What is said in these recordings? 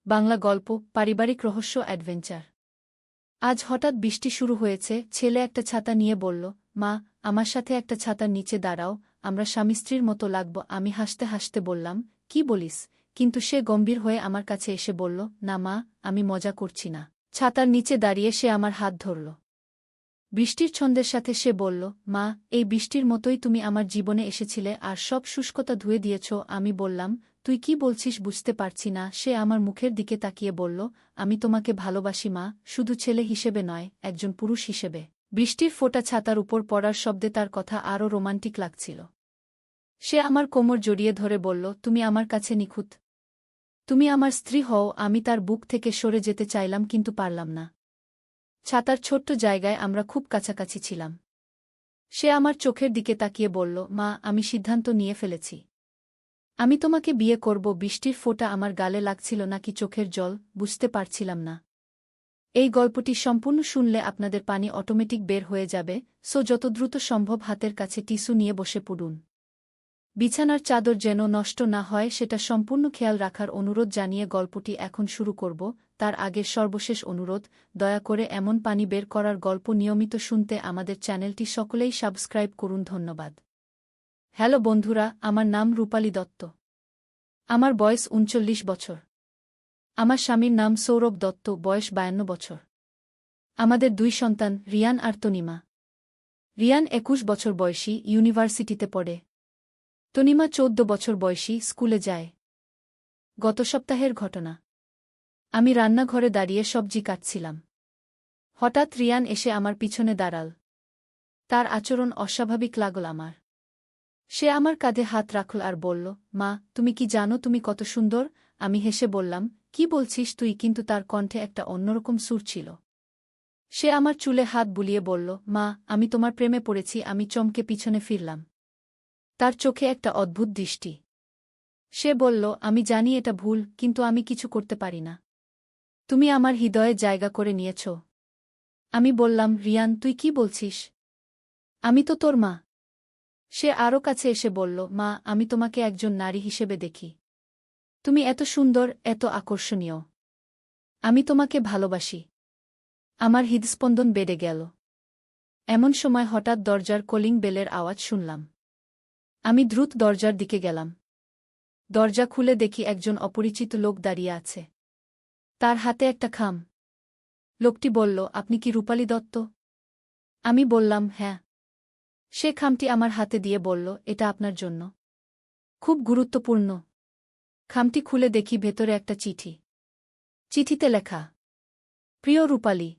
বাংলা গল্প পারিবারিক রহস্য অ্যাডভেঞ্চার। আজ হঠাৎ বৃষ্টি শুরু হয়েছে। ছেলে একটা ছাতা নিয়ে বলল, মা, আমার সাথে একটা ছাতার নিচে দাঁড়াও, আমরা স্বামী স্ত্রীর মতো লাগব। আমি হাসতে হাসতে বললাম, কি বলিস? কিন্তু সে গম্ভীর হয়ে আমার কাছে এসে বলল, না মা, আমি মজা করছি না। ছাতার নিচে দাঁড়িয়ে সে আমার হাত ধরল। বৃষ্টির ছন্দের সাথে সে বলল, মা, এই বৃষ্টির মতোই তুমি আমার জীবনে এসেছিলে আর সব শুষ্কতা ধুয়ে দিয়েছ। আমি বললাম, তুই কি বলছিস বুঝতে পারছি না। সে আমার মুখের দিকে তাকিয়ে বলল, আমি তোমাকে ভালোবাসি মা, শুধু ছেলে হিসেবে নয়, একজন পুরুষ হিসেবে। বৃষ্টির ফোঁটা ছাতার উপর পড়ার শব্দে তার কথা আরও রোমান্টিক লাগছিল। সে আমার কোমর জড়িয়ে ধরে বলল, তুমি আমার কাছে নিখুঁত। তুমি আমার স্ত্রী হও। আমি তার বুক থেকে সরে যেতে চাইলাম কিন্তু পারলাম না। ছাতার ছোট্ট জায়গায় আমরা খুব কাছাকাছি ছিলাম। সে আমার চোখের দিকে তাকিয়ে বলল, মা, আমি সিদ্ধান্ত নিয়ে ফেলেছি। আমি তোমাকে বিয়ে করব। বৃষ্টির ফোঁটা আমার গালে লাগছিল নাকি চোখের জল, বুঝতে পারছিলাম না। এই গল্পটি সম্পূর্ণ শুনলে আপনাদের পানি অটোমেটিক বের হয়ে যাবে, সো যত দ্রুত সম্ভব হাতের কাছে টিস্যু নিয়ে বসে পড়ুন। বিছানার চাদর যেন নষ্ট না হয় সেটা সম্পূর্ণ খেয়াল রাখার অনুরোধ জানিয়ে গল্পটি এখন শুরু করব। তার আগের সর্বশেষ অনুরোধ, দয়া করে এমন পানি বের করার গল্প নিয়মিত শুনতে আমাদের চ্যানেলটি সকলেই সাবস্ক্রাইব করুন। ধন্যবাদ। হ্যালো বন্ধুরা, আমার নাম রূপালী দত্ত। আমার বয়স ৩৯ বছর। আমার স্বামীর নাম সৌরভ দত্ত, বয়স ৫২ বছর। আমাদের ২ সন্তান, রিয়ান আর তনিমা। রিয়ান ২১ বছর বয়সী, ইউনিভার্সিটিতে পড়ে। তনিমা ১৪ বছর বয়সী, স্কুলে যায়। গত সপ্তাহের ঘটনা। আমি রান্নাঘরে দাঁড়িয়ে সবজি কাটছিলাম। হঠাৎ রিয়ান এসে আমার পিছনে দাঁড়াল। তার আচরণ অস্বাভাবিক লাগল আমার। সে আমার কাঁধে হাত রাখল আর বলল, মা, তুমি কি জানো তুমি কত সুন্দর? আমি হেসে বললাম, কি বলছিস তুই? কিন্তু তার কণ্ঠে একটা অন্যরকম সুর ছিল। সে আমার চুলে হাত বুলিয়ে বলল, মা, আমি তোমার প্রেমে পড়েছি। আমি চমকে পিছনে ফিরলাম। তার চোখে একটা অদ্ভুত দৃষ্টি। সে বলল, আমি জানি এটা ভুল, কিন্তু আমি কিছু করতে পারি না। তুমি আমার হৃদয়ে জায়গা করে নিয়েছ। আমি বললাম, রিয়ান, তুই কি বলছিস? আমি তো তোর মা। সে আরও কাছে এসে বলল, মা, আমি তোমাকে একজন নারী হিসেবে দেখি। তুমি এত সুন্দর, এত আকর্ষণীয়। আমি তোমাকে ভালোবাসি। আমার হৃদস্পন্দন বেড়ে গেল। এমন সময় হঠাৎ দরজার কলিং বেলের আওয়াজ শুনলাম। আমি দ্রুত দরজার দিকে গেলাম। দরজা খুলে দেখি একজন অপরিচিত লোক দাঁড়িয়ে আছে। তার হাতে একটা খাম। লোকটি বলল, আপনি কি রূপালী দত্ত? আমি বললাম, হ্যাঁ। সে খামটি আমার হাতে দিয়ে বলল, এটা আপনার জন্য। খুব গুরুত্বপূর্ণ। খামটি খুলে দেখি ভেতরে একটা চিঠি। চিঠিতে লেখা, প্রিয় রূপালী,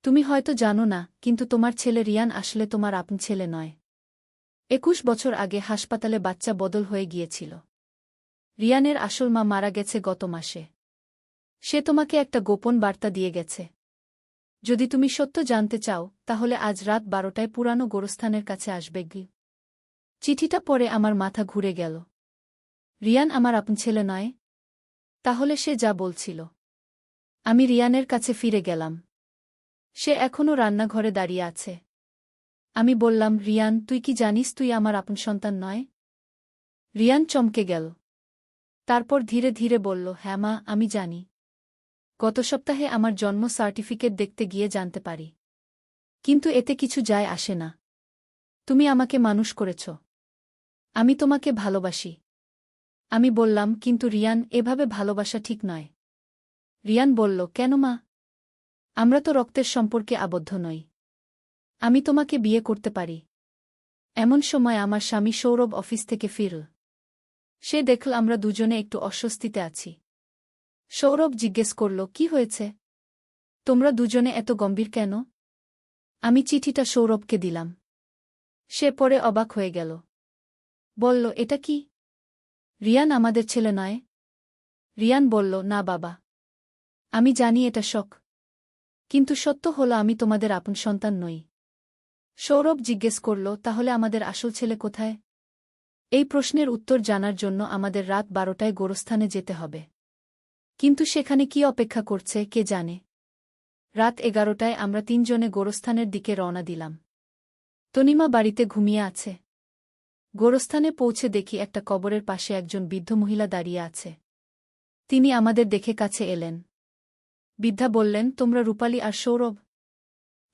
তুমি হয়তো জানো না, কিন্তু তোমার ছেলে রিয়ান আসলে তোমার আপন ছেলে নয়। ২১ বছর আগে হাসপাতালে বাচ্চা বদল হয়ে গিয়েছিল। রিয়ানের আসল মা মারা গেছে গত মাসে। সে তোমাকে একটা গোপন বার্তা দিয়ে গেছে। যদি তুমি সত্য জানতে চাও, তাহলে আজ রাত ১২টায় পুরানো গোরস্থানের কাছে আসবে। চিঠিটা পড়ে আমার মাথা ঘুরে গেল। রিয়ান আমার আপন ছেলে নয়? তাহলে সে যা বলছিল। আমি রিয়ানের কাছে ফিরে গেলাম। সে এখনও রান্নাঘরে দাঁড়িয়ে আছে। আমি বললাম, রিয়ান, তুই কি জানিস তুই আমার আপন সন্তান নয়? রিয়ান চমকে গেল। তারপর ধীরে ধীরে বলল, হ্যাঁ মা, আমি জানি। গত সপ্তাহে আমার জন্ম সার্টিফিকেট দেখতে গিয়ে জানতে পারি। কিন্তু এতে কিছু যায় আসে না। তুমি আমাকে মানুষ করেছ। আমি তোমাকে ভালোবাসি। আমি বললাম, কিন্তু রিয়ান, এভাবে ভালোবাসা ঠিক নয়। রিয়ান বলল, কেন মা? আমরা তো রক্তের সম্পর্কে আবদ্ধ নই। আমি তোমাকে বিয়ে করতে পারি। এমন সময় আমার স্বামী সৌরভ অফিস থেকে ফিরল। সে দেখল আমরা দুজনে একটু অস্বস্তিতে আছি। সৌরভ জিজ্ঞেস করল, কি হয়েছে? তোমরা দুজনে এত গম্ভীর কেন? আমি চিঠিটা সৌরভকে দিলাম। সে পড়ে অবাক হয়ে গেল। বলল, এটা কি? রিয়ান আমাদের ছেলে নয়? রিয়ান বলল, না বাবা। আমি জানি এটা শখ। কিন্তু সত্য হলো আমি তোমাদের আপন সন্তান নই। সৌরভ জিজ্ঞেস করল, তাহলে আমাদের আসল ছেলে কোথায়? এই প্রশ্নের উত্তর জানার জন্য আমাদের রাত ১২টায় গোরস্থানে যেতে হবে। কিন্তু সেখানে কি অপেক্ষা করছে কে জানে। রাত ১১টায় আমরা ৩ জনে গোরস্থানের দিকে রওনা দিলাম। তনিমা বাড়িতে ঘুমিয়ে আছে। গোরস্থানে পৌঁছে দেখি একটা কবরের পাশে একজন বৃদ্ধ মহিলা দাঁড়িয়ে আছে। তিনি আমাদের দেখে কাছে এলেন। বৃদ্ধা বললেন, তোমরা রূপালী আর সৌরভ?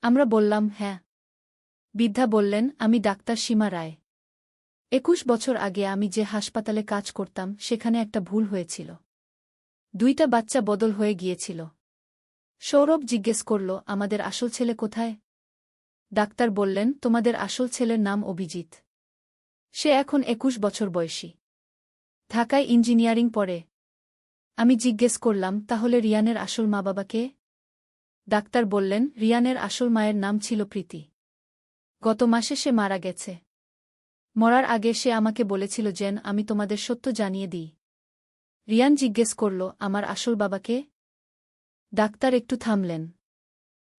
আমরা বললাম, হ্যাঁ। বৃদ্ধা বললেন, আমি ডাক্তার সীমা রায়। 21 বছর আগে আমি যে হাসপাতালে কাজ করতাম সেখানে একটা ভুল হয়েছিল। 2টা বাচ্চা বদল হয়ে গিয়েছিল। সৌরভ জিজ্ঞেস করল, আমাদের আসল ছেলে কোথায়? ডাক্তার বললেন, তোমাদের আসল ছেলের নাম অভিজিৎ। সে এখন 21 বছর বয়সী। ঢাকায় ইঞ্জিনিয়ারিং পড়ে। আমি জিজ্ঞেস করলাম, তাহলে রিয়ানের আসল মা বাবা কে? ডাক্তার বললেন, রিয়ানের আসল মায়ের নাম ছিল প্রীতি। গত মাসে সে মারা গেছে। মরার আগে সে আমাকে বলেছিল যেন আমি তোমাদের সত্য জানিয়ে দিই। রিয়ান জিজ্ঞেস করল, আমার আসল বাবাকে? ডাক্তার একটু থামলেন।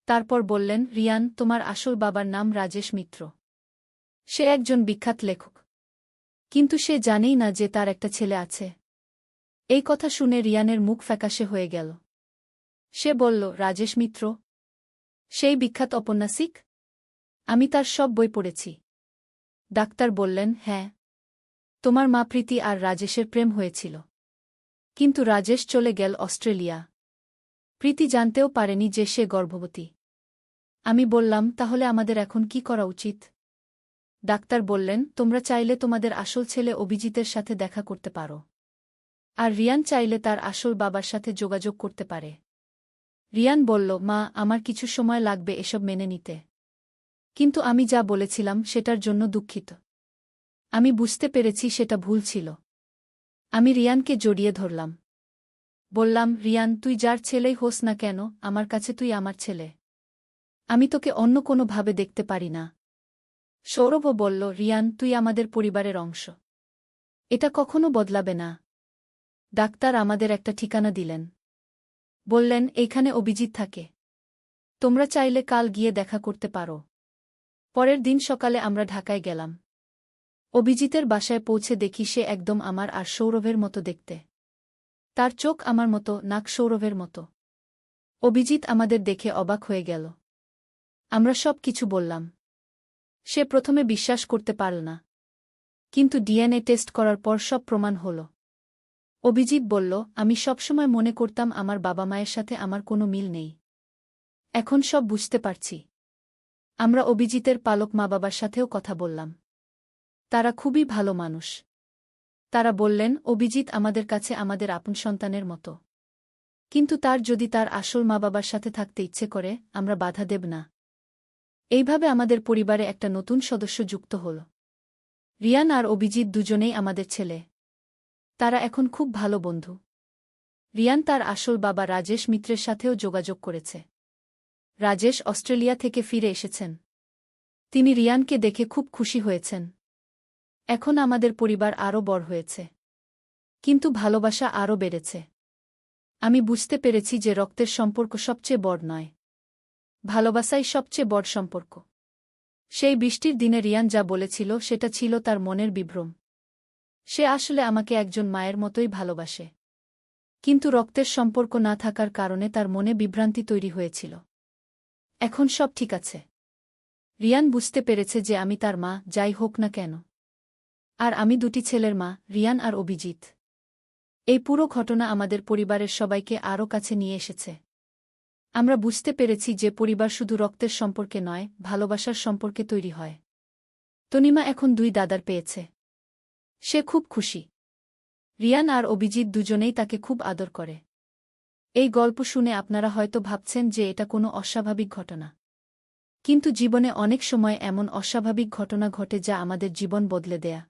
তারপর বললেন, রিয়ান, তোমার আসল বাবার নাম রাজেশ মিত্র। সে একজন বিখ্যাত লেখক। কিন্তু সে জানেই না যে তার একটা ছেলে আছে। এই কথা শুনে রিয়ানের মুখ ফ্যাকাশে হয়ে গেল। সে বলল, রাজেশ মিত্র? সেই বিখ্যাত ঔপন্যাসিক? আমি তার সব বই পড়েছি। ডাক্তার বললেন, হ্যাঁ। তোমার মা প্রীতি আর রাজেশের প্রেম হয়েছিল। কিন্তু রাজেশ চলে গেল অস্ট্রেলিয়া। প্রীতি জানতেও পারেনি যে সে গর্ভবতী। আমি বললাম, তাহলে আমাদের এখন কি করা উচিত? ডাক্তার বললেন, তোমরা চাইলে তোমাদের আসল ছেলে অভিজিতের সাথে দেখা করতে পারো। আর রিয়ান চাইলে তার আসল বাবার সাথে যোগাযোগ করতে পারে। রিয়ান বলল, মা, আমার কিছু সময় লাগবে এসব মেনে নিতে। কিন্তু আমি যা বলেছিলাম সেটার জন্য দুঃখিত। আমি বুঝতে পেরেছি সেটা ভুল ছিল। আমি রিয়ানকে জড়িয়ে ধরলাম। বললাম, রিয়ান, তুই যার ছেলেই হোস না কেন, আমার কাছে তুই আমার ছেলে। আমি তোকে অন্য কোনো ভাবে দেখতে পারি না। সৌরভও বলল, রিয়ান, তুই আমাদের পরিবারের অংশ। এটা কখনো বদলাবে না। ডাক্তার আমাদের একটা ঠিকানা দিলেন। বললেন, এইখানে অভিজিৎ থাকে। তোমরা চাইলে কাল গিয়ে দেখা করতে পারো। পরের দিন সকালে আমরা ঢাকায় গেলাম। অভিজিতের বাসায় পৌঁছে দেখি সে একদম আমার আর সৌরভের মতো দেখতে। তার চোখ আমার মতো, নাক সৌরভের মতো। অভিজিৎ আমাদের দেখে অবাক হয়ে গেল। আমরা সব কিছু বললাম। সে প্রথমে বিশ্বাস করতে পারল না। কিন্তু ডিএনএ টেস্ট করার পর সব প্রমাণ হল। অভিজিৎ বলল, আমি সবসময় মনে করতাম আমার বাবা মায়ের সাথে আমার কোনো মিল নেই। এখন সব বুঝতে পারছি। আমরা অভিজিতের পালক মা বাবার সাথেও কথা বললাম। তারা খুবই ভালো মানুষ। তারা বললেন, অভিজিৎ আমাদের কাছে আমাদের আপন সন্তানের মতো। কিন্তু তার যদি তার আসল মা বাবার সাথে থাকতে ইচ্ছে করে, আমরা বাধা দেব না। এইভাবে আমাদের পরিবারে একটা নতুন সদস্য যুক্ত হল। রিয়ান আর অভিজিৎ দুজনেই আমাদের ছেলে। তারা এখন খুব ভালো বন্ধু। রিয়ান তার আসল বাবা রাজেশ মিত্রের সাথেও যোগাযোগ করেছে। রাজেশ অস্ট্রেলিয়া থেকে ফিরে এসেছেন। তিনি রিয়ানকে দেখে খুব খুশি হয়েছেন। এখন আমাদের পরিবার আরও বড় হয়েছে। কিন্তু ভালোবাসা আরও বেড়েছে। আমি বুঝতে পেরেছি যে রক্তের সম্পর্ক সবচেয়ে বড় নয়। ভালোবাসাই সবচেয়ে বড় সম্পর্ক। সেই বৃষ্টির দিনে রিয়ান যা বলেছিল সেটা ছিল তার মনের বিভ্রম। সে আসলে আমাকে একজন মায়ের মতোই ভালোবাসে। কিন্তু রক্তের সম্পর্ক না থাকার কারণে তার মনে বিভ্রান্তি তৈরি হয়েছিল। এখন সব ঠিক আছে। রিয়ান বুঝতে পেরেছে যে আমি তার মা, যাই হোক না কেন। আর আমি দুটি ছেলের মা, রিয়ান আর অভিজিৎ। এই পুরো ঘটনা আমাদের পরিবারের সবাইকে আরও কাছে নিয়ে এসেছে। আমরা বুঝতে পেরেছি যে পরিবার শুধু রক্তের সম্পর্কে নয়, ভালোবাসার সম্পর্কে তৈরি হয়। তনিমা এখন 2 দাদার পেয়েছে। সে খুব খুশি। রিয়ান আর অভিজিৎ দুজনেই তাকে খুব আদর করে। এই গল্প শুনে আপনারা হয়তো ভাবছেন যে এটা কোনো অস্বাভাবিক ঘটনা। কিন্তু জীবনে অনেক সময় এমন অস্বাভাবিক ঘটনা ঘটে যা আমাদের জীবন বদলে দেয়া।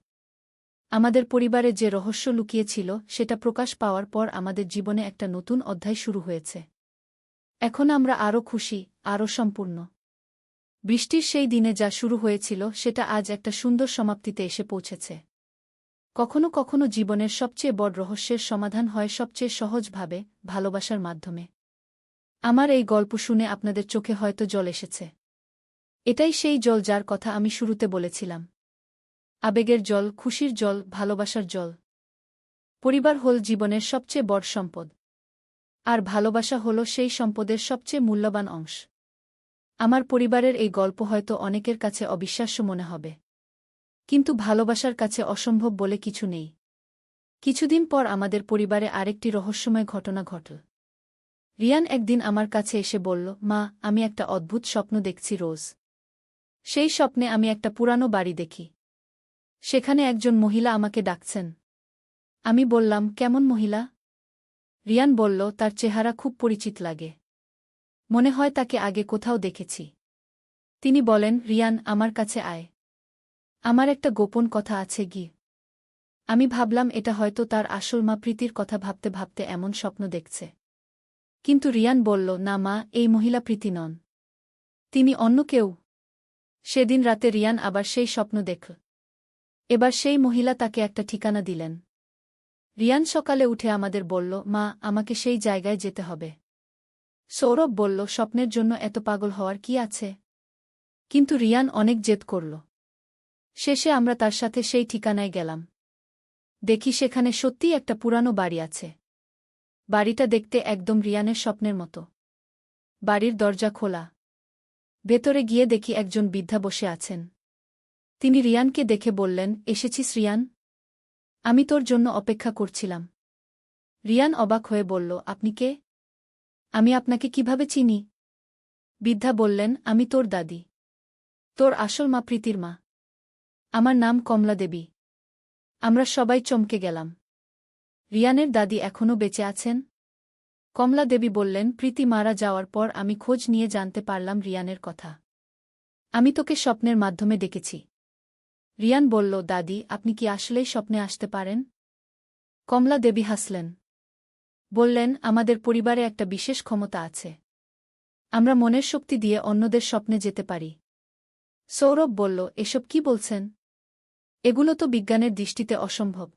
আমাদের পরিবারে যে রহস্য লুকিয়েছিল সেটা প্রকাশ পাওয়ার পর আমাদের জীবনে একটা নতুন অধ্যায় শুরু হয়েছে। এখন আমরা আরও খুশি, আরও সম্পূর্ণ। বৃষ্টির সেই দিনে যা শুরু হয়েছিল সেটা আজ একটা সুন্দর সমাপ্তিতে এসে পৌঁছেছে। কখনো কখনো জীবনের সবচেয়ে বড় রহস্যের সমাধান হয় সবচেয়ে সহজভাবে, ভালোবাসার মাধ্যমে। আমার এই গল্প শুনে আপনাদের চোখে হয়তো জল এসেছে। এটাই সেই জল যার কথা আমি শুরুতে বলেছিলাম। আবেগের জল, খুশির জল, ভালোবাসার জল। পরিবার হল জীবনের সবচেয়ে বড় সম্পদ। আর ভালোবাসা হল সেই সম্পদের সবচেয়ে মূল্যবান অংশ। আমার পরিবারের এই গল্প হয়তো অনেকের কাছে অবিশ্বাস্য মনে হবে। কিন্তু ভালোবাসার কাছে অসম্ভব বলে কিছু নেই। কিছুদিন পর আমাদের পরিবারে আরেকটি রহস্যময় ঘটনা ঘটল। রিয়ান একদিন আমার কাছে এসে বলল, মা, আমি একটা অদ্ভুত স্বপ্ন দেখছি রোজ। সেই স্বপ্নে আমি একটা পুরানো বাড়ি দেখি। সেখানে একজন মহিলা আমাকে ডাকছেন। আমি বললাম, কেমন মহিলা? রিয়ান বলল, তার চেহারা খুব পরিচিত লাগে। মনে হয় তাকে আগে কোথাও দেখেছি। তিনি বলেন, রিয়ান, আমার কাছে আয়। আমার একটা গোপন কথা আছে গি। আমি ভাবলাম এটা হয়তো তার আসল মা প্রীতির কথা ভাবতে ভাবতে এমন স্বপ্ন দেখছে। কিন্তু রিয়ান বলল, না মা, এই মহিলা প্রীতি নন। তিনি অন্য কেউ। সেদিন রাতে রিয়ান আবার সেই স্বপ্ন দেখল। এবার সেই মহিলা তাকে একটা ঠিকানা দিলেন। রিয়ান সকালে উঠে আমাদের বলল, মা, আমাকে সেই জায়গায় যেতে হবে। সৌরভ বলল, স্বপ্নের জন্য এত পাগল হওয়ার কি আছে? কিন্তু রিয়ান অনেক জেদ করল। শেষে আমরা তার সাথে সেই ঠিকানায় গেলাম। দেখি সেখানে সত্যিই একটা পুরানো বাড়ি আছে। বাড়িটা দেখতে একদম রিয়ানের স্বপ্নের মতো। বাড়ির দরজা খোলা। ভেতরে গিয়ে দেখি একজন বৃদ্ধা বসে আছেন। তিনি রিয়ানকে দেখে বললেন, এসেছিস রিয়ান? আমি তোর জন্য অপেক্ষা করছিলাম। রিয়ান অবাক হয়ে বলল, আপনি কে? আমি আপনাকে কিভাবে চিনি? বৃদ্ধা বললেন, আমি তোর দাদি। তোর আসল মা প্রীতির মা। আমার নাম কমলা দেবী। আমরা সবাই চমকে গেলাম। রিয়ানের দাদি এখনও বেঁচে আছেন? কমলা দেবী বললেন, প্রীতি মারা যাওয়ার পর আমি খোঁজ নিয়ে জানতে পারলাম রিয়ানের কথা। আমি তোকে স্বপ্নের মাধ্যমে ডেকেছি। রিয়ান বলল, দাদি, আপনি কি আসলেই স্বপ্নে আসতে পারেন? কমলা দেবী হাসলেন। বললেন, আমাদের পরিবারে একটা বিশেষ ক্ষমতা আছে। আমরা মনের শক্তি দিয়ে অন্যদের স্বপ্নে যেতে পারি। সৌরভ বলল, এসব কি বলছেন? এগুলো তো বিজ্ঞানের দৃষ্টিতে অসম্ভব।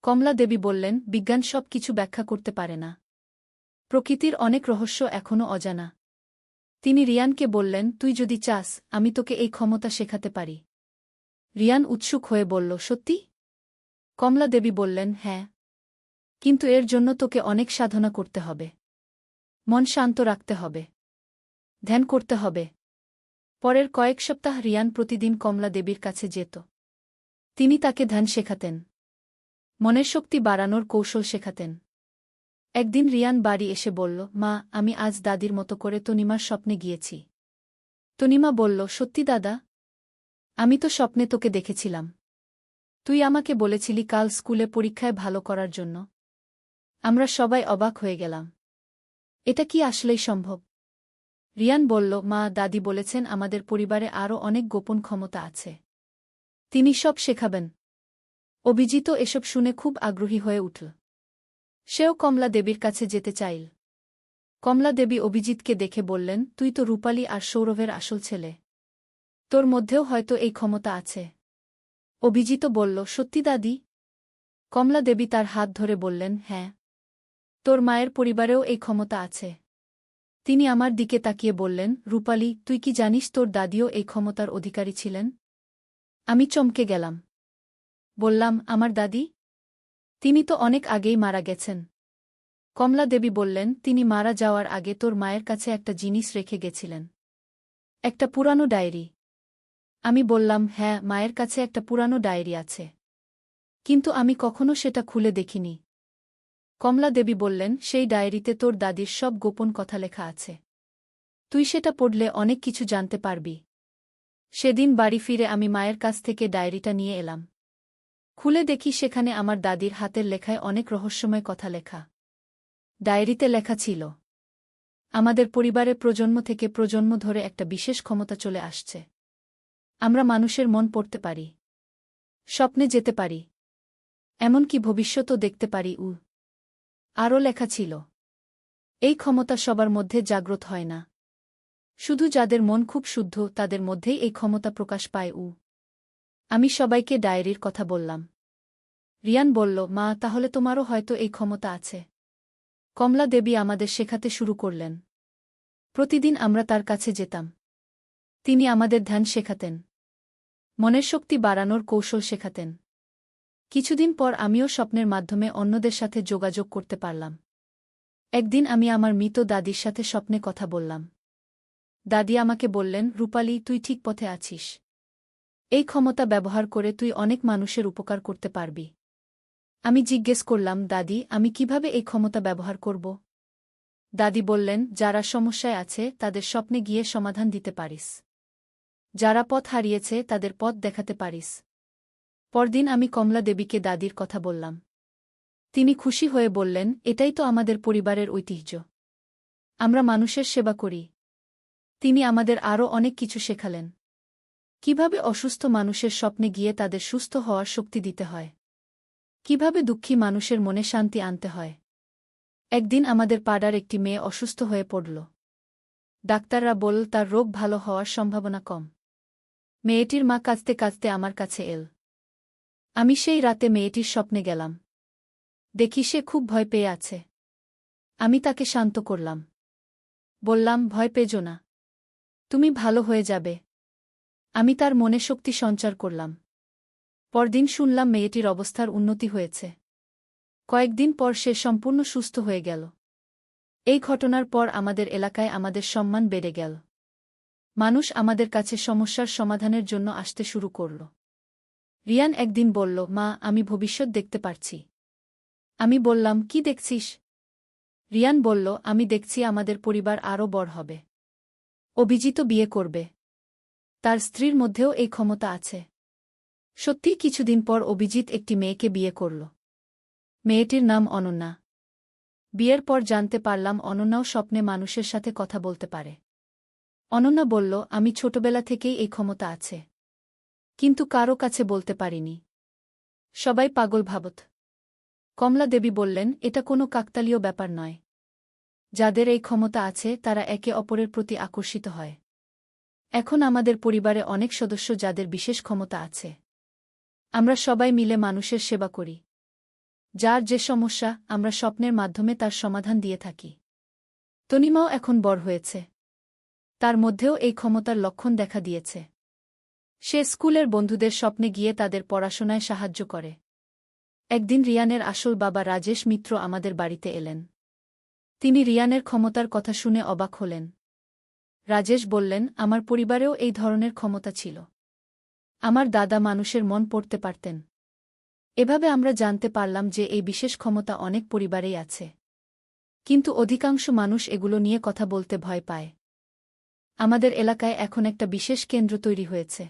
কমলা দেবী বললেন, বিজ্ঞান সব কিছু ব্যাখ্যা করতে পারে না। প্রকৃতির অনেক রহস্য এখনও অজানা। তিনি রিয়ানকে বললেন, তুই যদি চাস, আমি তোকে এই ক্ষমতা শেখাতে পারি। রিয়ান উৎসুক হয়ে বলল, সত্যি? কমলা দেবী বললেন, হ্যাঁ। কিন্তু এর জন্য তোকে অনেক সাধনা করতে হবে। মন শান্ত রাখতে হবে। ধ্যান করতে হবে। পরের কয়েক সপ্তাহ রিয়ান প্রতিদিন কমলা দেবীর কাছে যেত। তিনি তাকে ধ্যান শেখাতেন। মনের শক্তি বাড়ানোর কৌশল শেখাতেন। একদিন রিয়ান বাড়ি এসে বলল, মা, আমি আজ দাদির মতো করে তনিমার স্বপ্নে গিয়েছি। তনিমা বলল, সত্যি দাদা? আমি তো স্বপ্নে তোকে দেখেছিলাম। তুই আমাকে বলেছিলি কাল স্কুলে পরীক্ষায় ভালো করার জন্য। আমরা সবাই অবাক হয়ে গেলাম। এটা কি আসলেই সম্ভব? রিয়ান বলল, মা, দাদি বলেছেন আমাদের পরিবারে আরও অনেক গোপন ক্ষমতা আছে। তিনি সব শেখাবেন। অভিজিৎ এসব শুনে খুব আগ্রহী হয়ে উঠল। সেও কমলা দেবীর কাছে যেতে চাইল। কমলা দেবী অভিজিৎকে দেখে বললেন, তুই তো রূপালী আর সৌরভের আসল ছেলে। তোর মধ্যেও হয়তো এই ক্ষমতা আছে। অভিজিৎ বলল, সত্যি দাদি? কমলা দেবী তার হাত ধরে বললেন, হ্যাঁ। তোর মায়ের পরিবারেও এই ক্ষমতা আছে। তিনি আমার দিকে তাকিয়ে বললেন, রূপালী, তুই কি জানিস তোর দাদিও এই ক্ষমতার অধিকারী ছিলেন? আমি চমকে গেলাম। বললাম, আমার দাদি? তিনি তো অনেক আগেই মারা গেছেন। কমলা দেবী বললেন, তিনি মারা যাওয়ার আগে তোর মায়ের কাছে একটা জিনিস রেখে গেছিলেন। একটা পুরানো ডায়েরি। আমি বললাম, হ্যাঁ, মায়ের কাছে একটা পুরানো ডায়েরি আছে। কিন্তু আমি কখনো সেটা খুলে দেখিনি। কমলা দেবী বললেন, সেই ডায়েরিতে তোর দাদির সব গোপন কথা লেখা আছে। তুই সেটা পড়লে অনেক কিছু জানতে পারবি। সেদিন বাড়ি ফিরে আমি মায়ের কাছ থেকে ডায়েরিটা নিয়ে এলাম। খুলে দেখি সেখানে আমার দাদির হাতের লেখায় অনেক রহস্যময় কথা লেখা। ডায়েরিতে লেখা ছিল, আমাদের পরিবারে প্রজন্ম থেকে প্রজন্ম ধরে একটা বিশেষ ক্ষমতা চলে আসছে। আমরা মানুষের মন পড়তে পারি। স্বপ্নে যেতে পারি। এমনকি ভবিষ্যতও দেখতে পারি। আরও লেখা ছিল, এই ক্ষমতা সবার মধ্যে জাগ্রত হয় না। শুধু যাদের মন খুব শুদ্ধ তাদের মধ্যেই এই ক্ষমতা প্রকাশ পায়। আমি সবাইকে ডায়েরির কথা বললাম। রিয়ান বলল, মা, তাহলে তোমারও হয়তো এই ক্ষমতা আছে। কমলা দেবী আমাদের শেখাতে শুরু করলেন। প্রতিদিন আমরা তার কাছে যেতাম। তিনি আমাদের ধ্যান শেখাতেন। মনের শক্তি বাড়ানোর কৌশল শেখাতেন। কিছুদিন পর আমিও স্বপ্নের মাধ্যমে অন্যদের সাথে যোগাযোগ করতে পারলাম। একদিন আমি আমার মৃত দাদির সাথে স্বপ্নে কথা বললাম। দাদি আমাকে বললেন, রূপালী, তুই ঠিক পথে আছিস। এই ক্ষমতা ব্যবহার করে তুই অনেক মানুষের উপকার করতে পারবি। আমি জিজ্ঞেস করলাম, দাদি, আমি কিভাবে এই ক্ষমতা ব্যবহার করব? দাদি বললেন, যারা সমস্যায় আছে তাদের স্বপ্নে গিয়ে সমাধান দিতে পারিস। যারা পথ হারিয়েছে তাদের পথ দেখাতে পারিস। পরদিন আমি কমলা দেবীকে দাদির কথা বললাম। তিনি খুশি হয়ে বললেন, এটাই তো আমাদের পরিবারের ঐতিহ্য। আমরা মানুষের সেবা করি। তিনি আমাদের আরও অনেক কিছু শেখালেন। কিভাবে অসুস্থ মানুষের স্বপ্নে গিয়ে তাদের সুস্থ হওয়ার শক্তি দিতে হয়। কিভাবে দুঃখী মানুষের মনে শান্তি আনতে হয়। একদিন আমাদের পাড়ার একটি মেয়ে অসুস্থ হয়ে পড়ল। ডাক্তাররা বলল তার রোগ ভালো হওয়ার সম্ভাবনা কম। মেয়েটির মা কাঁদতে কাঁদতে আমার কাছে এল। আমি সেই রাতে মেয়েটির স্বপ্নে গেলাম। দেখি সে খুব ভয় পেয়ে আছে। আমি তাকে শান্ত করলাম। বললাম, ভয় পেজো না। তুমি ভালো হয়ে যাবে। আমি তার মনে শক্তি সঞ্চার করলাম। পরদিন শুনলাম মেয়েটির অবস্থার উন্নতি হয়েছে। কয়েকদিন পর সে সম্পূর্ণ সুস্থ হয়ে গেল। এই ঘটনার পর আমাদের এলাকায় আমাদের সম্মান বেড়ে গেল। মানুষ আমাদের কাছে সমস্যার সমাধানের জন্য আসতে শুরু করল। রিয়ান একদিন বলল, মা, আমি ভবিষ্যৎ দেখতে পারছি। আমি বললাম, কি দেখছিস? রিয়ান বলল, আমি দেখছি আমাদের পরিবার আরও বড় হবে। অভিজিৎ বিয়ে করবে। তার স্ত্রীর মধ্যেও এই ক্ষমতা আছে। সত্যিই কিছুদিন পর অভিজিৎ একটি মেয়েকে বিয়ে করল। মেয়েটির নাম অনন্যা। বিয়ের পর জানতে পারলাম অনন্যাও স্বপ্নে মানুষের সাথে কথা বলতে পারে। অনন্যা বলল, আমি ছোটবেলা থেকেই এই ক্ষমতা আছে। কিন্তু কারও কাছে বলতে পারিনি। সবাই পাগল ভাবত। কমলা দেবী বললেন, এটা কোনো কাকতালীয় ব্যাপার নয়। যাদের এই ক্ষমতা আছে তারা একে অপরের প্রতি আকর্ষিত হয়। এখন আমাদের পরিবারে অনেক সদস্য যাদের বিশেষ ক্ষমতা আছে। আমরা সবাই মিলে মানুষের সেবা করি। যার যে সমস্যা, আমরা স্বপ্নের মাধ্যমে তার সমাধান দিয়ে থাকি। তনিমাও এখন বড় হয়েছে। তার মধ্যেও এই ক্ষমতার লক্ষণ দেখা দিয়েছে। সে স্কুলের বন্ধুদের স্বপ্নে গিয়ে তাদের পড়াশোনায় সাহায্য করে। একদিন রিয়ানের আসল বাবা রাজেশ মিত্র আমাদের বাড়িতে এলেন। তিনি রিয়ানের ক্ষমতার কথা শুনে অবাক হলেন। রাজেশ বললেন, আমার পরিবারেও এই ধরনের ক্ষমতা ছিল। আমার দাদা মানুষের মন পড়তে পারতেন। এভাবে আমরা জানতে পারলাম যে এই বিশেষ ক্ষমতা অনেক পরিবারেই আছে। কিন্তু অধিকাংশ মানুষ এগুলো নিয়ে কথা বলতে ভয় পায়। আমাদের এলাকায় এখন একটা বিশেষ কেন্দ্র তৈরি হয়েছে,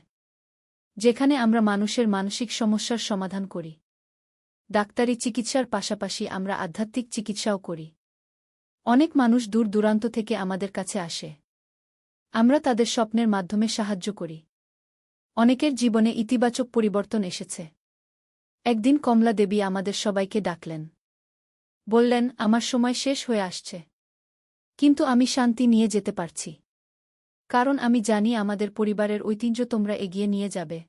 যেখানে আমরা মানুষের মানসিক সমস্যার সমাধান করি। ডাক্তারি চিকিৎসার পাশাপাশি আমরা আধ্যাত্মিক চিকিৎসাও করি। অনেক মানুষ দূর দূরান্ত থেকে আমাদের কাছে আসে। আমরা তাদের স্বপ্নের মাধ্যমে সাহায্য করি। অনেকের জীবনে ইতিবাচক পরিবর্তন এসেছে। একদিন কমলা দেবী আমাদের সবাইকে ডাকলেন। বললেন, আমার সময় শেষ হয়ে আসছে। কিন্তু আমি শান্তি নিয়ে যেতে পারছি। কারণ আমি জানি আমাদের পরিবারের ঐতিহ্য তোমরা এগিয়ে নিয়ে যাবে।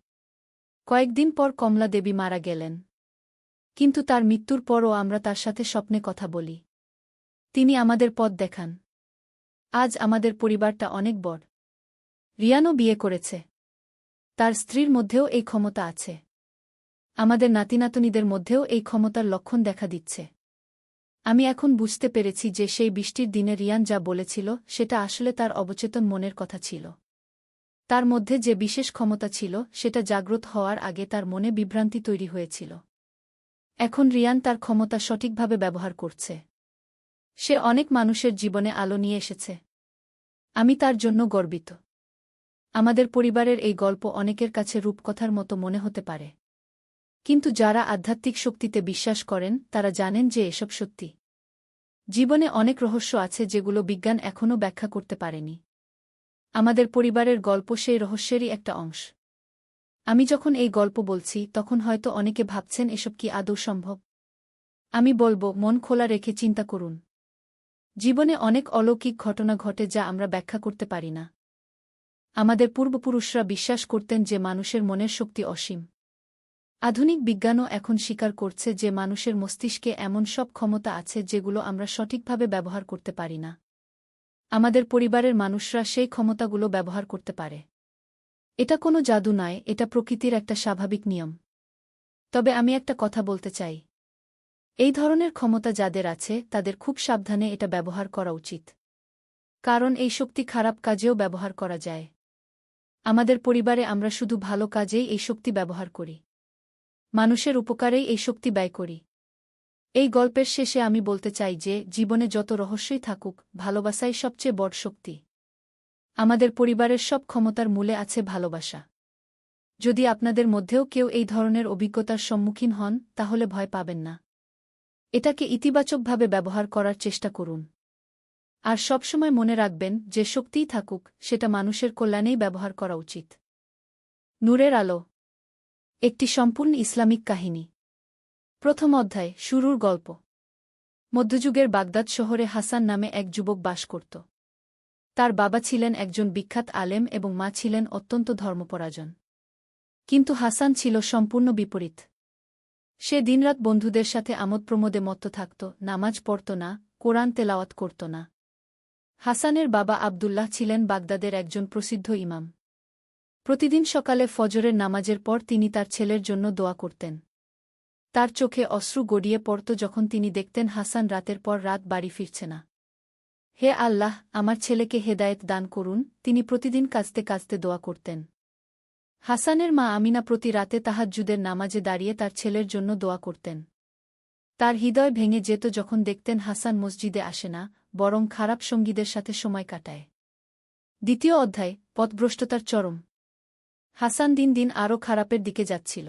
কয়েকদিন পর কমলা দেবী মারা গেলেন। কিন্তু তার মৃত্যুর পরও আমরা তার সাথে স্বপ্নে কথা বলি। তিনি আমাদের পথ দেখান। আজ আমাদের পরিবারটা অনেক বড়। রিয়ানও বিয়ে করেছে। তার স্ত্রীর মধ্যেও এই ক্ষমতা আছে। আমাদের নাতিনাতনীদের মধ্যেও এই ক্ষমতার লক্ষণ দেখা দিচ্ছে। আমি এখন বুঝতে পেরেছি যে সেই বৃষ্টির দিনে রিয়ান যা বলেছিল সেটা আসলে তার অবচেতন মনের কথা ছিল। তার মধ্যে যে বিশেষ ক্ষমতা ছিল সেটা জাগ্রত হওয়ার আগে তার মনে বিভ্রান্তি তৈরি হয়েছিল। এখন রিয়ান তার ক্ষমতা সঠিকভাবে ব্যবহার করছে। সে অনেক মানুষের জীবনে আলো নিয়ে এসেছে। আমি তার জন্য গর্বিত। আমাদের পরিবারের এই গল্প অনেকের কাছে রূপকথার মতো মনে হতে পারে। কিন্তু যারা আধ্যাত্মিক শক্তিতে বিশ্বাস করেন তারা জানেন যে এসব সত্যি। জীবনে অনেক রহস্য আছে যেগুলো বিজ্ঞান এখনও ব্যাখ্যা করতে পারেনি। আমাদের পরিবারের গল্প সেই রহস্যেরই একটা অংশ। আমি যখন এই গল্প বলছি তখন হয়তো অনেকে ভাবছেন এসব কি আদৌ সম্ভব। আমি বলবো, মন খোলা রেখে চিন্তা করুন। জীবনে অনেক অলৌকিক ঘটনা ঘটে যা আমরা ব্যাখ্যা করতে পারি না। আমাদের পূর্বপুরুষরা বিশ্বাস করতেন যে মানুষের মনের শক্তি অসীম। আধুনিক বিজ্ঞানও এখন স্বীকার করছে যে মানুষের মস্তিষ্কে এমন সব ক্ষমতা আছে যেগুলো আমরা সঠিকভাবে ব্যবহার করতে পারি না। আমাদের পরিবারের মানুষরা সেই ক্ষমতাগুলো ব্যবহার করতে পারে। এটা কোনো জাদু নয়, এটা প্রকৃতির একটা স্বাভাবিক নিয়ম। তবে আমি একটা কথা বলতে চাই। এই ধরনের ক্ষমতা যাদের আছে তাদের খুব সাবধানে এটা ব্যবহার করা উচিত। কারণ এই শক্তি খারাপ কাজেও ব্যবহার করা যায়। আমাদের পরিবারে আমরা শুধু ভালো কাজেই এই শক্তি ব্যবহার করি। মানুষের উপকারেই এই শক্তি ব্যয় করি। এই গল্পের শেষে আমি বলতে চাই যে জীবনে যত রহস্যই থাকুক, ভালোবাসাই সবচেয়ে বড় শক্তি। আমাদের পরিবারের সব ক্ষমতার মূলে আছে ভালোবাসা। যদি আপনাদের মধ্যেও কেউ এই ধরনের অভিজ্ঞতার সম্মুখীন হন, তাহলে ভয় পাবেন না। এটাকে ইতিবাচকভাবে ব্যবহার করার চেষ্টা করুন। আর সবসময় মনে রাখবেন, যে শক্তিই থাকুক, সেটা মানুষের কল্যাণেই ব্যবহার করা উচিত। নূরের আলো, একটি সম্পূর্ণ ইসলামিক কাহিনী। প্রথম অধ্যায়, শুরুর গল্প। মধ্যযুগের বাগদাদ শহরে হাসান নামে এক যুবক বাস করত। তার বাবা ছিলেন একজন বিখ্যাত আলেম এবং মা ছিলেন অত্যন্ত ধর্মপরায়ণ। কিন্তু হাসান ছিল সম্পূর্ণ বিপরীত। সে দিনরাত বন্ধুদের সাথে আমোদ-প্রমোদে মত্ত থাকত, নামাজ পড়ত না, কোরআন তেলাওয়াত করত না। হাসানের বাবা আবদুল্লাহ ছিলেন বাগদাদের একজন প্রসিদ্ধ ইমাম। প্রতিদিন সকালে ফজরের নামাজের পর তিনি তার ছেলের জন্য দোয়া করতেন। তার চোখে অশ্রু গড়িয়ে পড়ত যখন তিনি দেখতেন হাসান রাতের পর রাত বাড়ি ফিরছে না। হে আল্লাহ, আমার ছেলেকে হেদায়েত দান করুন, তিনি প্রতিদিন কাঁদতে কাঁদতে দোয়া করতেন। হাসানের মা আমিনা প্রতি রাতে তাহাজ্জুদের নামাজে দাঁড়িয়ে তার ছেলের জন্য দোয়া করতেন। তার হৃদয় ভেঙে যেত যখন দেখতেন হাসান মসজিদে আসে না, বরং খারাপ সঙ্গীদের সাথে সময় কাটায়। দ্বিতীয় অধ্যায়, পথভ্রষ্টতার চরম। হাসান দিন দিন আরও খারাপের দিকে যাচ্ছিল।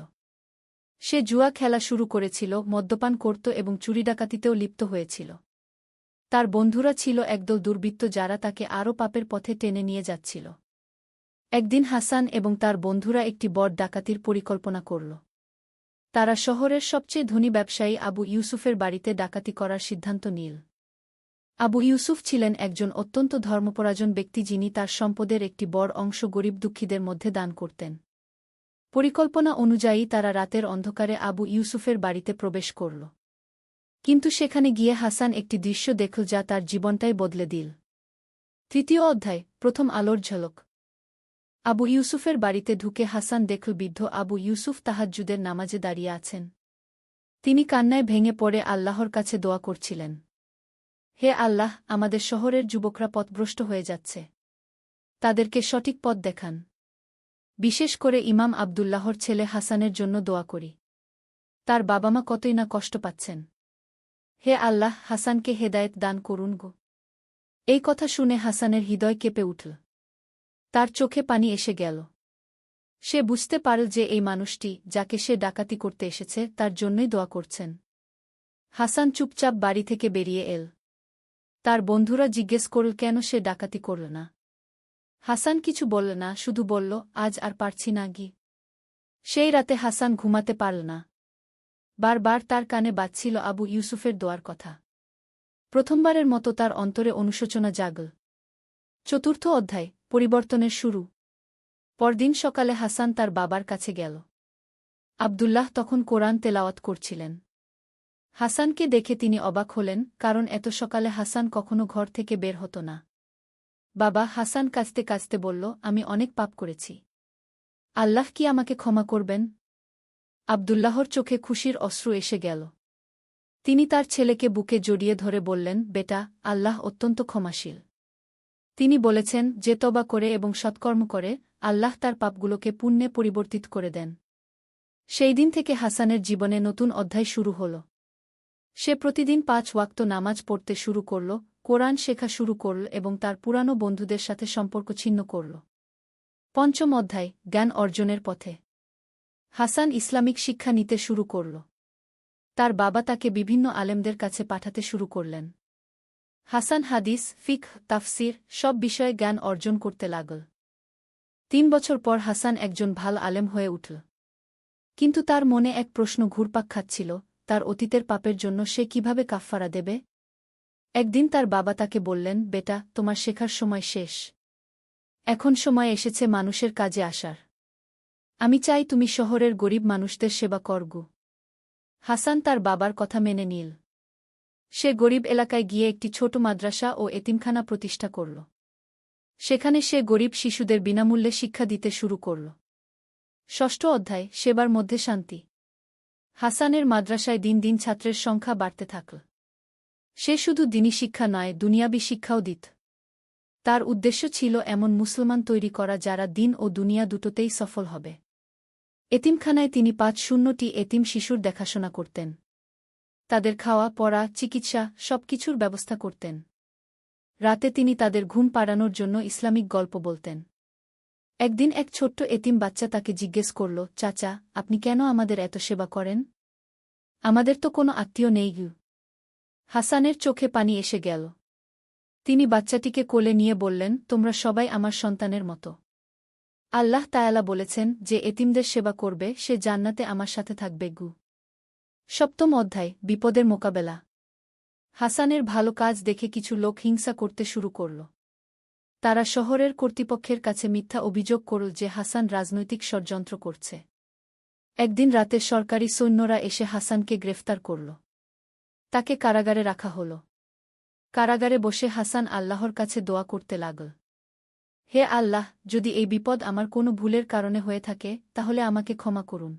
সে জুয়া খেলা শুরু করেছিল, মদ্যপান করত এবং চুরি ডাকাতিতেও লিপ্ত হয়েছিল। তার বন্ধুরা ছিল একদল দুর্বৃত্ত যারা তাকে আরও পাপের পথে টেনে নিয়ে যাচ্ছিল। একদিন হাসান এবং তার বন্ধুরা একটি বড় ডাকাতির পরিকল্পনা করল। তারা শহরের সবচেয়ে ধনী ব্যবসায়ী আবু ইউসুফের বাড়িতে ডাকাতি করার সিদ্ধান্ত নিল। আবু ইউসুফ ছিলেন একজন অত্যন্ত ধর্মপরায়ণ ব্যক্তি যিনি তার সম্পদের একটি বড় অংশ গরিব দুঃখীদের মধ্যে দান করতেন। পরিকল্পনা অনুযায়ী তারা রাতের অন্ধকারে আবু ইউসুফের বাড়িতে প্রবেশ করল। কিন্তু সেখানে গিয়ে হাসান একটি দৃশ্য দেখল যা তার জীবনটাই বদলে দিল। তৃতীয় অধ্যায়, প্রথম আলোর ঝলক। আবু ইউসুফের বাড়িতে ঢুকে হাসান দেখল বৃদ্ধ আবু ইউসুফ তাহাজ্জুদের নামাজে দাঁড়িয়ে আছেন। তিনি কান্নায় ভেঙে পড়ে আল্লাহর কাছে দোয়া করছিলেন। হে আল্লাহ, আমাদের শহরের যুবকরা পথভ্রষ্ট হয়ে যাচ্ছে। তাদেরকে সঠিক পথ দেখান। বিশেষ করে ইমাম আবদুল্লাহর ছেলে হাসানের জন্য দোয়া করি। তার বাবা মা কতই না কষ্ট পাচ্ছেন। হে আল্লাহ, হাসানকে হেদায়েত দান করুন গো। এই কথা শুনে হাসানের হৃদয় কেঁপে উঠল। তার চোখে পানি এসে গেল। সে বুঝতে পারল যে এই মানুষটি, যাকে সে ডাকাতি করতে এসেছে, তার জন্যই দোয়া করছেন। হাসান চুপচাপ বাড়ি থেকে বেরিয়ে এল। তার বন্ধুরা জিজ্ঞেস করল কেন সে ডাকাতি করল না। হাসান কিছু বলল না, শুধু বলল, আজ আর পারছি না গি। সেই রাতে হাসান ঘুমাতে পারল না। বারবার তার কানে বাজছিল আবু ইউসুফের দোয়ার কথা। প্রথমবারের মতো তার অন্তরে অনুশোচনা জাগল। চতুর্থ অধ্যায়, পরিবর্তনের শুরু। পরদিন সকালে হাসান তার বাবার কাছে গেল। আবদুল্লাহ তখন কোরআন তেলাওয়াত করছিলেন। হাসানকে দেখে তিনি অবাক হলেন, কারণ এত সকালে হাসান কখনো ঘর থেকে বের হতো না। বাবা, হাসান কাঁদতে কাঁদতে বলল, আমি অনেক পাপ করেছি। আল্লাহ কি আমাকে ক্ষমা করবেন? আবদুল্লাহর চোখে খুশির অশ্রু এসে গেল। তিনি তার ছেলেকে বুকে জড়িয়ে ধরে বললেন, বেটা, আল্লাহ অত্যন্ত ক্ষমাশীল। তিনি বলেছেন, যে তওবা করে এবং সৎকর্ম করে, আল্লাহ তার পাপগুলোকে পুণ্যে পরিবর্তিত করে দেন। সেই দিন থেকে হাসানের জীবনে নতুন অধ্যায় শুরু হল। সে প্রতিদিন 5 ওয়াক্ত নামাজ পড়তে শুরু করল, কোরআন শেখা শুরু করল এবং তার পুরানো বন্ধুদের সাথে সম্পর্ক ছিন্ন করল। পঞ্চম অধ্যায়, জ্ঞান অর্জনের পথে। হাসান ইসলামিক শিক্ষা নিতে শুরু করল। তার বাবা তাকে বিভিন্ন আলেমদের কাছে পাঠাতে শুরু করলেন। হাসান হাদিস, ফিকহ, তাফসির সব বিষয়ে জ্ঞান অর্জন করতে লাগল। 3 বছর পর হাসান একজন ভালো আলেম হয়ে উঠল। কিন্তু তার মনে এক প্রশ্ন ঘুরপাক খাচ্ছিল, তার অতীতের পাপের জন্য সে কিভাবে কাফফারা দেবে। একদিন তার বাবা তাকে বললেন, বেটা, তোমার শেখার সময় শেষ। এখন সময় এসেছে মানুষের কাজে আসার। আমি চাই তুমি শহরের গরিব মানুষদের সেবা করগু। হাসান তার বাবার কথা মেনে নিল। সে গরিব এলাকায় গিয়ে একটি ছোট মাদ্রাসা ও এতিমখানা প্রতিষ্ঠা করল। সেখানে সে গরিব শিশুদের বিনামূল্যে শিক্ষা দিতে শুরু করল। ষষ্ঠ অধ্যায়, সেবার মধ্যে শান্তি। হাসানের মাদ্রাসায় দিন দিন ছাত্রের সংখ্যা বাড়তে থাকল। সে শুধু দিনী শিক্ষা নয়, দুনিয়াবী শিক্ষাও দিত। তার উদ্দেশ্য ছিল এমন মুসলমান তৈরি করা যারা দিন ও দুনিয়া দুটোতেই সফল হবে। এতিমখানায় তিনি 500টি এতিম শিশুর দেখাশোনা করতেন। তাদের খাওয়া পড়া চিকিৎসা সবকিছুর ব্যবস্থা করতেন। রাতে তিনি তাদের ঘুম পাড়ানোর জন্য ইসলামিক গল্প বলতেন। একদিন এক ছোট্ট এতিম বাচ্চা তাকে জিজ্ঞেস করল, চাচা, আপনি কেন আমাদের এত সেবা করেন? আমাদের তো কোনো আত্মীয় নেই গু। হাসানের চোখে পানি এসে গেল। তিনি বাচ্চাটিকে কোলে নিয়ে বললেন, তোমরা সবাই আমার সন্তানের মতো। আল্লাহ তায়ালা বলেছেন, যে এতিমদের সেবা করবে সে জান্নাতে আমার সাথে থাকবে গু। সপ্তম অধ্যায়, বিপদের মোকাবেলা। হাসানের ভালো কাজ দেখে কিছু লোক হিংসা করতে শুরু করল। তারা শহরের কর্তৃপক্ষের কাছে মিথ্যা অভিযোগ করল যে হাসান রাজনৈতিক ষড়যন্ত্র করছে। একদিন রাতে সরকারি সৈন্যরা এসে হাসানকে গ্রেফতার করল। তাকে কারাগারে রাখা হল। কারাগারে বসে হাসান আল্লাহর কাছে দোয়া করতে লাগল। হে আল্লাহ, যদি এই বিপদ আমার কোনো ভুলের কারণে হয়ে থাকে তাহলে আমাকে ক্ষমা করুন।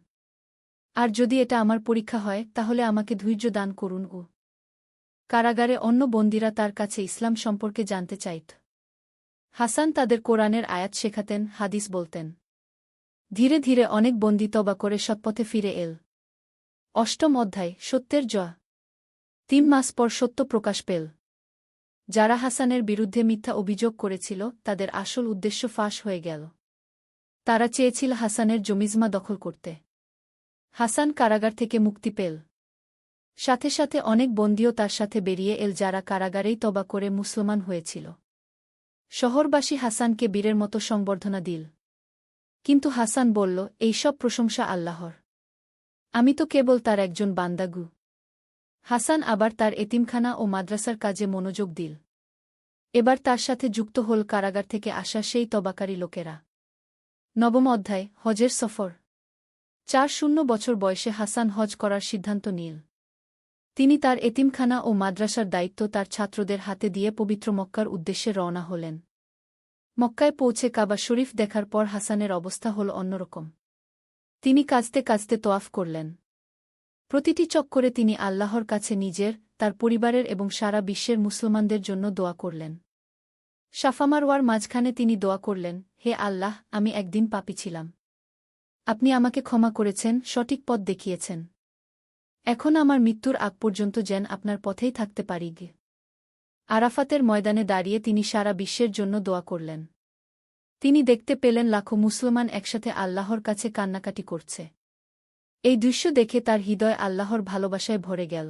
আর যদি এটা আমার পরীক্ষা হয় তাহলে আমাকে ধৈর্য দান করুন। কারাগারে অন্য বন্দীরা তার কাছে ইসলাম সম্পর্কে জানতে চাইত। হাসান তাদের কোরআনের আয়াত শেখাতেন, হাদিস বলতেন। ধীরে ধীরে অনেক বন্দী তওবা করে সৎপথে ফিরে এল। অষ্টম অধ্যায়, সত্যের জয়। 3 মাস পর সত্য প্রকাশ পেল। যারা হাসানের বিরুদ্ধে মিথ্যা অভিযোগ করেছিল তাদের আসল উদ্দেশ্য ফাঁস হয়ে গেল। তারা চেয়েছিল হাসানের জমিজমা দখল করতে। হাসান কারাগার থেকে মুক্তি পেল। সাথে সাথে অনেক বন্দীও তার সাথে বেরিয়ে এল যারা কারাগারেই তওবা করে মুসলমান হয়েছিল। শহরবাসী হাসানকে বীরের মতো সংবর্ধনা দিল। কিন্তু হাসান বলল, এই সব প্রশংসা আল্লাহর। আমি তো কেবল তার একজন বান্দাগু। হাসান আবার তার এতিমখানা ও মাদ্রাসার কাজে মনোযোগ দিল। এবার তার সাথে যুক্ত হল কারাগার থেকে আসা সেই তবাকারী লোকেরা। নবম অধ্যায়, হজের সফর। 4 বছর বয়সে হাসান হজ করার সিদ্ধান্ত নিল। তিনি তার এতিমখানা ও মাদ্রাসার দায়িত্ব তার ছাত্রদের হাতে দিয়ে পবিত্র মক্কার উদ্দেশ্যে রওনা হলেন। মক্কায় পৌঁছে কাবা শরীফ দেখার পর হাসানের অবস্থা হল অন্যরকম। তিনি কাঁদতে কাঁদতে তোয়াফ করলেন। প্রতিটি চক্করে তিনি আল্লাহর কাছে নিজের, তার পরিবারের এবং সারা বিশ্বের মুসলমানদের জন্য দোয়া করলেন। সাফা মারওয়ার মাঝখানে তিনি দোয়া করলেন, হে আল্লাহ, আমি একদিন পাপী ছিলাম। আপনি আমাকে ক্ষমা করেছেন, সঠিক পথ দেখিয়েছেন। এখন আমার মৃত্যুর আগ পর্যন্ত যেন আপনার পথেই থাকতে পারি গে। আরাফাতের ময়দানে দাঁড়িয়ে তিনি সারা বিশ্বের জন্য দোয়া করলেন। তিনি দেখতে পেলেন লাখো মুসলমান একসাথে আল্লাহর কাছে কান্নাকাটি করছে। এই দৃশ্য দেখে তার হৃদয় আল্লাহর ভালোবাসায় ভরে গেল।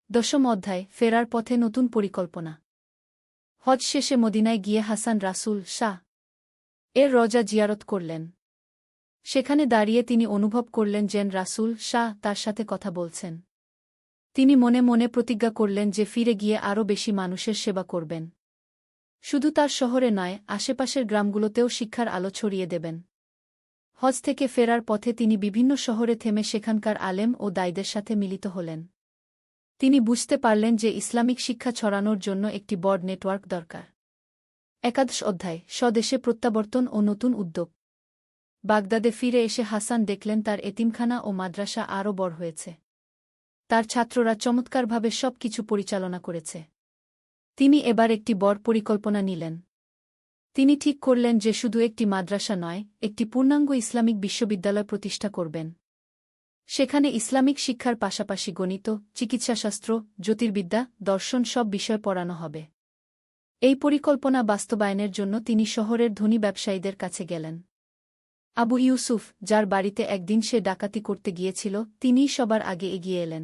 দশম অধ্যায়, ফেরার পথে নতুন পরিকল্পনা। হজ শেষে মদিনায় গিয়ে হাসান রাসূল শাহ এর রওজা জিয়ারত করলেন। সেখানে দাঁড়িয়ে তিনি অনুভব করলেন যেন রাসূল শাহ তার সাথে কথা বলছেন। তিনি মনে মনে প্রতিজ্ঞা করলেন যে ফিরে গিয়ে আরও বেশি মানুষের সেবা করবেন। শুধু তার শহরে নয়, আশেপাশের গ্রামগুলোতেও শিক্ষার আলো ছড়িয়ে দেবেন। হজ থেকে ফেরার পথে তিনি বিভিন্ন শহরে থেমে সেখানকার আলেম ও দায়ীদের সাথে মিলিত হলেন। তিনি বুঝতে পারলেন যে ইসলামিক শিক্ষা ছড়ানোর জন্য একটি বড় নেটওয়ার্ক দরকার। একাদশ অধ্যায়, স্বদেশে প্রত্যাবর্তন ও নতুন উদ্যোগ। বাগদাদে ফিরে এসে হাসান দেখলেন তার এতিমখানা ও মাদ্রাসা আরও বড় হয়েছে। তার ছাত্ররা চমৎকারভাবে সব কিছু পরিচালনা করেছে। তিনি এবার একটি বড় পরিকল্পনা নিলেন। তিনি ঠিক করলেন যে শুধু একটি মাদ্রাসা নয়, একটি পূর্ণাঙ্গ ইসলামিক বিশ্ববিদ্যালয় প্রতিষ্ঠা করবেন। সেখানে ইসলামিক শিক্ষার পাশাপাশি গণিত, চিকিৎসাশাস্ত্র, জ্যোতির্বিদ্যা, দর্শন সব বিষয় পড়ানো হবে। এই পরিকল্পনা বাস্তবায়নের জন্য তিনি শহরের ধনী ব্যবসায়ীদের কাছে গেলেন। আবু ইউসুফ, যার বাড়িতে একদিন সে ডাকাতি করতে গিয়েছিল, তিনিই সবার আগে এগিয়ে এলেন।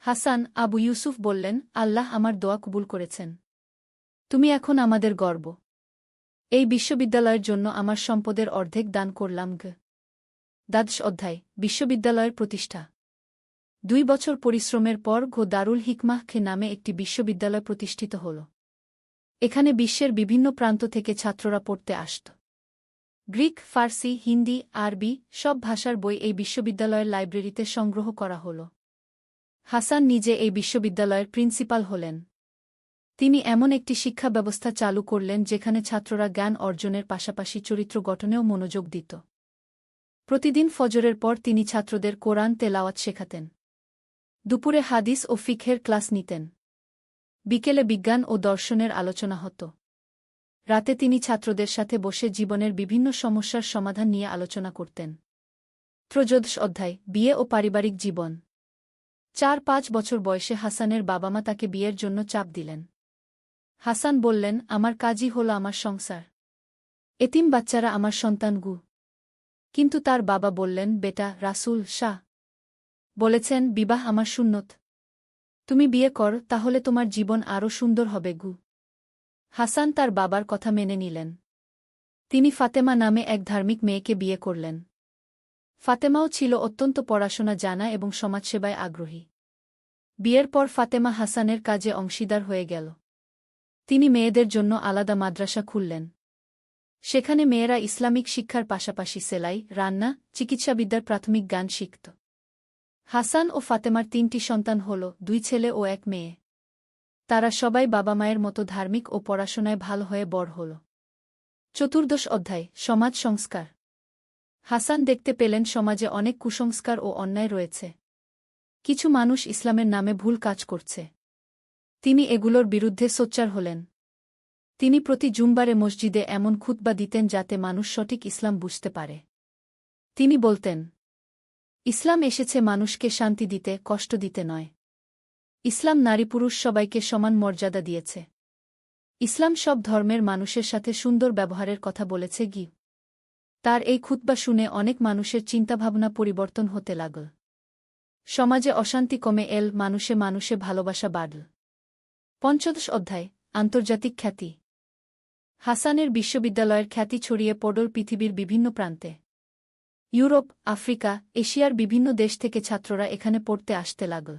হাসান, আবু ইউসুফ বললেন, আল্লাহ আমার দোয়া কবুল করেছেন। তুমি এখন আমাদের গর্ব। এই বিশ্ববিদ্যালয়ের জন্য আমার সম্পদের অর্ধেক দান করলাম গ। দ্বাদশ অধ্যায়, বিশ্ববিদ্যালয়ের প্রতিষ্ঠা। 2 বছর পরিশ্রমের পর দারুল হিকমাহ নামে একটি বিশ্ববিদ্যালয় প্রতিষ্ঠিত হল। এখানে বিশ্বের বিভিন্ন প্রান্ত থেকে ছাত্ররা পড়তে আসত। গ্রিক, ফার্সি, হিন্দি, আরবি সব ভাষার বই এই বিশ্ববিদ্যালয়ের লাইব্রেরিতে সংগ্রহ করা হল। হাসান নিজে এই বিশ্ববিদ্যালয়ের প্রিন্সিপাল হলেন। তিনি এমন একটি শিক্ষা ব্যবস্থা চালু করলেন যেখানে ছাত্ররা জ্ঞান অর্জনের পাশাপাশি চরিত্র গঠনেও মনোযোগ দিত। প্রতিদিন ফজরের পর তিনি ছাত্রদের কোরআন তেলাওয়াত শেখাতেন। দুপুরে হাদিস ও ফিকহের ক্লাস নিতেন। বিকেলে বিজ্ঞান ও দর্শনের আলোচনা হতো। রাতে তিনি ছাত্রদের সাথে বসে জীবনের বিভিন্ন সমস্যার সমাধান নিয়ে আলোচনা করতেন। ত্রয়োদশ অধ্যায়, বিয়ে ও পারিবারিক জীবন। 4-5 বছর বয়সে হাসানের বাবা মা তাকে বিয়ের জন্য চাপ দিলেন। হাসান বললেন, আমার কাজই হল আমার সংসার। এতিম বাচ্চারা আমার সন্তান গু। কিন্তু তার বাবা বললেন, বেটা, রাসূল শাহ বলেছেন, বিবাহ আমার সুন্নত। তুমি বিয়ে কর, তাহলে তোমার জীবন আরও সুন্দর হবে গু। হাসান তার বাবার কথা মেনে নিলেন। তিনি ফাতেমা নামে এক ধার্মিক মেয়েকে বিয়ে করলেন। ফাতেমাও ছিল অত্যন্ত পড়াশোনা জানা এবং সমাজসেবায় আগ্রহী। বিয়ের পর ফাতেমা হাসানের কাজে অংশীদার হয়ে গেল। তিনি মেয়েদের জন্য আলাদা মাদ্রাসা খুললেন। সেখানে মেয়েরা ইসলামিক শিক্ষার পাশাপাশি সেলাই, রান্না, চিকিৎসাবিদ্যার প্রাথমিক জ্ঞান শিখত। হাসান ও ফাতেমার 3টি সন্তান হল, 2 ছেলে ও 1 মেয়ে। তারা সবাই বাবা মায়ের মতো ধার্মিক ও পড়াশোনায় ভালো হয়ে বড় হল। 14 অধ্যায়, সমাজ সংস্কার। হাসান দেখতে পেলেন সমাজে অনেক কুসংস্কার ও অন্যায় রয়েছে। কিছু মানুষ ইসলামের নামে ভুল কাজ করছে। তিনি এগুলোর বিরুদ্ধে সোচ্চার হলেন। তিনি প্রতি জুমবারে মসজিদে এমন খুতবা দিতেন যাতে মানুষ সঠিক ইসলাম বুঝতে পারে। তিনি বলতেন, ইসলাম এসেছে মানুষকে শান্তি দিতে, কষ্ট দিতে নয়। ইসলাম নারী পুরুষ সবাইকে সমান মর্যাদা দিয়েছে। ইসলাম সব ধর্মের মানুষের সাথে সুন্দর ব্যবহারের কথা বলেছে গি। তার এই খুতবা শুনে অনেক মানুষের চিন্তাভাবনা পরিবর্তন হতে লাগল। সমাজে অশান্তি কমে এল, মানুষে মানুষে ভালোবাসা বাড়ল। 15 অধ্যায়, আন্তর্জাতিক খ্যাতি। হাসানের বিশ্ববিদ্যালয়ের খ্যাতি ছড়িয়ে পড়ল পৃথিবীর বিভিন্ন প্রান্তে। ইউরোপ, আফ্রিকা, এশিয়ার বিভিন্ন দেশ থেকে ছাত্ররা এখানে পড়তে আসতে লাগল।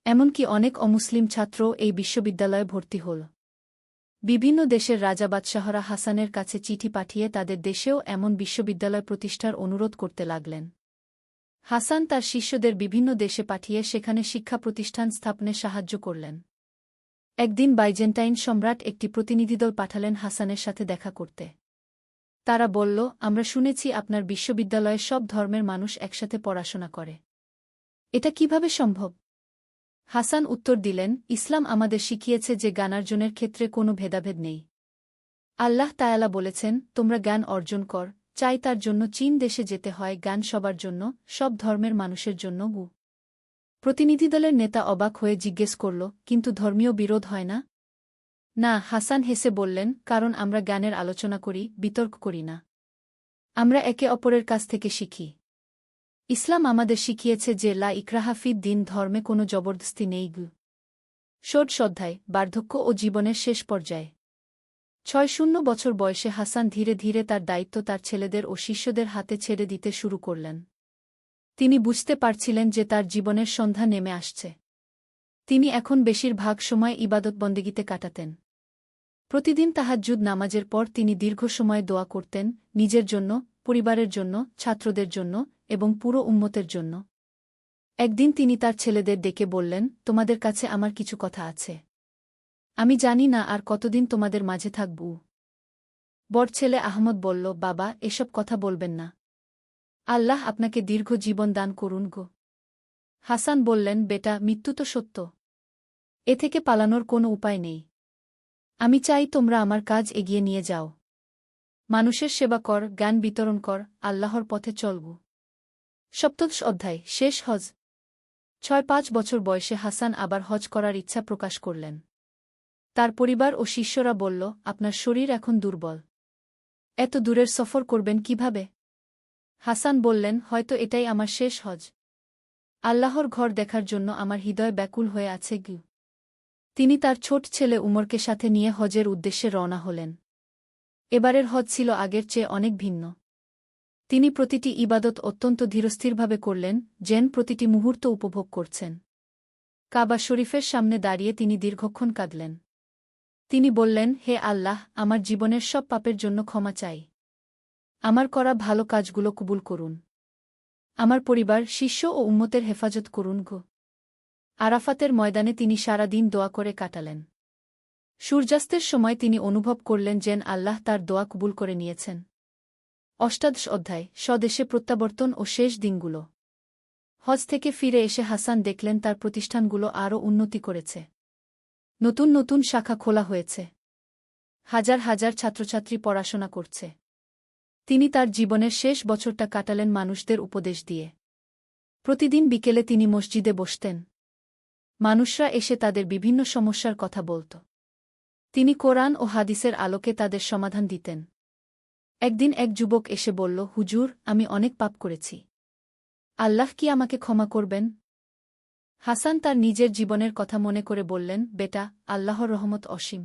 এমনকি অনেক অমুসলিম ছাত্রও এই বিশ্ববিদ্যালয়ে ভর্তি হল। বিভিন্ন দেশের রাজা বাদশাহরা হাসানের কাছে চিঠি পাঠিয়ে তাদের দেশেও এমন বিশ্ববিদ্যালয় প্রতিষ্ঠার অনুরোধ করতে লাগলেন। হাসান তার শিষ্যদের বিভিন্ন দেশে পাঠিয়ে সেখানে শিক্ষা প্রতিষ্ঠান স্থাপনে সাহায্য করলেন। একদিন বাইজেন্টাইন সম্রাট একটি প্রতিনিধিদল পাঠালেন হাসানের সাথে দেখা করতে। তারা বলল, আমরা শুনেছি আপনার বিশ্ববিদ্যালয়ে সব ধর্মের মানুষ একসাথে পড়াশোনা করে। এটা কিভাবে সম্ভব? হাসান উত্তর দিলেন, ইসলাম আমাদের শিখিয়েছে যে জ্ঞানার্জনের ক্ষেত্রে কোনো ভেদাভেদ নেই। আল্লাহ তায়ালা বলেছেন, তোমরা জ্ঞান অর্জন কর, চাই তার জন্য চীন দেশে যেতে হয়, জ্ঞান সবার জন্য, সব ধর্মের মানুষের জন্য গু। প্রতিনিধিদলের নেতা অবাক হয়ে জিজ্ঞেস করল, কিন্তু ধর্মীয় বিরোধ হয় না? না, হাসান হেসে বললেন, কারণ আমরা জ্ঞানের আলোচনা করি, বিতর্ক করি না। আমরা একে অপরের কাছ থেকে শিখি। ইসলাম আমাদের শিখিয়েছে যে লা ইকরাহা ফিদ দ্বীন, ধর্মে কোনো জবরদস্তি নেই গু। 16 অধ্যায়, বার্ধক্য ও জীবনের শেষ পর্যায়ে। 60 বছর বয়সে হাসান ধীরে ধীরে তার দায়িত্ব তার ছেলেদের ও শিষ্যদের হাতে ছেড়ে দিতে শুরু করলেন। তিনি বুঝতে পারছিলেন যে তার জীবনের সন্ধ্যা নেমে আসছে। তিনি এখন বেশিরভাগ সময় ইবাদত বন্দেগিতে কাটাতেন। প্রতিদিন তাহাজ্জুদ নামাজের পর তিনি দীর্ঘ সময় দোয়া করতেন, নিজের জন্য, পরিবারের জন্য, ছাত্রদের জন্য এবং পুরো উম্মতের জন্য। একদিন তিনি তার ছেলেদের ডেকে বললেন, তোমাদের কাছে আমার কিছু কথা আছে। আমি জানি না আর কতদিন তোমাদের মাঝে থাকব। বড় ছেলে আহমদ বলল, বাবা, এসব কথা বলবেন না। আল্লাহ আপনাকে দীর্ঘ জীবন দান করুন গো। হাসান বললেন, বেটা, মৃত্যু তো সত্য। এ থেকে পালানোর কোনো উপায় নেই। আমি চাই তোমরা আমার কাজ এগিয়ে নিয়ে যাও। মানুষের সেবা কর, জ্ঞান বিতরণ কর, আল্লাহর পথে চলব। 17 অধ্যায়, শেষ হজ। 6-5 বছর বয়সে হাসান আবার হজ করার ইচ্ছা প্রকাশ করলেন। তার পরিবার ও শিষ্যরা বলল, আপনার শরীর এখন দুর্বল। এত দূরের সফর করবেন কিভাবে? হাসান বললেন, হয়তো এটাই আমার শেষ হজ। আল্লাহর ঘর দেখার জন্য আমার হৃদয় ব্যাকুল হয়ে আছে গু। তিনি তার ছোট ছেলে উমরকে সাথে নিয়ে হজের উদ্দেশ্যে রওনা হলেন। এবারের হজ ছিল আগের চেয়ে অনেক ভিন্ন। তিনি প্রতিটি ইবাদত অত্যন্ত ধীরস্থিরভাবে করলেন, যেন প্রতিটি মুহূর্ত উপভোগ করছেন। কাবা শরীফের সামনে দাঁড়িয়ে তিনি দীর্ঘক্ষণ কাঁদলেন। তিনি বললেন, হে আল্লাহ, আমার জীবনের সব পাপের জন্য ক্ষমা চাই। আমার করা ভালো কাজগুলো কবুল করুন। আমার পরিবার, শিষ্য ও উম্মতের হেফাজত করুন গো। আরাফাতের ময়দানে তিনি সারা দিন দোয়া করে কাটালেন। সূর্যাস্তের সময় তিনি অনুভব করলেন যেন আল্লাহ তার দোয়া কবুল করে নিয়েছেন। 18 অধ্যায়, স্বদেশে প্রত্যাবর্তন ও শেষ দিনগুলো। হজ থেকে ফিরে এসে হাসান দেখলেন তার প্রতিষ্ঠানগুলো আরও উন্নতি করেছে। নতুন নতুন শাখা খোলা হয়েছে। হাজার হাজার ছাত্রছাত্রী পড়াশোনা করছে। তিনি তার জীবনের শেষ বছরটা কাটালেন মানুষদের উপদেশ দিয়ে। প্রতিদিন বিকেলে তিনি মসজিদে বসতেন। মানুষরা এসে তাদের বিভিন্ন সমস্যার কথা বলত। তিনি কোরআন ও হাদিসের আলোকে তাদের সমাধান দিতেন। একদিন এক যুবক এসে বলল, হুজুর, আমি অনেক পাপ করেছি। আল্লাহ কি আমাকে ক্ষমা করবেন? হাসান তার নিজের জীবনের কথা মনে করে বললেন, বেটা, আল্লাহর রহমত অসীম।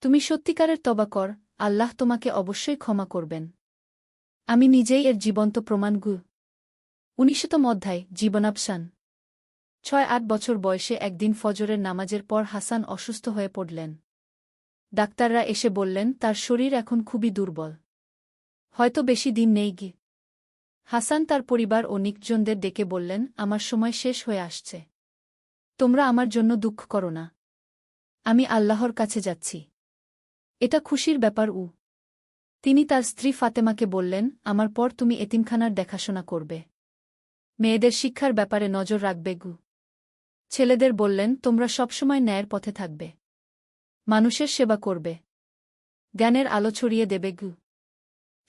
তুমি সত্যিকারের তওবা কর, আল্লাহ তোমাকে অবশ্যই ক্ষমা করবেন। আমি নিজেই এর জীবন্ত প্রমাণ। 19তম অধ্যায়, জীবনাবসান। 6-8 বছর বয়সে একদিন ফজরের নামাজের পর হাসান অসুস্থ হয়ে পড়লেন। ডাক্তাররা এসে বললেন তার শরীর এখন খুবই দুর্বল। হয়তো বেশি দিন নেই। হাসান তার পরিবার ও নিকটজনদের ডেকে বললেন, আমার সময় শেষ হয়ে আসছে। তোমরা আমার জন্য দুঃখ করো না। আমি আল্লাহর কাছে যাচ্ছি। এটা খুশির ব্যাপার। তিনি তার স্ত্রী ফাতেমাকে বললেন, আমার পর তুমি এতিমখানার দেখাশোনা করবে। মেয়েদের শিক্ষার ব্যাপারে নজর রাখবে। ছেলেদের বললেন, তোমরা সবসময় ন্যায়ের পথে থাকবে। মানুষের সেবা করবে। জ্ঞানের আলো ছড়িয়ে দেবে।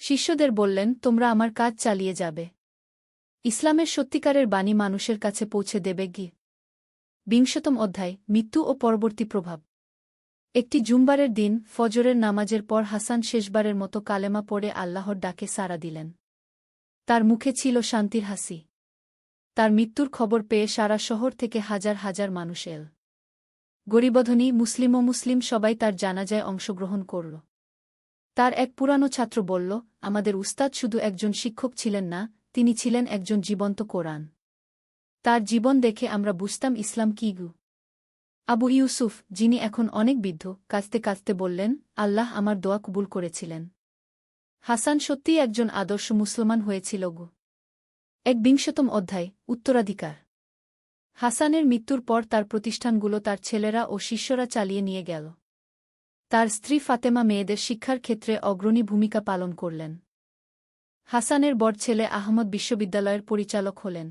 শিষ্যদের বললেন, তোমরা আমার কাজ চালিয়ে যাবে। ইসলামের সত্যিকারের বাণী মানুষের কাছে পৌঁছে দেবে। 20তম অধ্যায়, মৃত্যু ও পরবর্তী প্রভাব। একটি জুমবারের দিন ফজরের নামাজের পর হাসান শেষবারের মতো কালেমা পড়ে আল্লাহর ডাকে সাড়া দিলেন। তার মুখে ছিল শান্তির হাসি। তার মৃত্যুর খবর পেয়ে সারা শহর থেকে হাজার হাজার মানুষ এল। গরিবধনী, মুসলিম ও মুসলিম সবাই তার জানাজায় অংশগ্রহণ করল। তার এক পুরানো ছাত্র বলল, আমাদের উস্তাদ শুধু একজন শিক্ষক ছিলেন না, তিনি ছিলেন একজন জীবন্ত কোরআন। তার জীবন দেখে আমরা বুঝতাম ইসলাম কী। আবু ইউসুফ, যিনি এখন অনেক বৃদ্ধ, কাঁদতে কাঁদতে বললেন, আল্লাহ আমার দোয়া কবুল করেছিলেন। হাসান সত্যিই একজন আদর্শ মুসলমান হয়েছিল। 21তম অধ্যায়, উত্তরাধিকার। হাসানের মৃত্যুর পর তার প্রতিষ্ঠানগুলো তার ছেলেরা ও শিষ্যরা চালিয়ে নিয়ে গেল। তার স্ত্রী ফাতেমা মেয়েদের শিক্ষার ক্ষেত্রে অগ্রণী ভূমিকা পালন করলেন। হাসানের বড় ছেলে আহমদ বিশ্ববিদ্যালয়ের পরিচালক হলেন।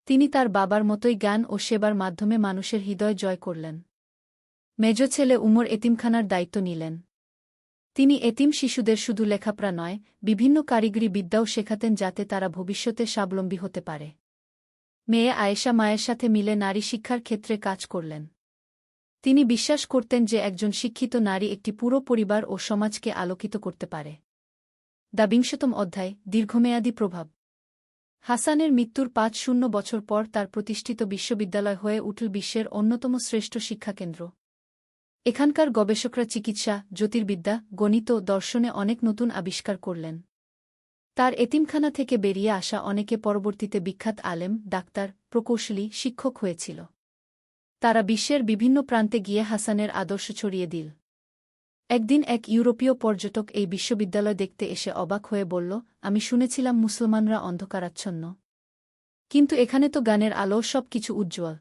তিনি তার বাবার মতোই জ্ঞান ও সেবার মাধ্যমে মানুষের হৃদয় জয় করলেন। মেজ ছেলে উমর এতিমখানার দায়িত্ব নিলেন। তিনি এতিম শিশুদের শুধু লেখাপড়া নয়, বিভিন্ন কারিগরি বিদ্যাও শেখাতেন যাতে তারা ভবিষ্যতে স্বাবলম্বী হতে পারে। মেয়ে আয়েশা মায়ের সাথে মিলে নারী শিক্ষার ক্ষেত্রে কাজ করলেন। তিনি বিশ্বাস করতেন যে একজন শিক্ষিত নারী একটি পুরো পরিবার ও সমাজকে আলোকিত করতে পারে। 20তম অধ্যায়, দীর্ঘমেয়াদী প্রভাব। হাসানের মৃত্যুর 5-0 বছর পর তার প্রতিষ্ঠিত বিশ্ববিদ্যালয় হয়ে উঠল বিশ্বের অন্যতম শ্রেষ্ঠ শিক্ষাকেন্দ্র। এখানকার গবেষকরা চিকিৎসা, জ্যোতির্বিদ্যা, গণিত, দর্শনে অনেক নতুন আবিষ্কার করলেন। তার এতিমখানা থেকে বেরিয়ে আসা অনেকে পরবর্তীতে বিখ্যাত আলেম, ডাক্তার, প্রকৌশলী, শিক্ষক হয়েছিল। তারা বিশ্বের বিভিন্ন প্রান্তে গিয়ে হাসানের আদর্শ ছড়িয়ে দিল। একদিন এক ইউরোপীয় পর্যটক এই বিশ্ববিদ্যালয় দেখতে এসে অবাক হয়ে বলল, আমি শুনেছিলাম মুসলমানরা অন্ধকারাচ্ছন্ন। কিন্তু এখানে তো জ্ঞানের আলো, সব কিছু উজ্জ্বল।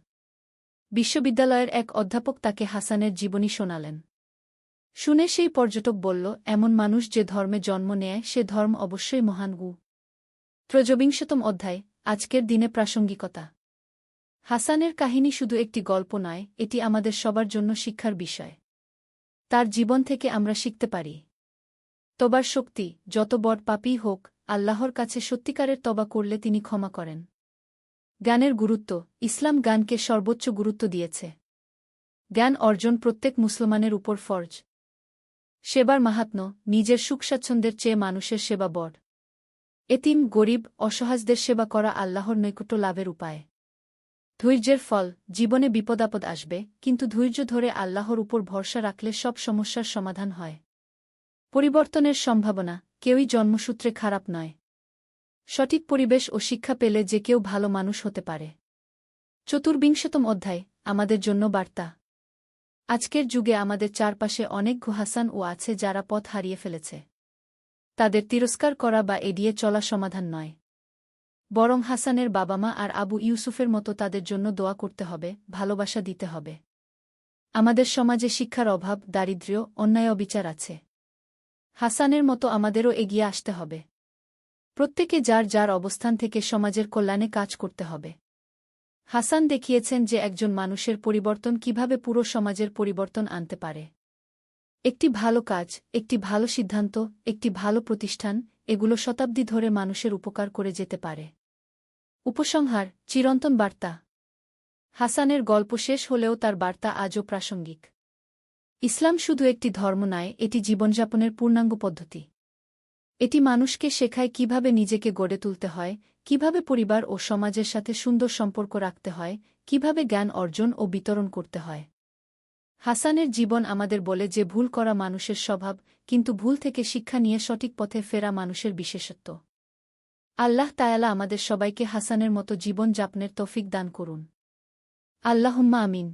বিশ্ববিদ্যালয়ের এক অধ্যাপক তাকে হাসানের জীবনী শোনালেন। শুনে সেই পর্যটক বলল, এমন মানুষ যে ধর্মে জন্ম নেয় সে ধর্ম অবশ্যই মহান। 23তম অধ্যায়, আজকের দিনে প্রাসঙ্গিকতা। হাসানের কাহিনী শুধু একটি গল্প নয়, এটি আমাদের সবার জন্য শিক্ষার বিষয়। তার জীবন থেকে আমরা শিখতে পারি তবার শক্তি, যত বড় পাপীই হোক, আল্লাহর কাছে সত্যিকারের তবা করলে তিনি ক্ষমা করেন। জ্ঞানের গুরুত্ব। ইসলাম জ্ঞানকে সর্বোচ্চ গুরুত্ব দিয়েছে। জ্ঞান অর্জন প্রত্যেক মুসলমানের উপর ফরজ। সেবার মাহাত্ম্য। নিজের সুখ স্বাচ্ছন্দ্যের চেয়ে মানুষের সেবা বড়। এতিম, গরিব, অসহায়দের সেবা করা আল্লাহর নৈকট্য লাভের উপায়। ধৈর্যের ফল। জীবনে বিপদাপদ আসবে, কিন্তু ধৈর্য ধরে আল্লাহর উপর ভরসা রাখলে সব সমস্যার সমাধান হয়। পরিবর্তনের সম্ভাবনা। কেউই জন্মসূত্রে খারাপ নয়। সঠিক পরিবেশ ও শিক্ষা পেলে যে কেউ ভালো মানুষ হতে পারে। 24তম অধ্যায়, আমাদের জন্য বার্তা। আজকের যুগে আমাদের চারপাশে অনেক হাসান ও আছে যারা পথ হারিয়ে ফেলেছে। তাদের তিরস্কার করা বা এড়িয়ে চলা সমাধান নয়। বরং হাসানের বাবা মা আর আবু ইউসুফের মতো তাদের জন্য দোয়া করতে হবে, ভালোবাসা দিতে হবে। আমাদের সমাজে শিক্ষার অভাব, দারিদ্র্য, অন্যায়, অবিচার আছে। হাসানের মতো আমাদেরও এগিয়ে আসতে হবে। প্রত্যেকে যার যার অবস্থান থেকে সমাজের কল্যাণে কাজ করতে হবে। হাসান দেখিয়েছেন যে একজন মানুষের পরিবর্তন কিভাবে পুরো সমাজের পরিবর্তন আনতে পারে। একটি ভালো কাজ, একটি ভালো সিদ্ধান্ত, একটি ভালো প্রতিষ্ঠান, এগুলো শতাব্দী ধরে মানুষের উপকার করে যেতে পারে। উপসংহার চিরন্তন বার্তা হাসানের গল্প শেষ হলেও তার বার্তা আজও প্রাসঙ্গিক। ইসলাম শুধু একটি ধর্ম নয়, এটি জীবনযাপনের পূর্ণাঙ্গ পদ্ধতি। এটি মানুষকে শেখায় কিভাবে নিজেকে গড়ে তুলতে হয়, কিভাবে পরিবার ও সমাজের সাথে সুন্দর সম্পর্ক রাখতে হয়, কিভাবে জ্ঞান অর্জন ও বিতরণ করতে হয়। হাসানের জীবন আমাদের বলে যে ভুল করা মানুষের স্বভাব, কিন্তু ভুল থেকে শিক্ষা নিয়ে সঠিক পথে ফেরা মানুষের বিশেষত্ব। আল্লাহ তায়ালা আমাদের সবাইকে হাসানের মতো জীবন যাপনের তৌফিক দান করুন। আল্লাহুম্মা আমিন।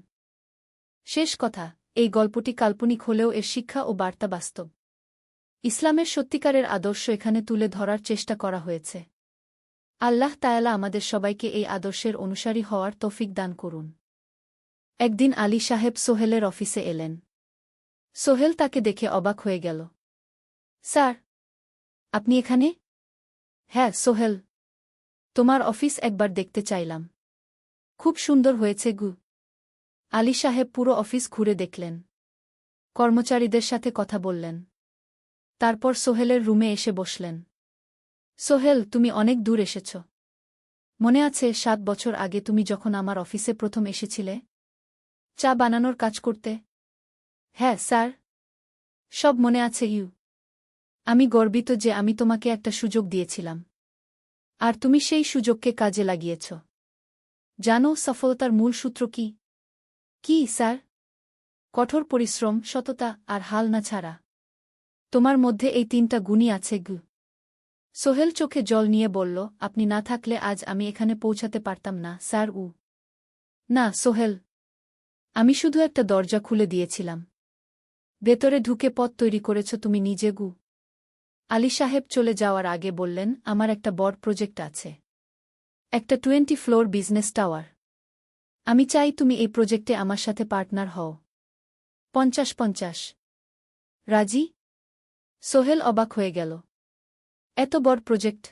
শেষ কথা, এই গল্পটি কাল্পনিক হলেও এর শিক্ষা ও বার্তা বাস্তব। ইসলামের সত্যিকারের আদর্শ এখানে তুলে ধরার চেষ্টা করা হয়েছে। আল্লাহ তায়ালা আমাদের সবাইকে এই আদর্শের অনুসারী হওয়ার তৌফিক দান করুন। একদিন আলী সাহেব সোহেলের অফিসে এলেন। সোহেল তাকে দেখে অবাক হয়ে গেল। স্যার, আপনি এখানে? হ্যাঁ সোহেল, তোমার অফিস একবার দেখতে চাইলাম। খুব সুন্দর হয়েছে গু। আলী সাহেব পুরো অফিস ঘুরে দেখলেন, কর্মচারীদের সাথে কথা বললেন। তারপর সোহেলের রুমে এসে বসলেন। সোহেল, তুমি অনেক দূর এসেছ। মনে আছে 7 বছর আগে তুমি যখন আমার অফিসে প্রথম এসেছিলে চা বানানোর কাজ করতে? হ্যাঁ স্যার, সব মনে আছে ইউ। আমি গর্বিত যে আমি তোমাকে একটা সুযোগ দিয়েছিলাম, আর তুমি সেই সুযোগকে কাজে লাগিয়েছ। জানো সফলতার মূল সূত্র কি? কি স্যার? কঠোর পরিশ্রম, সততা আর হাল না ছাড়া। তোমার মধ্যে এই 3টা গুণই আছে গু। সোহেল চোখে জল নিয়ে বলল, আপনি না থাকলে আজ আমি এখানে পৌঁছাতে পারতাম না স্যার। না সোহেল, আমি শুধু একটা দরজা খুলে দিয়েছিলাম। ভেতরে ঢুকে পথ তৈরি করেছ তুমি নিজে গু। আলী সাহেব চলে যাওয়ার আগে বললেন, আমার একটা বড় প্রজেক্ট আছে, একটা 20 ফ্লোর বিজনেস টাওয়ার। আমি চাই তুমি এই প্রজেক্টে আমার সাথে পার্টনার হও। 50-50 রাজি? সোহেল অবাক হয়ে গেল। এত বড় প্রজেক্ট?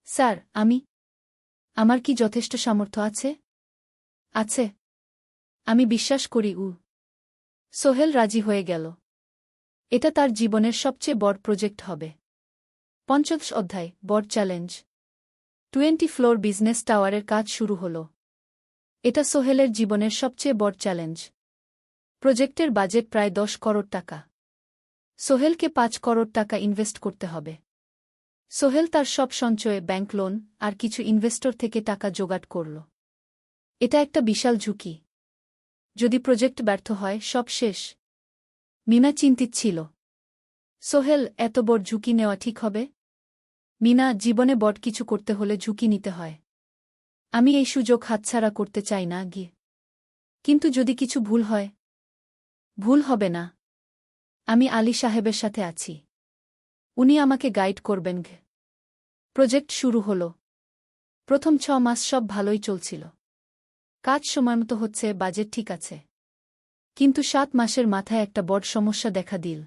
স্যার, আমার কি যথেষ্ট সামর্থ্য আছে? আছে, আমি বিশ্বাস করি সোহেল রাজি হয়ে গেল। এটা তার জীবনের সবচেয়ে বড় প্রজেক্ট হবে। 50 অধ্যায়, বড় চ্যালেঞ্জ। 20 ফ্লোর বিজনেস টাওয়ারের কাজ শুরু হল। এটা সোহেলের জীবনের সবচেয়ে বড় চ্যালেঞ্জ। প্রজেক্টের বাজেট প্রায় 10 করোড় টাকা। সোহেলকে 5 করোড় টাকা ইনভেস্ট করতে হবে। সোহেল তার সব সঞ্চয়ে, ব্যাংক লোন আর কিছু ইনভেস্টর থেকে টাকা জোগাড় করল। এটা একটা বিশাল ঝুঁকি। যদি প্রজেক্ট ব্যর্থ হয়, সব শেষ। মিনা চিন্তিত ছিল। সোহেল, এত বড় ঝুঁকি নেওয়া ঠিক হবে? মিনা, জীবনে বড় কিছু করতে হলে ঝুঁকি নিতে হয়। আমি এই সুযোগ হাতছাড়া করতে চাই না গিয়ে। কিন্তু যদি কিছু ভুল হয়? ভুল হবে না। আমি আলী সাহেবের সাথে আছি, উনি আমাকে গাইড করবেন। প্রজেক্ট শুরু হল। প্রথম 6 মাস সব ভালোই চলছিল। কাজ সময়মতো হচ্ছে, বাজেট ঠিক আছে। কিন্তু 7 মাসের মাথায় একটা বড় সমস্যা দেখা দিল।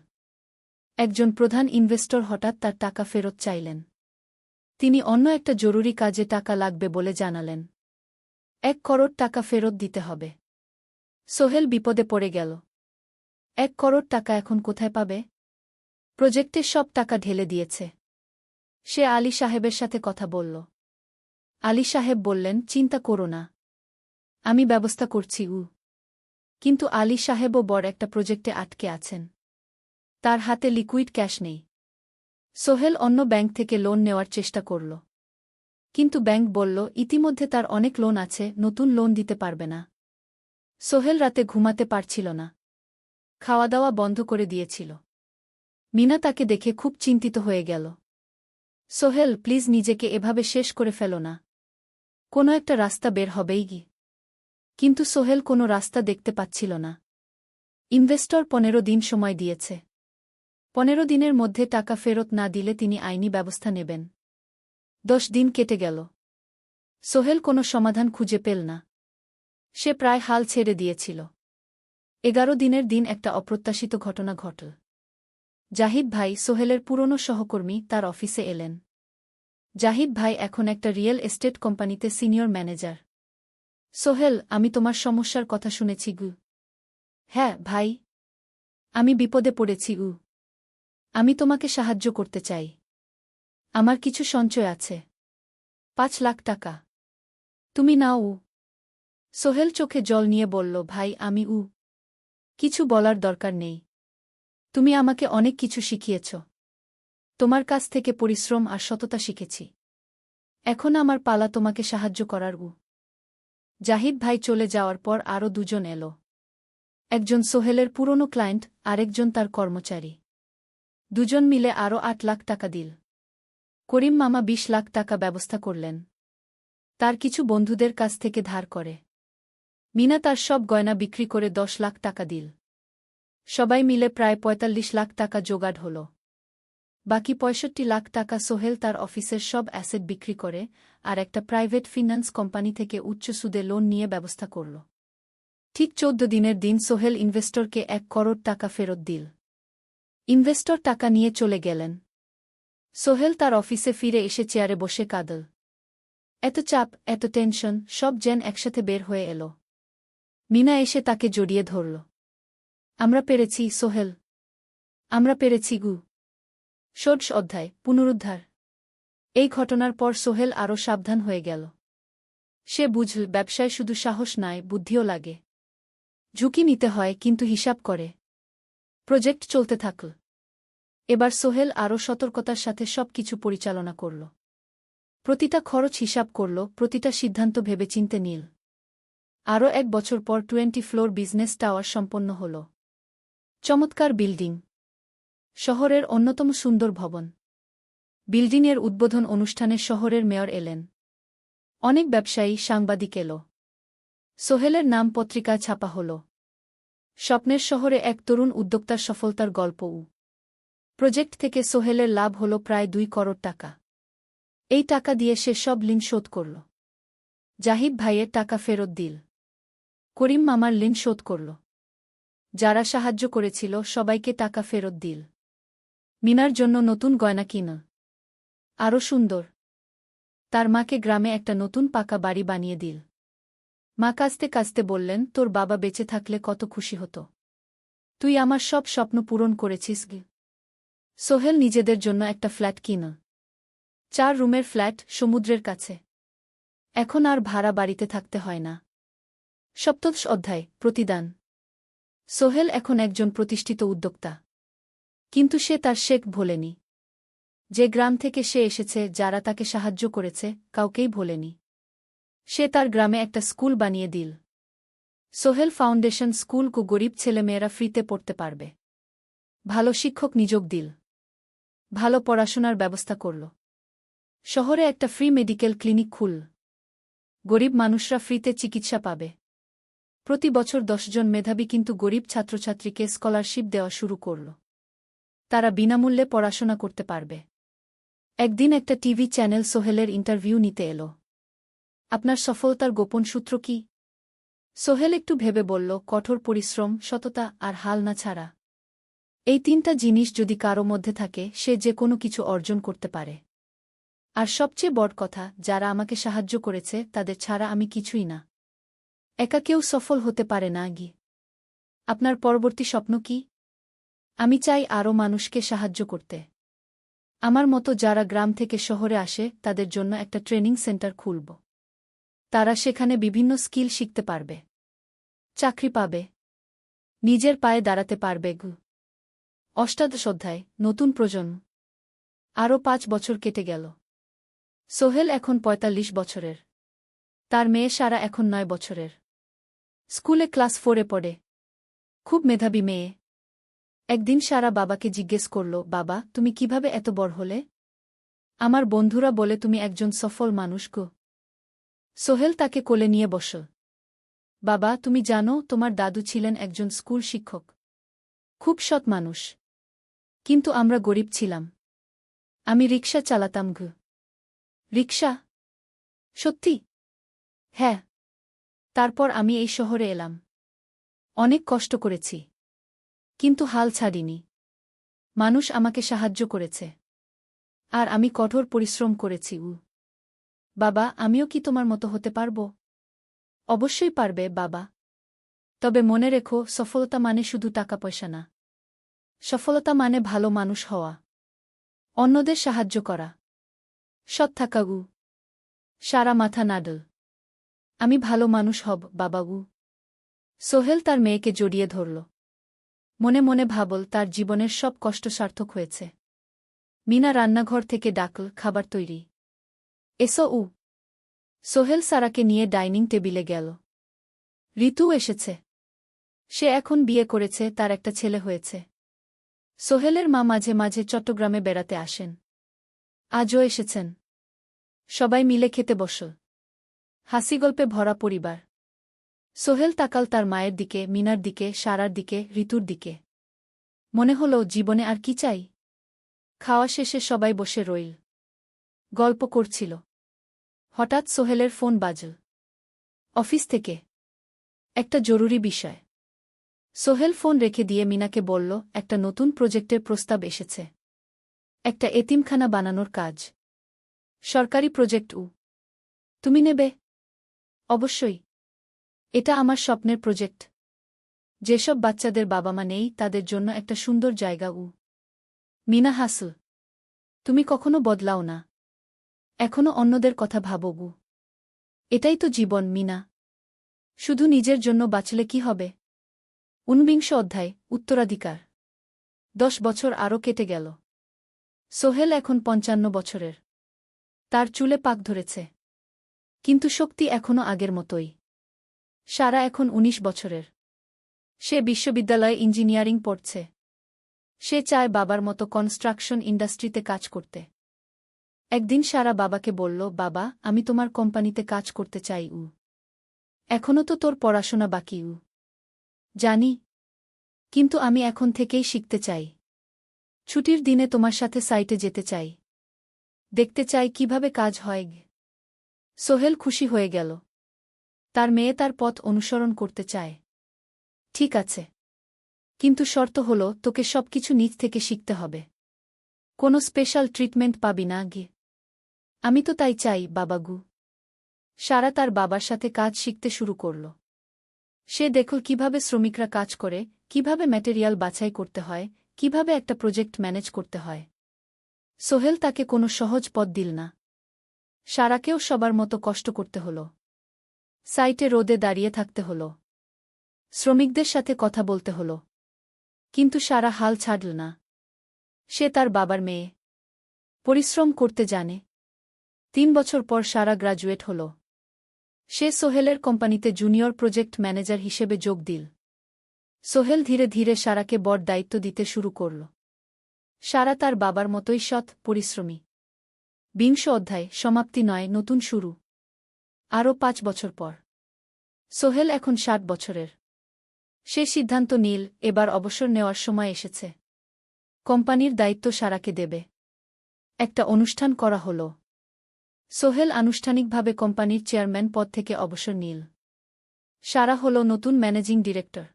একজন প্রধান ইনভেস্টর হঠাৎ তার টাকা ফেরত চাইলেন। তিনি অন্য একটা জরুরি কাজে টাকা লাগবে বলে জানালেন। 1 করোড় টাকা ফেরত দিতে হবে। সোহেল বিপদে পড়ে গেল। 1 করোড় টাকা এখন কোথায় পাবে? প্রজেক্টে সব টাকা ঢেলে দিয়েছে। সে আলী সাহেবের সাথে কথা বলল। আলী সাহেব বললেন, চিন্তা করো না, আমি ব্যবস্থা করছি। কিন্তু আলী সাহেবও বড় একটা প্রজেক্টে আটকে আছেন। তার হাতে লিকুইড ক্যাশ নেই। সোহেল অন্য ব্যাংক থেকে লোন নেওয়ার চেষ্টা করল। কিন্তু ব্যাংক বলল, ইতিমধ্যে তার অনেক লোন আছে, নতুন লোন দিতে পারবে না। সোহেল রাতে ঘুমাতে পারছিল না। খাওয়া দাওয়া বন্ধ করে দিয়েছিল। মিনা তাকে দেখে খুব চিন্তিত হয়ে গেল। সোহেল, প্লিজ নিজেকে এভাবে শেষ করে ফেলো না। কোনো একটা রাস্তা বের হবেই কি। কিন্তু সোহেল কোনো রাস্তা দেখতে পাচ্ছিল না। ইনভেস্টর 15 দিন সময় দিয়েছে। 15 দিনের মধ্যে টাকা ফেরত না দিলে তিনি আইনি ব্যবস্থা নেবেন। 10 দিন কেটে গেল। সোহেল কোনো সমাধান খুঁজে পেল না। সে প্রায় হাল ছেড়ে দিয়েছিল। 11 দিনের দিন একটা অপ্রত্যাশিত ঘটনা ঘটল। জাহিদ ভাই, সোহেলের পুরনো সহকর্মী, তার অফিসে এলেন। জাহিদ ভাই এখন একটা রিয়েল এস্টেট কোম্পানিতে সিনিয়র ম্যানেজার। সোহেল, আমি তোমার সমস্যার কথা শুনেছি গু। হ্যাঁ ভাই, আমি বিপদে পড়েছি আমি তোমাকে সাহায্য করতে চাই। আমার কিছু সঞ্চয় আছে, 5 লাখ টাকা। তুমি না উ। সোহেল চোখে জল নিয়ে বলল, ভাই আমি উ। কিছু বলার দরকার নেই। তুমি আমাকে অনেক কিছু শিখিয়েছ। তোমার কাছ থেকে পরিশ্রম আর সততা শিখেছি। এখন আমার পালা তোমাকে সাহায্য করার উ। জাহিদ ভাই চলে যাওয়ার পর আরও দুজন এলো। একজন সোহেলের পুরনো ক্লায়েন্ট, আরেকজন তার কর্মচারী। দুজন মিলে আরও ৮ লাখ টাকা দিল। করিম মামা ২০ লাখ টাকা ব্যবস্থা করলেন। তার কিছু বন্ধুদের কাছ থেকে ধার করে। মিনা তার সব গয়না বিক্রি করে ১০ লাখ টাকা দিল। সবাই মিলে প্রায় ৪৫ লাখ টাকা জোগাড় হল। বাকি ৬৫ লাখ টাকা সোহেল তার অফিসের সব অ্যাসেট বিক্রি করে আর একটা প্রাইভেট ফিন্যান্স কোম্পানি থেকে উচ্চ সুদে লোন নিয়ে ব্যবস্থা করল। ঠিক ১৪ দিনের দিন সোহেল ইনভেস্টরকে ১ করোড় টাকা ফেরত দিল। ইনভেস্টর টাকা নিয়ে চলে গেলেন। সোহেল তার অফিসে ফিরে এসে চেয়ারে বসে কাঁদল। এত চাপ, এত টেনশন, সব যেন একসাথে বের হয়ে এল। মিনা এসে তাকে জড়িয়ে ধরল। আমরা পেরেছি সোহেল। আমরা পেরেছি গু। ষোড়শ অধ্যায়, পুনরুদ্ধার। এই ঘটনার পর সোহেল আরও সাবধান হয়ে গেল। সে বুঝল ব্যবসায় শুধু সাহস নয়, বুদ্ধিও লাগে। ঝুঁকি নিতে হয়, কিন্তু হিসাব করে। প্রজেক্ট চলতে থাকল। এবার সোহেল আরও সতর্কতার সাথে সব কিছু পরিচালনা করল। প্রতিটা খরচ হিসাব করল, প্রতিটা সিদ্ধান্ত ভেবেচিন্তে নিল। আরও ১ বছর পর 20 ফ্লোর বিজনেস টাওয়ার সম্পন্ন হল। চমৎকার বিল্ডিং। শহরের অন্যতম সুন্দর ভবন। বিল্ডিংয়ের উদ্বোধন অনুষ্ঠানে শহরের মেয়র এলেন। অনেক ব্যবসায়ী, সাংবাদিক এল। সোহেলের নাম পত্রিকায় ছাপা হল। স্বপ্নের শহরে এক তরুণ উদ্যোক্তার সফলতার গল্প উ। প্রজেক্ট থেকে সোহেলের লাভ হল প্রায় ২ করোড় টাকা। এই টাকা দিয়ে সে সব ঋণ শোধ করল। জাহিদ ভাইয়ের টাকা ফেরত দিল। করিম মামার ঋণ শোধ করল। যারা সাহায্য করেছিল সবাইকে টাকা ফেরত দিল। মিনার জন্য নতুন গয়না কিনল। আরও সুন্দর। তার মাকে গ্রামে একটা নতুন পাকা বাড়ি বানিয়ে দিল। মা কাঁদতে কাঁদতে বললেন, তোর বাবা বেঁচে থাকলে কত খুশি হতো। তুই আমার সব স্বপ্ন পূরণ করেছিস গে। সোহেল নিজেদের জন্য একটা ফ্ল্যাট কিনল। ৪ রুমের ফ্ল্যাট, সমুদ্রের কাছে। এখন আর ভাড়া বাড়িতে থাকতে হয় না। সপ্তদশ অধ্যায়, প্রতিদান। সোহেল এখন একজন প্রতিষ্ঠিত উদ্যোক্তা। কিন্তু সে তার শেখ ভোলেনি। যে গ্রাম থেকে সে এসেছে, যারা তাকে সাহায্য করেছে, কাউকেই ভোলেনি। সে তার গ্রামে একটা স্কুল বানিয়ে দিল। সোহেল ফাউন্ডেশন স্কুল কু গরিব ছেলেমেয়েরা ফ্রিতে পড়তে পারবে। ভালো শিক্ষক নিযোগ দিল। ভালো পড়াশোনার ব্যবস্থা করল। শহরে একটা ফ্রি মেডিকেল ক্লিনিক খুলল। গরিব মানুষরা ফ্রিতে চিকিৎসা পাবে। প্রতি বছর ১০ জন মেধাবী কিন্তু গরিব ছাত্রছাত্রীকে স্কলারশিপ দেওয়া শুরু করল। তারা বিনামূল্যে পড়াশোনা করতে পারবে। একদিন একটা টিভি চ্যানেল সোহেলের ইন্টারভিউ নিতে এলো। আপনার সফলতার গোপন সূত্র কি? সোহেল একটু ভেবে বলল, কঠোর পরিশ্রম, সততা আর হাল না ছাড়া। এই ৩টা জিনিস যদি কারো মধ্যে থাকে, সে যে কোনো কিছু অর্জন করতে পারে। আর সবচেয়ে বড় কথা, যারা আমাকে সাহায্য করেছে তাদের ছাড়া আমি কিছুই না। একা কেউ সফল হতে পারে না গি। আপনার পরবর্তী স্বপ্ন কি? আমি চাই আরও মানুষকে সাহায্য করতে। আমার মতো যারা গ্রাম থেকে শহরে আসে তাদের জন্য একটা ট্রেনিং সেন্টার খুলব। তারা সেখানে বিভিন্ন স্কিল শিখতে পারবে। চাকরি পাবে। নিজের পায়ে দাঁড়াতে পারবে গু। অষ্টাদশ অধ্যায়, নতুন প্রজন্ম। আরও ৫ বছর কেটে গেল। সোহেল এখন ৪৫ বছরের। তার মেয়ে সারা এখন ৯ বছরের। স্কুলে ক্লাস 4-এ পড়ে। খুব মেধাবী মেয়ে। একদিন সারা বাবাকে জিজ্ঞেস করল, বাবা, তুমি কিভাবে এত বড় হলে? আমার বন্ধুরা বলে তুমি একজন সফল মানুষ গো। সোহেল তাকে কোলে নিয়ে বসল। বাবা, তুমি জানো তোমার দাদু ছিলেন একজন স্কুল শিক্ষক। খুব সৎ মানুষ। কিন্তু আমরা গরিব ছিলাম। আমি রিকশা চালাতাম গো। রিকশা? সত্যি? হ্যাঁ। তারপর আমি এই শহরে এলাম। অনেক কষ্ট করেছি। কিন্তু হাল ছাড়িনি। মানুষ আমাকে সাহায্য করেছে। আর আমি কঠোর পরিশ্রম করেছি বাবা, আমিও কি তোমার মতো হতে পারব? অবশ্যই পারবে বাবা। তবে মনে রেখো, সফলতা মানে শুধু টাকা পয়সা না। সফলতা মানে ভালো মানুষ হওয়া। অন্যদের সাহায্য করা। সৎ থাকা সারা মাথা নাডল। আমি ভালো মানুষ হব বাবাবু। সোহেল তার মেয়েকে জড়িয়ে ধরল। মনে মনে ভাবল তার জীবনের সব কষ্ট সার্থক হয়েছে। মিনা রান্নাঘর থেকে ডাকল, খাবার তৈরি। এসো। সোহেল সারাকে নিয়ে ডাইনিং টেবিলে গেল। ঋতু এসেছে। সে এখন বিয়ে করেছে, তার একটা ছেলে হয়েছে। সোহেলের মা মাঝে মাঝে চট্টগ্রামে বেড়াতে আসেন। আজও এসেছেন। সবাই মিলে খেতে বসল। হাসিগল্পে ভরা পরিবার। সোহেল তাকাল তার মায়ের দিকে, মিনার দিকে, সারার দিকে, ঋতুর দিকে। মনে হল জীবনে আর কি চাই। খাওয়া শেষে সবাই বসে রইল। গল্প করছিল। হঠাৎ সোহেলের ফোন বাজল। অফিস থেকে। একটা জরুরি বিষয়। সোহেল ফোন রেখে দিয়ে মিনাকে বলল, একটা নতুন প্রজেক্টের প্রস্তাব এসেছে। একটা এতিমখানা বানানোর কাজ। সরকারি প্রজেক্ট। তুমি নেবে? অবশ্যই। এটা আমার স্বপ্নের প্রজেক্ট। যেসব বাচ্চাদের বাবা মা নেই তাদের জন্য একটা সুন্দর জায়গা। মিনা হাসল। তুমি কখনো বদলাও না। এখনো অন্যদের কথা ভাবো। এটাই তো জীবন মিনা। শুধু নিজের জন্য বাঁচলে কি হবে? 49 অধ্যায়, উত্তরাধিকার। 10 বছর আরও কেটে গেল। সোহেল এখন 55 বছরের। তার চুলে পাক ধরেছে। কিন্তু শক্তি এখনও আগের মতোই। সারা এখন 19 বছরের। সে বিশ্ববিদ্যালয়ে ইঞ্জিনিয়ারিং পড়ছে। সে চায় বাবার মতো কনস্ট্রাকশন ইন্ডাস্ট্রিতে কাজ করতে। একদিন সারা বাবাকে বলল, বাবা, আমি তোমার কোম্পানিতে কাজ করতে চাই। এখনও তো তোর পড়াশোনা বাকি। জানি। কিন্তু আমি এখন থেকেই শিখতে চাই। ছুটির দিনে তোমার সাথে সাইটে যেতে চাই। দেখতে চাই কিভাবে কাজ হয়। সোহেল খুশি হয়ে গেল। তার মেয়ে তার পথ অনুসরণ করতে চায়। ঠিক আছে। কিন্তু শর্ত হল, তোকে সবকিছু নিজ থেকে শিখতে হবে। কোনো স্পেশাল ট্রিটমেন্ট পাবি না। আমি তো তাই চাই বাবাগু। সারা তার বাবার সাথে কাজ শিখতে শুরু করল। সে দেখল কিভাবে শ্রমিকরা কাজ করে, কিভাবে ম্যাটেরিয়াল বাছাই করতে হয়, কিভাবে একটা প্রজেক্ট ম্যানেজ করতে হয়। সোহেল তাকে কোনো সহজ পথ দিল না। সারাকেও সবার মতো কষ্ট করতে হল। সাইটে রোদে দাঁড়িয়ে থাকতে হল। শ্রমিকদের সাথে কথা বলতে হল। কিন্তু সারা হাল ছাড়ল না। সে তার বাবার মেয়ে। পরিশ্রম করতে জানে। 3 বছর পর সারা গ্রাজুয়েট হল। সে সোহেলের কোম্পানিতে জুনিয়র প্রজেক্ট ম্যানেজার হিসেবে যোগ দিল। সোহেল ধীরে ধীরে সারাকে বড় দায়িত্ব দিতে শুরু করল। সারা তার বাবার মতোই সৎ, পরিশ্রমী। 20 অধ্যায়, সমাপ্তি নয়, নতুন শুরু। আরও 5 বছর পর। সোহেল এখন 60 বছরের। সে সিদ্ধান্ত নিল, এবার অবসর নেওয়ার সময় এসেছে। কোম্পানির দায়িত্ব সারাকে দেবে। একটা অনুষ্ঠান করা হল। সোহেল আনুষ্ঠানিকভাবে কোম্পানির চেয়ারম্যান পদ থেকে অবসর নিল। সারা হল নতুন ম্যানেজিং ডিরেক্টর।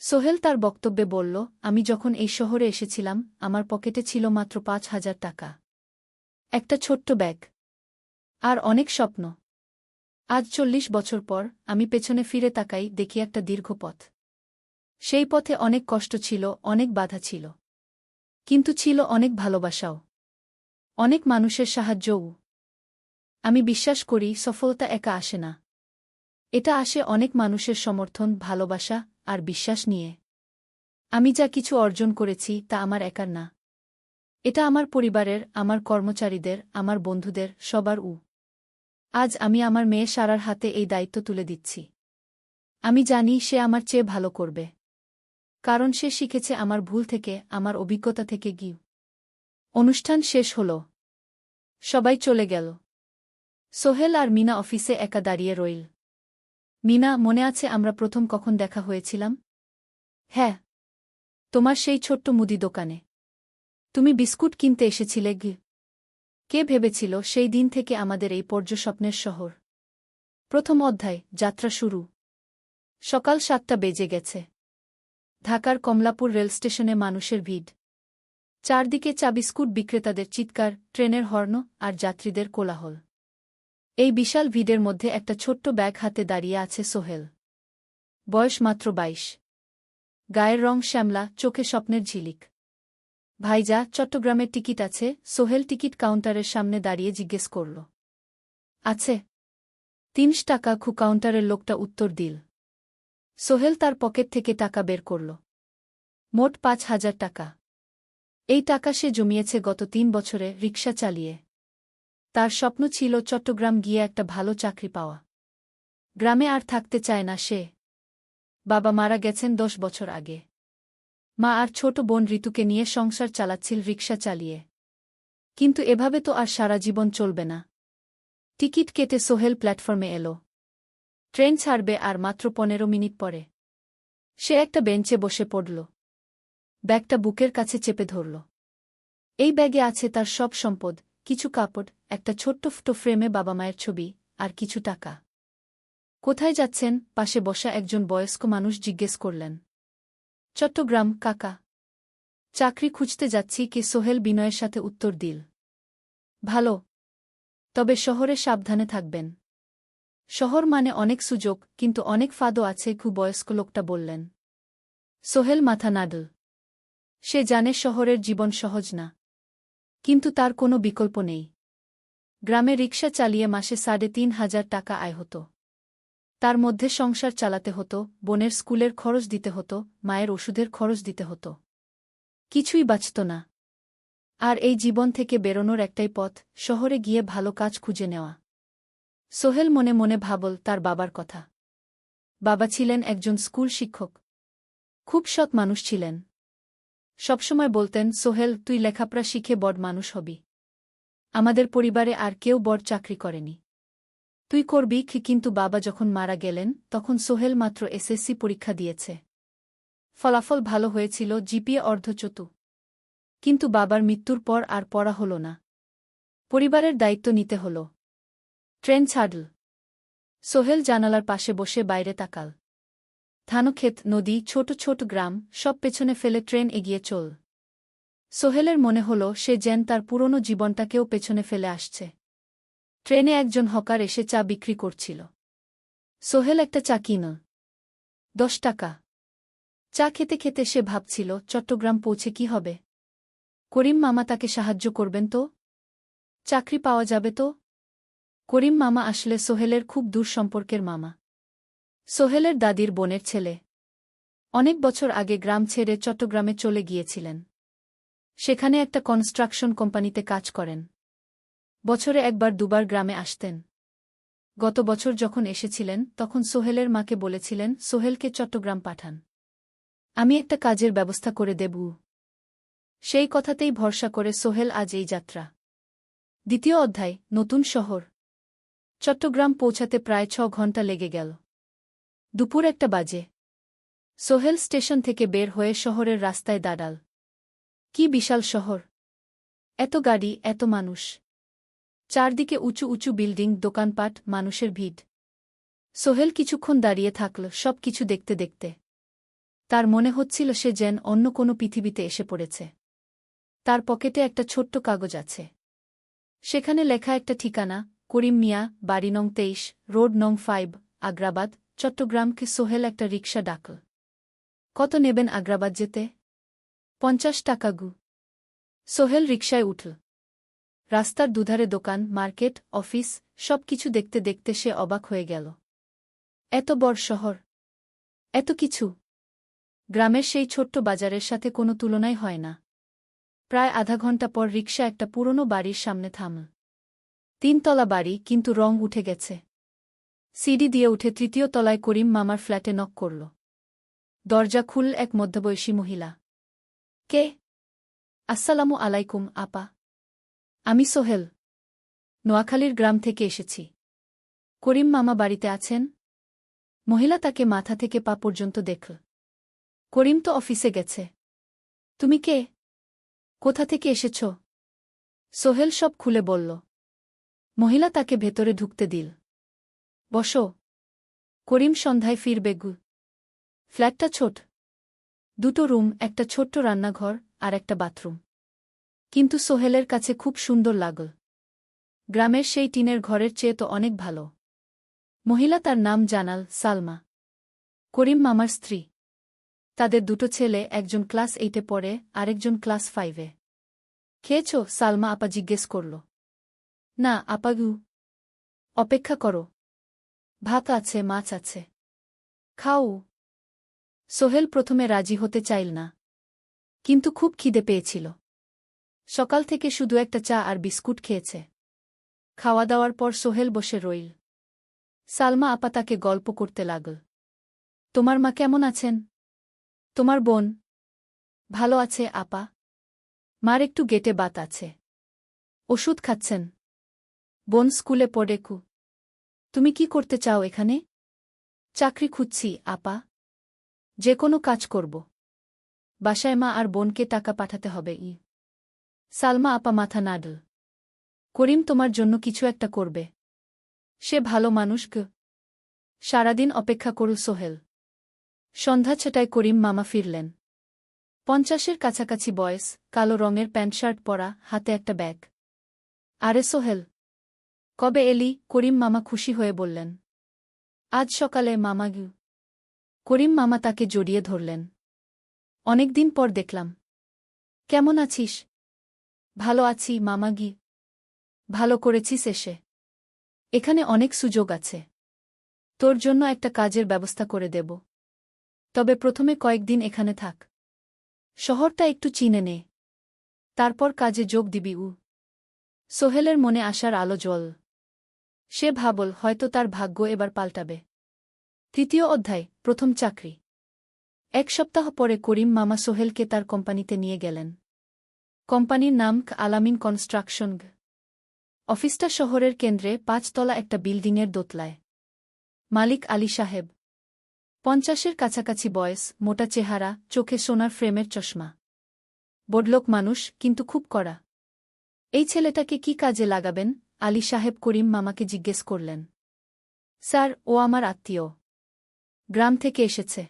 সোহেল তার বক্তব্যে বলল, আমি যখন এই শহরে এসেছিলাম আমার পকেটে ছিল মাত্র 5,000 টাকা। একটা ছোট্ট ব্যাগ। আর অনেক স্বপ্ন। আজ 40 বছর পর আমি পেছনে ফিরে তাকাই, দেখি একটা দীর্ঘ পথ। সেই পথে অনেক কষ্ট ছিল, অনেক বাধা ছিল। কিন্তু ছিল অনেক ভালোবাসাও। অনেক মানুষের সাহায্যও। আমি বিশ্বাস করি সফলতা একা আসে না। এটা আসে অনেক মানুষের সমর্থন, ভালোবাসা আর বিশ্বাস নিয়ে। আমি যা কিছু অর্জন করেছি তা আমার একার না। এটা আমার পরিবারের, আমার কর্মচারীদের, আমার বন্ধুদের, সবার। আজ আমি আমার মেয়ে সারার হাতে এই দায়িত্ব তুলে দিচ্ছি। আমি জানি সে আমার চেয়ে ভালো করবে। কারণ সে শিখেছে আমার ভুল থেকে, আমার অভিজ্ঞতা থেকে। অনুষ্ঠান শেষ হল। সবাই চলে গেল। সোহেল আর মিনা অফিসে একা দাঁড়িয়ে রইল। মিনা, মনে আছে আমরা প্রথম কখন দেখা হয়েছিলাম? হ্যাঁ। তোমার সেই ছোট্ট মুদি দোকানে। তুমি বিস্কুট কিনতে এসেছিলে। কে ভেবেছিল সেই দিন থেকে আমাদের এই পর্যস্বপ্নের শহর। প্রথম অধ্যায়, যাত্রা শুরু। সকাল 7টা বেজে গেছে। ঢাকার কমলাপুর রেলস্টেশনে মানুষের ভিড়। চারদিকে চা বিস্কুট বিক্রেতাদের চিৎকার, ট্রেনের হর্ন আর যাত্রীদের কোলাহল। এই বিশাল ভিড়ের মধ্যে একটা ছোট্ট ব্যাগ হাতে দাঁড়িয়ে আছে সোহেল। বয়স মাত্র 22। গায়ের রং শ্যামলা, চোখে স্বপ্নের ঝিলিক। ভাইজা, চট্টগ্রামের টিকিট আছে? সোহেল টিকিট কাউন্টারের সামনে দাঁড়িয়ে জিজ্ঞেস করল। আছে। ৩০ টাকা কাউন্টারের লোকটা উত্তর দিল। সোহেল তার পকেট থেকে টাকা বের করল। মোট ৫,০০০ টাকা। এই টাকা সে জমিয়েছে গত ৩ বছরে রিকশা চালিয়ে। তার স্বপ্ন ছিল চট্টগ্রাম গিয়ে একটা ভালো চাকরি পাওয়া। গ্রামে আর থাকতে চায় না সে। বাবা মারা গেছেন ১০ বছর আগে। মা আর ছোট বোন ঋতুকে নিয়ে সংসার চালাচ্ছিল রিকশা চালিয়ে। কিন্তু এভাবে তো আর সারা জীবন চলবে না। টিকিট কেটে সোহেল প্ল্যাটফর্মে এলো। ট্রেন ছাড়বে আর মাত্র ১৫ মিনিট পরে। সে একটা বেঞ্চে বসে পড়ল। ব্যাগটা বুকের কাছে চেপে ধরল। এই ব্যাগে আছে তার সব সম্পদ, কিছু কাপড়, একটা ছোট্ট ফুটো ফ্রেমে বাবা মায়ের ছবি, আর কিছু টাকা। কোথায় যাচ্ছেন? পাশে বসা একজন বয়স্ক মানুষ জিজ্ঞেস করলেন। চট্টগ্রাম কাকা। চাকরি খুঁজতে যাচ্ছি কি সোহেল বিনয়ের সাথে উত্তর দিল। ভালো। তবে শহরে সাবধানে থাকবেন। শহর মানে অনেক সুযোগ, কিন্তু অনেক ফাঁদও আছে বয়স্ক লোকটা বললেন। সোহেল মাথা নাড়ল। সে জানে শহরের জীবন সহজ না। কিন্তু তার কোনো বিকল্প নেই। গ্রামে রিকশা চালিয়ে মাসে ৩,৫০০ টাকা আয় হতো। তার মধ্যে সংসার চালাতে হতো, বোনের স্কুলের খরচ দিতে হতো, মায়ের ওষুধের খরচ দিতে হতো। কিছুই বাঁচত না। আর এই জীবন থেকে বেরোনোর একটাই পথ, শহরে গিয়ে ভালো কাজ খুঁজে নেওয়া। সোহেল মনে মনে ভাবল তার বাবার কথা। বাবা ছিলেন একজন স্কুল শিক্ষক। খুব সৎ মানুষ ছিলেন। সবসময় বলতেন, সোহেল, তুই লেখাপড়া শিখে বড় মানুষ হবি। আমাদের পরিবারে আর কেউ বড় চাকরি করেনি। তুই করবি। কিন্তু বাবা যখন মারা গেলেন তখন সোহেল মাত্র এসএসসি পরীক্ষা দিয়েছে। ফলাফল ভালো হয়েছিল, জিপিএ অর্ধচতু। কিন্তু বাবার মৃত্যুর পর আর পড়া হল না। পরিবারের দায়িত্ব নিতে হল। ট্রেন ছাড়ল। সোহেল জানালার পাশে বসে বাইরে তাকাল। ধানক্ষেত, নদী, ছোট ছোট গ্রাম, সব পেছনে ফেলে ট্রেন এগিয়ে চল। সোহেলের মনে হল সে যেন তার পুরনো জীবনটাকেও পেছনে ফেলে আসছে। ট্রেনে একজন হকার এসে চা বিক্রি করছিল। সোহেল একটা চা কিনল। ১০ টাকা। চা খেতে খেতে সে ভাবছিল, চট্টগ্রাম পৌঁছে কি হবে? করিম মামা তাকে সাহায্য করবেন তো? চাকরি পাওয়া যাবে তো? করিম মামা আসলে সোহেলের খুব দূর সম্পর্কের মামা। সোহেলের দাদির বোনের ছেলে। অনেক বছর আগে গ্রাম ছেড়ে চট্টগ্রামে চলে গিয়েছিলেন। সেখানে একটা কনস্ট্রাকশন কোম্পানিতে কাজ করেন। বছরে একবার দুবার গ্রামে আসতেন। গত বছর যখন এসেছিলেন তখন সোহেলের মাকে বলেছিলেন সোহেলকে চট্টগ্রাম পাঠান। আমি একটা কাজের ব্যবস্থা করে দেব। সেই কথাতেই ভরসা করে সোহেল আজ এই যাত্রা। দ্বিতীয় অধ্যায়, নতুন শহর। চট্টগ্রাম পৌঁছাতে প্রায় ৬ ঘণ্টা লেগে গেল। দুপুর ১টা বাজে। সোহেল স্টেশন থেকে বের হয়ে শহরের রাস্তায় দাঁড়াল। কি বিশাল শহর! এত গাড়ি, এত মানুষ। চারদিকে উঁচু উঁচু বিল্ডিং, দোকানপাট, মানুষের ভিড়। সোহেল কিছুক্ষণ দাঁড়িয়ে থাকল সব কিছু দেখতে দেখতে। তার মনে হচ্ছিল সে যেন অন্য কোনো পৃথিবীতে এসে পড়েছে। তার পকেটে একটা ছোট্ট কাগজ আছে। সেখানে লেখা একটা ঠিকানা, করিম মিয়া, বাড়ি নং ২৩, রোড নং ৫, আগ্রাবাদ, চট্টগ্রামকে। সোহেল একটা রিকশা ডাকল। কত নেবেন আগ্রাবাদ যেতে? ৫০ টাকা গু। সোহেল রিকশায় উঠল। রাস্তার দুধারে দোকান, মার্কেট, অফিস, সব কিছু দেখতে দেখতে সে অবাক হয়ে গেল। এত বড় শহর! এত কিছু! গ্রামের সেই ছোট্ট বাজারের সাথে কোনো তুলনাই হয় না। প্রায় আধা ঘণ্টা পর রিকশা একটা পুরনো বাড়ির সামনে থামল। ৩ তলা বাড়ি, কিন্তু রং উঠে গেছে। সিঁড়ি দিয়ে উঠে ৩য় তলায় করিম মামার ফ্ল্যাটে নক করল। দরজা খুলল এক মধ্যবয়সী মহিলা। কে? আসসালামু আলাইকুম আপা। আমি সোহেল। নোয়াখালীর গ্রাম থেকে এসেছি। করিম মামা বাড়িতে আছেন? মহিলা তাকে মাথা থেকে পা পর্যন্ত দেখল। করিম তো অফিসে গেছে। তুমি কে? কোথা থেকে এসেছ? সোহেল সব খুলে বলল। মহিলা তাকে ভেতরে ঢুকতে দিল। বসো। করিম সন্ধ্যায় ফিরবে গু। ফ্ল্যাটটা ছোট। ২টো রুম, একটা ছোট্ট রান্নাঘর, আর একটা বাথরুম। কিন্তু সোহেলের কাছে খুব সুন্দর লাগল। গ্রামের সেই টিনের ঘরের চেয়ে তো অনেক ভালো। মহিলা তার নাম জানাল, সালমা। করিম মামার স্ত্রী। তাদের ২টো ছেলে, একজন ক্লাস 8-এ পড়ে, আরেকজন ক্লাস 5-এ। খেয়েছ? সালমা আপা জিজ্ঞেস করল। না আপা গু। অপেক্ষা করো। ভাত আছে, মাছ আছে। খাও। সোহেল প্রথমে রাজি হতে চাইল না, কিন্তু খুব খিদে পেয়েছিল। সকাল থেকে শুধু একটা চা আর বিস্কুট খেয়েছে। খাওয়া দাওয়ার পর সোহেল বসে রইল। সালমা আপা তাকে গল্প করতে লাগল। তোমার মা কেমন আছেন? তোমার বোন? ভালো আছে আপা। মার একটু গেটে বাত আছে। ওষুধ খাচ্ছেন। বোন স্কুলে পড়ে। তুমি কি করতে চাও এখানে? চাকরি খুঁজছি আপা। যে কোনো কাজ করব। বাসায় মা আর বোনকে টাকা পাঠাতে হবে। সালমা আপা মাথা নাড়ল। করিম তোমার জন্য কিছু একটা করবে। সে ভালো মানুষ গ। সারাদিন অপেক্ষা করু সোহেল। সন্ধ্যা 6টায় করিম মামা ফিরলেন। 50-এর কাছাকাছি বয়স, কালো রঙের প্যান্ট শার্ট পরা, হাতে একটা ব্যাগ। আরে সোহেল, কবে এলি? করিম মামা খুশি হয়ে বললেন। আজ সকালে মামা গু। করিম মামা তাকে জড়িয়ে ধরলেন। অনেকদিন পর দেখলাম। কেমন আছিস? ভালো আছি মামা গি। ভালো করেছিস এসে। এখানে অনেক সুযোগ আছে। তোর জন্য একটা কাজের ব্যবস্থা করে দেব। তবে প্রথমে কয়েকদিন এখানে থাক। শহরটা একটু চিনে নে। তারপর কাজে যোগ দিবি। সোহেলের মনে আসার আলো জ্বল। সে ভাবল হয়তো তার ভাগ্য এবার পাল্টাবে। 3য় অধ্যায়, প্রথম চাকরি। 1 সপ্তাহ পরে করিম মামা সোহেলকে তার কোম্পানিতে নিয়ে গেলেন। কোম্পানির নাম আলামিন কনস্ট্রাকশন। অফিসটা শহরের কেন্দ্রে 5 তলা একটা বিল্ডিংয়ের দোতলায়। মালিক আলী সাহেব। 50-এর কাছাকাছি বয়স, মোটা চেহারা, চোখে সোনার ফ্রেমের চশমা। বড়লোক মানুষ, কিন্তু খুব কড়া। এই ছেলেটাকে কি কাজে লাগাবেন? আলী সাহেব করিম মামাকে জিজ্ঞেস করলেন। স্যার, ও আমার আত্মীয়। গ্রাম থেকে এসেছে।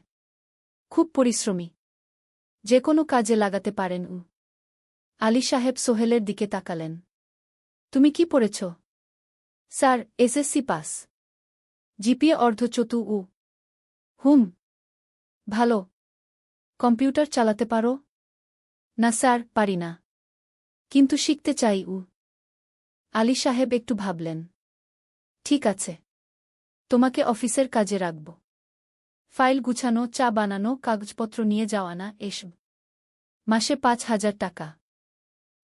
খুব পরিশ্রমী। যে কোনো কাজে লাগাতে পারেন। আলী সাহেব সোহেলের দিকে তাকালেন। তুমি কি পড়েছ? Sir, SSC pass. জিপিএ অর্ধচতু। হুম। ভালো। কম্পিউটার চালাতে পারো? না স্যার, পারি না। কিন্তু শিখতে চাই। আলী সাহেব একটু ভাবলেন। ঠিক আছে। তোমাকে অফিসের কাজে রাখব। ফাইল গুছানো, চা বানানো, কাগজপত্র নিয়ে যাওয়া না, এসব। মাসে 5,000 টাকা।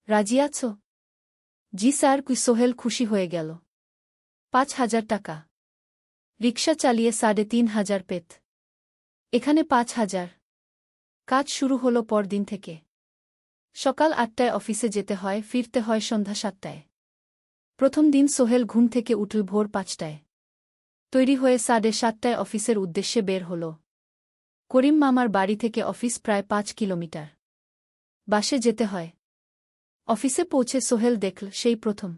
রাজি আছো? জি স্যার। সোহেল খুশি হয়ে গেল। 5,000 টাকা। রিকশা চালিয়ে 3,500 পেত। এখানে 5,000। কাজ শুরু হলো পরদিন থেকে। সকাল 8টায় অফিসে যেতে হয়, ফিরতে হয় সন্ধ্যা 7টায়। প্রথম দিন সোহেল ঘুম থেকে উঠল ভোর 5টায়। তৈরি হয়ে 7:30টায় অফিসের উদ্দেশ্যে বের হল। করিম মামার বাড়ি থেকে অফিস প্রায় 5 কিলোমিটার। বাসে যেতে হয়। অফিসে পৌঁছে সোহেল দেখল সেই প্রথম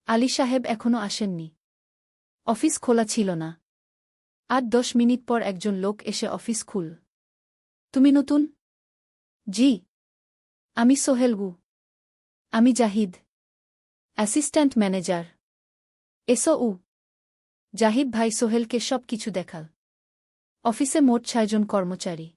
আলী সাহেব এখনও আসেননি। অফিস খোলা ছিল না। 8-10 মিনিট পর একজন লোক এসে অফিস খুল। তুমি নতুন? জি। আমি সোহেল। আমি জাহিদ, অ্যাসিস্ট্যান্ট ম্যানেজার। এসো। জাহিদ ভাই সোহেলকে সব কিছু দেখাল। অফিসে মোট 6 জন কর্মচারী।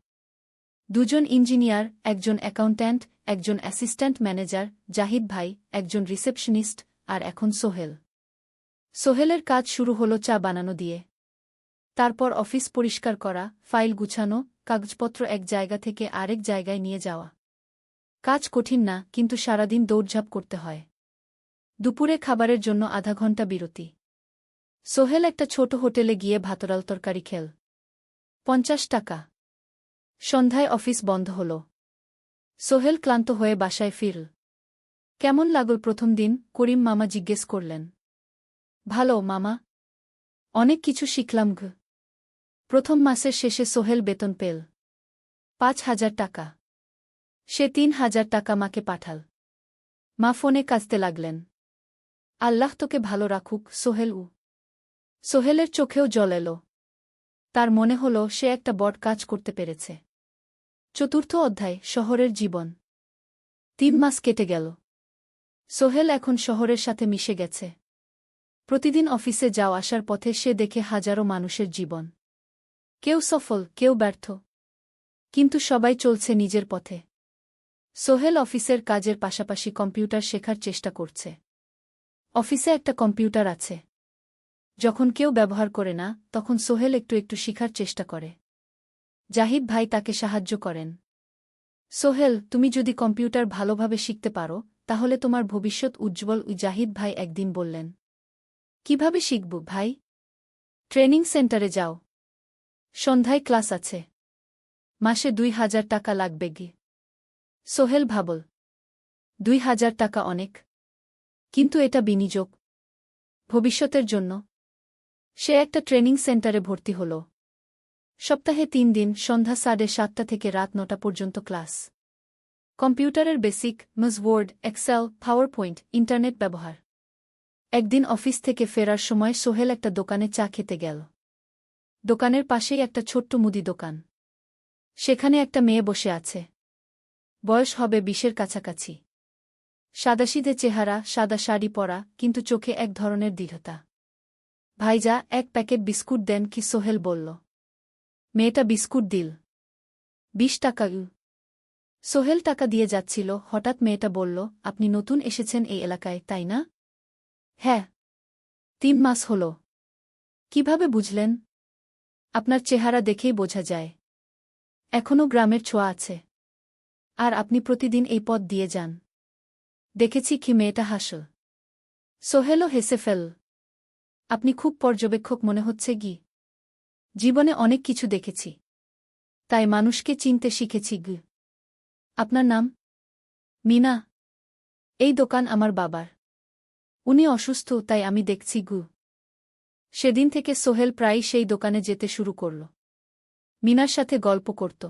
2 জন ইঞ্জিনিয়ার, একজন অ্যাকাউন্ট্যান্ট, একজন অ্যাসিস্ট্যান্ট ম্যানেজার, জাহিদ ভাই, একজন রিসেপশনিস্ট, আর এখন সোহেল। সোহেলের কাজ শুরু হলো চা বানানো দিয়ে। তারপর অফিস পরিষ্কার করা, ফাইল গুছানো, কাগজপত্র এক জায়গা থেকে আরেক জায়গায় নিয়ে যাওয়া। কাজ কঠিন না, কিন্তু সারাদিন দৌড়ঝাঁপ করতে হয়। দুপুরে খাবারের জন্য আধা ঘন্টা বিরতি। সোহেল একটা ছোট হোটেলে গিয়ে ভাতডাল তরকারি খেল। 50 টাকা। সন্ধ্যায় অফিস বন্ধ হল। সোহেল ক্লান্ত হয়ে বাসায় ফিরল। কেমন লাগল প্রথম দিন? করিম মামা জিজ্ঞেস করলেন। ভালো মামা। অনেক কিছু শিখলাম। প্রথম মাসের শেষে সোহেল বেতন পেল 5,000 টাকা। সে 3,000 টাকা মাকে পাঠাল। মা ফোনে কাঁদতে লাগলেন। আল্লাহ তোকে ভালো রাখুক সোহেল। সোহেলের চোখেও জল এলো। তার মনে হল সে একটা বড় কাজ করতে পেরেছে। 4র্থ অধ্যায়, শহরের জীবন। 3 মাস কেটে গেল। সোহেল এখন শহরের সাথে মিশে গেছে। প্রতিদিন অফিসে যাওয়া আসার পথে সে দেখে হাজারো মানুষের জীবন। কেউ সফল, কেউ ব্যর্থ। কিন্তু সবাই চলছে নিজের পথে। সোহেল অফিসের কাজের পাশাপাশি কম্পিউটার শেখার চেষ্টা করছে। অফিসে একটা কম্পিউটার আছে। যখন কেউ ব্যবহার করে না তখন সোহেল একটু একটু শিখার চেষ্টা করে। জাহিদ ভাই তাকে সাহায্য করেন। সোহেল, তুমি যদি কম্পিউটার ভালোভাবে শিখতে পারো তাহলে তোমার ভবিষ্যৎ উজ্জ্বল। জাহিদ ভাই একদিন বললেন, কিভাবে শিখব ভাই? ট্রেনিং সেন্টারে যাও, সন্ধ্যায় ক্লাস আছে, মাসে ২,০০০ টাকা লাগবে গি। সোহেল ভাবল, ২,০০০ টাকা অনেক, কিন্তু এটা বিনিয়োগ, ভবিষ্যতের জন্য। সে একটা ট্রেনিং সেন্টারে ভর্তি হল। সপ্তাহে ৩ দিন, সন্ধ্যা ৭:৩০ থেকে রাত ৯টা পর্যন্ত ক্লাস। কম্পিউটারের basic, Word, Excel, PowerPoint, internet ব্যবহার। একদিন অফিস থেকে ফেরার সময় সোহেল একটা দোকানে চা খেতে গেল। দোকানের পাশেই একটা ছোট্ট মুদি দোকান। সেখানে একটা মেয়ে বসে আছে। বয়স হবে ২০-এর কাছাকাছি। সাদাসিধে চেহারা, সাদা শাড়ি পরা, কিন্তু চোখে এক ধরনের দৃঢ়তা। ভাইজা, এক প্যাকেট বিস্কুট দেন কি? সোহেল বলল। মেয়েটা বিস্কুট দিল। ২০ টাকা। সোহেল টাকা দিয়ে যাচ্ছিল, হঠাৎ মেয়েটা বলল, আপনি নতুন এসেছেন এই এলাকায়, তাই না? হ্যাঁ। ৩ মাস হল। কিভাবে বুঝলেন? আপনার চেহারা দেখেই বোঝা যায়। এখনও গ্রামের ছোঁয়া আছে। আর আপনি প্রতিদিন এই পথ দিয়ে যান। দেখেছি কি? মেয়েটা হাসল। সোহেলও হেসে ফেল। আপনি খুব পর্যবেক্ষক মনে হচ্ছে গি। জীবনে অনেক কিছু দেখেছি, তাই মানুষকে চিনতে শিখেছি গি। আপনার নাম? মিনা। এই দোকান আমার বাবার। উনি অসুস্থ, তাই আমি দেখছি গু। সেদিন থেকে সোহেল প্রায়ই সেই দোকানে যেতে শুরু করল। মিনার সাথে গল্প করত।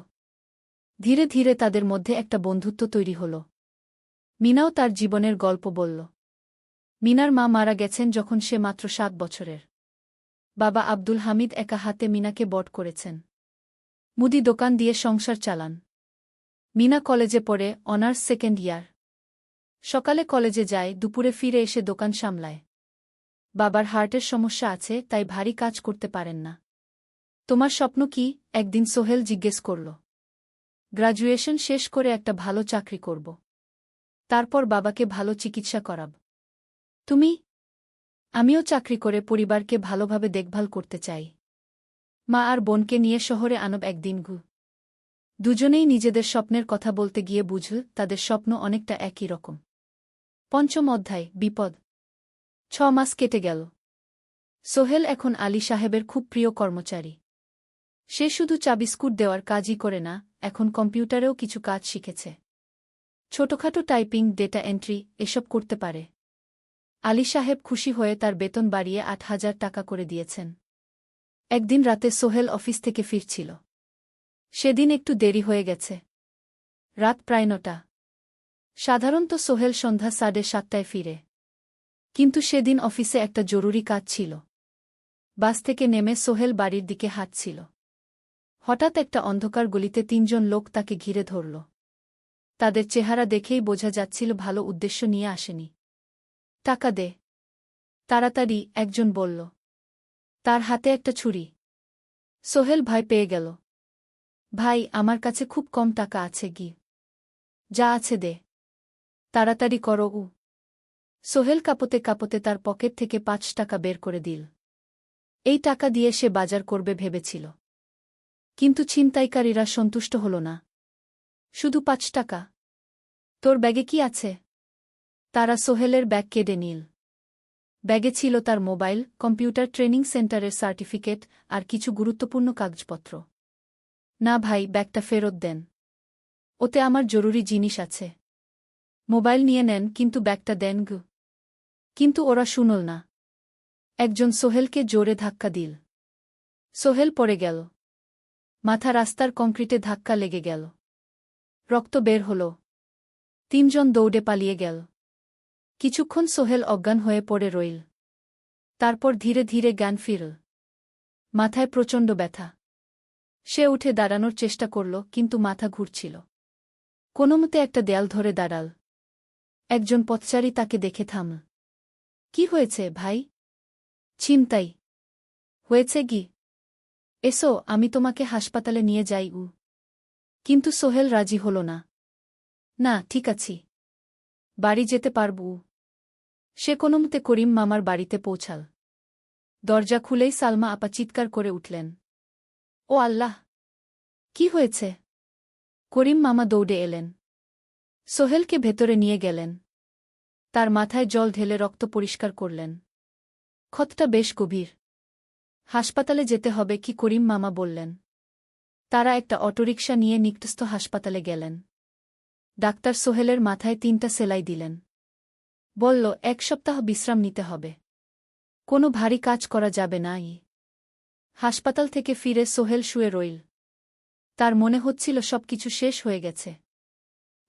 ধীরে ধীরে তাদের মধ্যে একটা বন্ধুত্ব তৈরি হল। মিনাও তার জীবনের গল্প বলল। মিনার মা মারা গেছেন যখন সে মাত্র ৭ বছরের। বাবা আব্দুল হামিদ একা হাতে মিনাকে বড় করেছেন। মুদি দোকান দিয়ে সংসার চালান। মিনা কলেজে পড়ে, অনার্স সেকেন্ড ইয়ার। সকালে কলেজে যায়, দুপুরে ফিরে এসে দোকান সামলায়। বাবার হার্টের সমস্যা আছে, তাই ভারী কাজ করতে পারেন না। তোমার স্বপ্ন কি? একদিন সোহেল জিজ্ঞেস করল। গ্র্যাজুয়েশন শেষ করে একটা ভালো চাকরি করব। তারপর বাবাকে ভালো চিকিৎসা করাব। তুমি? আমিও চাকরি করে পরিবারকে ভালোভাবে দেখভাল করতে চাই। মা আর বোনকে নিয়ে শহরে আনব একদিন গু। দুজনেই নিজেদের স্বপ্নের কথা বলতে গিয়ে বুঝল তাদের স্বপ্ন অনেকটা একই রকম। ৫ম অধ্যায়, বিপদ। ৬ মাস কেটে গেল। সোহেল এখন আলী সাহেবের খুব প্রিয় কর্মচারী। সে শুধু চা বিস্কুট দেওয়ার কাজই করে না, এখন কম্পিউটারেও কিছু কাজ শিখেছে। ছোটখাটো টাইপিং, ডেটা এন্ট্রি এসব করতে পারে। আলী সাহেব খুশি হয়ে তার বেতন বাড়িয়ে ৮,০০০ টাকা করে দিয়েছেন। একদিন রাতে সোহেল অফিস থেকে ফিরছিল। সেদিন একটু দেরি হয়ে গেছে। রাত প্রায় ৯টা। সাধারণত সোহেল সন্ধ্যা ৭:৩০টায় ফিরে। কিন্তু সেদিন অফিসে একটা জরুরি কাজ ছিল। বাস থেকে নেমে সোহেল বাড়ির দিকে হাঁটছিল। হঠাৎ একটা অন্ধকার গলিতে ৩ জন লোক তাকে ঘিরে ধরল। তাদের চেহারা দেখেই বোঝা যাচ্ছিল ভালো উদ্দেশ্য নিয়ে আসেনি। টাকা দে, তাড়াতাড়ি, একজন বলল। তার হাতে একটা ছুরি। সোহেল ভয় পেয়ে গেল। ভাই, আমার কাছে খুব কম টাকা আছে গি। যা আছে দে, তাড়াতাড়ি করো। সোহেল কাঁপতে কাঁপতে তার পকেট থেকে ৫ টাকা বের করে দিল। এই টাকা দিয়ে সে বাজার করবে ভেবেছিল। কিন্তু ছিনতাইকারীরা সন্তুষ্ট হল না। শুধু ৫ টাকা? তোর ব্যাগে কি আছে? তারা সোহেলের ব্যাগ কেড়ে নিল। ব্যাগে ছিল তার মোবাইল, কম্পিউটার ট্রেনিং সেন্টারের সার্টিফিকেট আর কিছু গুরুত্বপূর্ণ কাগজপত্র। না ভাই, ব্যাগটা ফেরত দেন। ওতে আমার জরুরি জিনিস আছে। মোবাইল নিয়ে নেন, কিন্তু ব্যাগটা দেন গু। কিন্তু ওরা শুনল না। একজন সোহেলকে জোরে ধাক্কা দিল। সোহেল পড়ে গেল। মাথা রাস্তার কংক্রিটে ধাক্কা লেগে গেল। রক্ত বের হল। ৩ জন দৌড়ে পালিয়ে গেল। কিছুক্ষণ সোহেল অজ্ঞান হয়ে পড়ে রইল। তারপর ধীরে ধীরে জ্ঞান ফিরল। মাথায় প্রচণ্ড ব্যথা। সে উঠে দাঁড়ানোর চেষ্টা করল, কিন্তু মাথা ঘুরছিল। কোনোমতে একটা দেয়াল ধরে দাঁড়াল। একজন পথচারী তাকে দেখে থামল। কি হয়েছে ভাই? ছিনতাই হয়েছে গি? এসো, আমি তোমাকে হাসপাতালে নিয়ে যাই। কিন্তু সোহেল রাজি হল না। না, ঠিক আছি, বাড়ি যেতে পারব। সে কোনোমতে করিম মামার বাড়িতে পৌঁছাল। দরজা খুলেই সালমা আপা চিৎকার করে উঠলেন। ও আল্লাহ! কি হয়েছে? করিম মামা দৌড়ে এলেন। সোহেলকে ভেতরে নিয়ে গেলেন। তার মাথায় জল ঢেলে রক্ত পরিষ্কার করলেন। ক্ষতটা বেশ গভীর। হাসপাতালে যেতে হবে কি করিম মামা বললেন। তারা একটা অটোরিকশা নিয়ে নিকটস্থ হাসপাতালে গেলেন। ডাক্তার সোহেলের মাথায় 3টা সেলাই দিলেন। বলল 1 সপ্তাহ বিশ্রাম নিতে হবে। কোনো ভারী কাজ করা যাবে না। হাসপাতাল থেকে ফিরে সোহেল শুয়ে রইল। তার মনে হচ্ছিল সবকিছু শেষ হয়ে গেছে।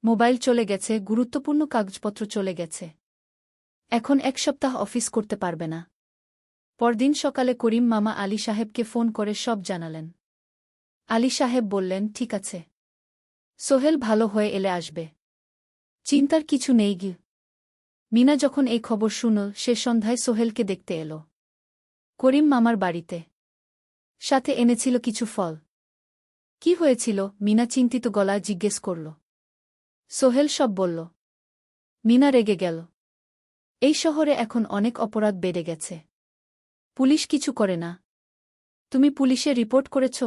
মোবাইল চলে গেছে, গুরুত্বপূর্ণ কাগজপত্র চলে গেছে। এখন 1 সপ্তাহ অফিস করতে পারবে না। পরদিন সকালে করিম মামা আলী সাহেবকে ফোন করে সব জানালেন। আলী সাহেব বললেন, ঠিক আছে, সোহেল ভালো হয়ে এলে আসবে, চিন্তার কিছু নেই গি। মিনা যখন এই খবর শুনল, সে সন্ধ্যায় সোহেলকে দেখতে এল করিম মামার বাড়িতে। সাথে এনেছিল কিছু ফল। কি হয়েছিল? মিনা চিন্তিত গলায় জিজ্ঞেস করল। সোহেল সব বলল। মিনা রেগে গেল। এই শহরে এখন অনেক অপরাধ বেড়ে গেছে। পুলিশ কিছু করে না। তুমি পুলিশে রিপোর্ট করেছ?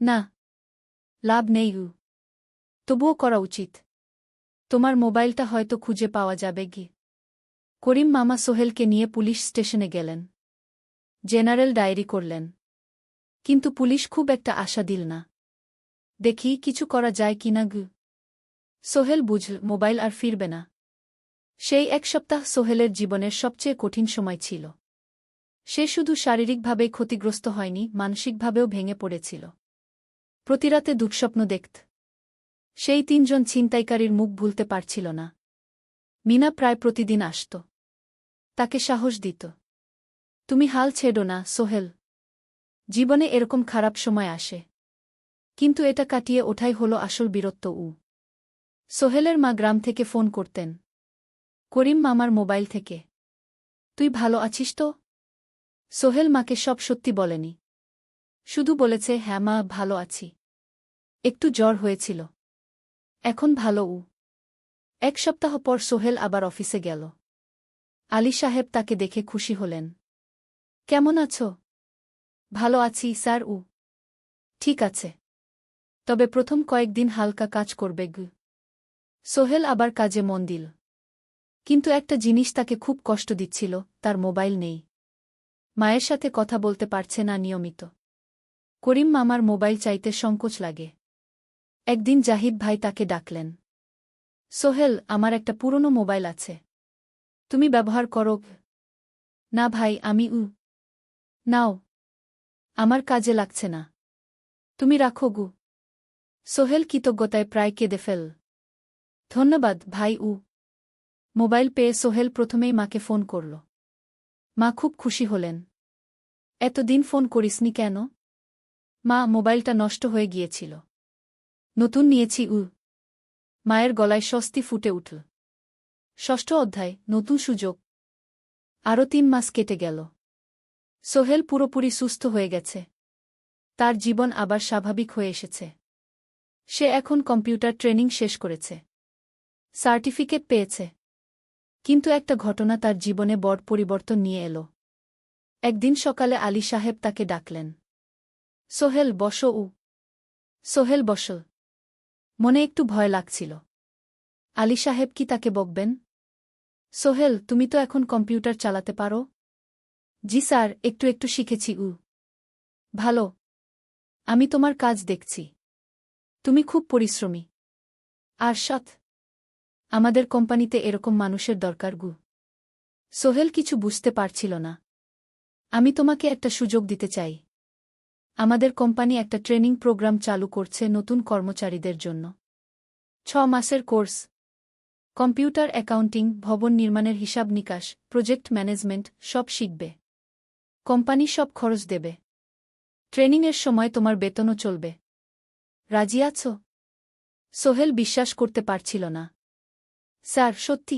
না। লাভ নেই। তবুও করা উচিত। তোমার মোবাইলটা হয়তো খুঁজে পাওয়া যাবে গি। করিম মামা সোহেলকে নিয়ে পুলিশ স্টেশনে গেলেন। জেনারেল ডায়েরি করলেন। কিন্তু পুলিশ খুব একটা আশা দিল না। দেখি কিছু করা যায় কিনা গু। সোহেল বুঝল মোবাইল আর ফিরবে না। সেই 1 সপ্তাহ সোহেলের জীবনের সবচেয়ে কঠিন সময় ছিল। সে শুধু শারীরিকভাবেই ক্ষতিগ্রস্ত হয়নি, মানসিকভাবেও ভেঙে পড়েছিল। প্রতিরাতে দুঃস্বপ্ন দেখত। সেই 3 জন ছিনতাইকারীর মুখ ভুলতে পারছিল না। মিনা প্রায় প্রতিদিন আসত। তাকে সাহস দিত। তুমি হাল ছেড়ো না সোহেল। জীবনে এরকম খারাপ সময় আসে। কিন্তু এটা কাটিয়ে ওঠাই হলো আসল বীরত্ব। সোহেলের মা গ্রাম থেকে ফোন করতেন। করিম মামার মোবাইল থেকে। তুই ভালো আছিস তো? সোহেল মাকে সব সত্যি বলেনি। শুধু বলেছে, হ্যাঁ মা, ভালো আছি। একটু জ্বর হয়েছিল। এখন ভালো। 1 সপ্তাহ পর সোহেল আবার অফিসে গেল। আলী সাহেব তাকে দেখে খুশি হলেন। কেমন আছো? ভালো আছি স্যার। ঠিক আছে। তবে প্রথম কয়েকদিন হালকা কাজ করবে গু। সোহেল আবার কাজে মন দিল। কিন্তু একটা জিনিস তাকে খুব কষ্ট দিচ্ছিল, তার মোবাইল নেই। মায়ের সাথে কথা বলতে পারছে না নিয়মিত। করিম মামার মোবাইল চাইতে সংকোচ লাগে। একদিন জাহিদ ভাই তাকে ডাকলেন। সোহেল, আমার একটা পুরনো মোবাইল আছে। তুমি ব্যবহার করো? না ভাই, আমি নাও। আমার কাজে লাগছে না। তুমি রাখো গু। সোহেল কৃতজ্ঞতায় প্রায় কেঁদে ফেল। ধন্যবাদ ভাই। মোবাইল পেয়ে সোহেল প্রথমেই মাকে ফোন করল। মা খুব খুশি হলেন। এতদিন ফোন করিসনি কেন? মা, মোবাইলটা নষ্ট হয়ে গিয়েছিল। নতুন নিয়েছি। মায়ের গলায় স্বস্তি ফুটে উঠল। 6ষ্ঠ অধ্যায়, নতুন সুযোগ। আরও 3 মাস কেটে গেল। সোহেল পুরোপুরি সুস্থ হয়ে গেছে। তার জীবন আবার স্বাভাবিক হয়ে এসেছে। সে এখন কম্পিউটার ট্রেনিং শেষ করেছে। সার্টিফিকেট পেয়েছে। কিন্তু একটা ঘটনা তার জীবনে বড় পরিবর্তন নিয়ে এল। একদিন সকালে আলী সাহেব তাকে ডাকলেন। সোহেল, বসো। সোহেল বসল। মনে একটু ভয় লাগছিল। আলী সাহেব কি তাকে বকবেন? সোহেল, তুমি তো এখন কম্পিউটার চালাতে পারো? জি স্যার, একটু একটু শিখেছি। ভালো। আমি তোমার কাজ দেখছি। তুমি খুব পরিশ্রমী আর সৎ। আমাদের কোম্পানিতে এরকম মানুষের দরকার গু। সোহেল কিছু বুঝতে পারছিল না। আমি তোমাকে একটা সুযোগ দিতে চাই। আমাদের কোম্পানি একটা ট্রেনিং প্রোগ্রাম চালু করছে নতুন কর্মচারীদের জন্য। 6 মাসের কোর্স। কম্পিউটার অ্যাকাউন্টিং, ভবন নির্মাণের হিসাব নিকাশ, প্রজেক্ট ম্যানেজমেন্ট সব শিখবে। কোম্পানি সব খরচ দেবে। ট্রেনিংয়ের সময় তোমার বেতনও চলবে। রাজি আছো? সোহেল বিশ্বাস করতে পারছিল না। স্যার, সত্যি?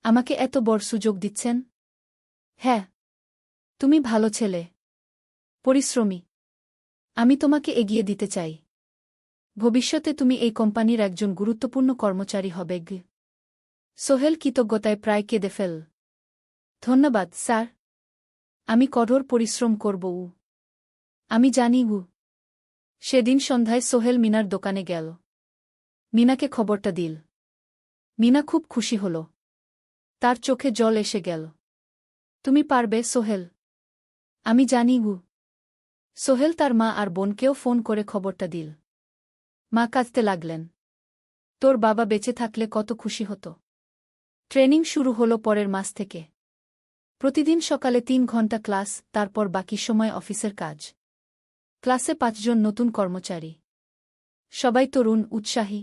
আমাকে এত বড় সুযোগ দিচ্ছেন? হ্যাঁ। তুমি ভালো ছেলে, পরিশ্রমী। আমি তোমাকে এগিয়ে দিতে চাই। ভবিষ্যতে তুমি এই কোম্পানির একজন গুরুত্বপূর্ণ কর্মচারী হবে। সোহেল কৃতজ্ঞতায় প্রায় কেঁদে ফেল। ধন্যবাদ স্যার। আমি কঠোর পরিশ্রম করব আমি জানি সেদিন সন্ধ্যায় সোহেল মিনার দোকানে গেল। মিনাকে খবরটা দিল। মিনা খুব খুশি হল। তার চোখে জল এসে গেল। তুমি পারবে সোহেল। আমি জানি সোহেল তার মা আর বোনকেও ফোন করে খবরটা দিল। মা কাঁদতে লাগলেন। তোর বাবা বেঁচে থাকলে কত খুশি হতো। ট্রেনিং শুরু হলো পরের মাস থেকে। প্রতিদিন সকালে 3 ঘন্টা ক্লাস, তারপর বাকি সময় অফিসের কাজ। ক্লাসে 5 জন নতুন কর্মচারী। সবাই তরুণ, উৎসাহী।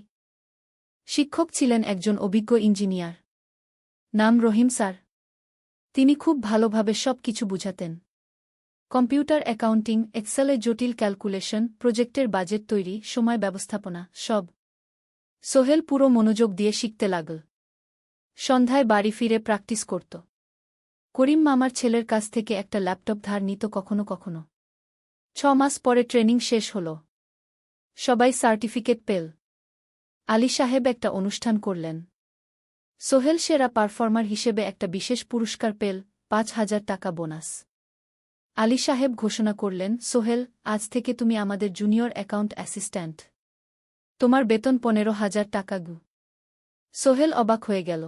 শিক্ষক ছিলেন একজন অভিজ্ঞ ইঞ্জিনিয়ার। নাম রহিম স্যার। তিনি খুব ভালোভাবে সব কিছু বুঝাতেন। কম্পিউটার অ্যাকাউন্টিং, এক্সেলে জটিল ক্যালকুলেশন, প্রজেক্টের বাজেট তৈরি, সময় ব্যবস্থাপনা, সব। সোহেল পুরো মনোযোগ দিয়ে শিখতে লাগল। সন্ধ্যায় বাড়ি ফিরে প্র্যাকটিস করত। করিম মামার ছেলের কাছ থেকে একটা ল্যাপটপ ধার নিত কখনো কখনো। 6 মাস পরে ট্রেনিং শেষ হল। সবাই সার্টিফিকেট পেল। আলী সাহেব একটা অনুষ্ঠান করলেন। সোহেল সেরা পারফর্মার হিসেবে একটা বিশেষ পুরস্কার পেল, 5,000 টাকা বোনাস। আলী সাহেব ঘোষণা করলেন, সোহেল, আজ থেকে তুমি আমাদের জুনিয়র অ্যাকাউন্ট অ্যাসিস্ট্যান্ট। তোমার বেতন 15,000 টাকা। সোহেল অবাক হয়ে গেল।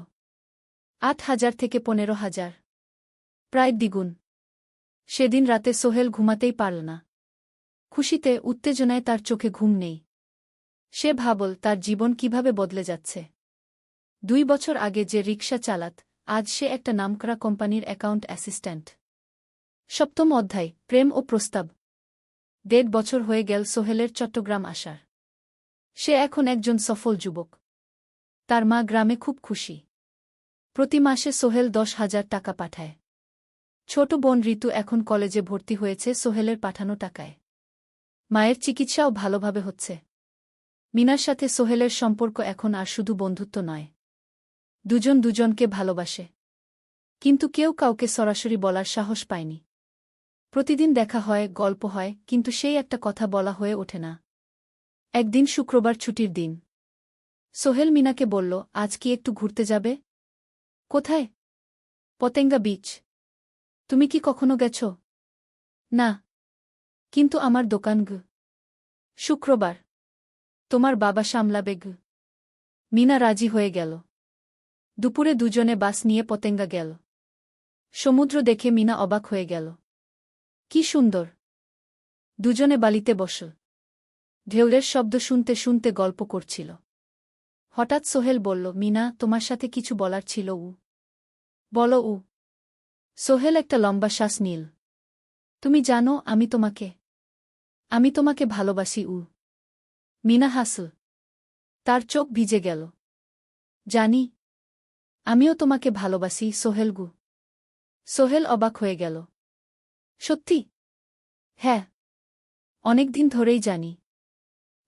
8,000 থেকে 15,000, প্রায় দ্বিগুণ। সেদিন রাতে সোহেল ঘুমাতেই পারল না। খুশিতে, উত্তেজনায় তার চোখে ঘুম নেই। সে ভাবল তার জীবন কিভাবে বদলে যাচ্ছে। 2 বছর আগে যে রিকশা চালাত, আজ সে একটা নামকরা কোম্পানির অ্যাকাউন্ট অ্যাসিস্ট্যান্ট। 7ম অধ্যায়, প্রেম ও প্রস্তাব। 1.5 বছর হয়ে গেল সোহেলের চট্টগ্রাম আসার। সে এখন একজন সফল যুবক। তার মা গ্রামে খুব খুশি। প্রতি মাসে সোহেল 10,000 টাকা পাঠায়। ছোট বোন ঋতু এখন কলেজে ভর্তি হয়েছে সোহেলের পাঠানো টাকায়। মায়ের চিকিৎসাও ভালোভাবে হচ্ছে। মিনার সাথে সোহেলের সম্পর্ক এখন আর শুধু বন্ধুত্ব নয়। দুজন দুজনকে ভালোবাসে। কিন্তু কেউ কাউকে সরাসরি বলার সাহস পায়নি। প্রতিদিন দেখা হয়, গল্প হয়, কিন্তু সেই একটা কথা বলা হয়ে ওঠে না। একদিন শুক্রবার ছুটির দিন। সোহেল মিনাকে বলল, আজ কি একটু ঘুরতে যাবে? কোথায়? পতেঙ্গা বিচ। তুমি কি কখনো গেছ? না। কিন্তু আমার দোকান শুক্রবার। তোমার বাবা সামলাবে মিনা রাজি হয়ে গেল। দুপুরে দুজনে বাস নিয়ে পতেঙ্গা গেল। সমুদ্র দেখে মিনা অবাক হয়ে গেল। কি সুন্দর। দুজনে বালিতে বসল। ঢেউয়ের শব্দ শুনতে শুনতে গল্প করছিল। হঠাৎ সোহেল বলল, মিনা, তোমার সাথে কিছু বলার ছিল। বলো। সোহেল একটা লম্বা শ্বাস নিল। তুমি জানো আমি তোমাকে ভালোবাসি। মিনা হাসল। তার চোখ ভিজে গেল। জানি। আমিও তোমাকে ভালোবাসি সোহেল। সোহেল অবাক হয়ে গেল। সত্যি? হ্যাঁ। অনেকদিন ধরেই জানি।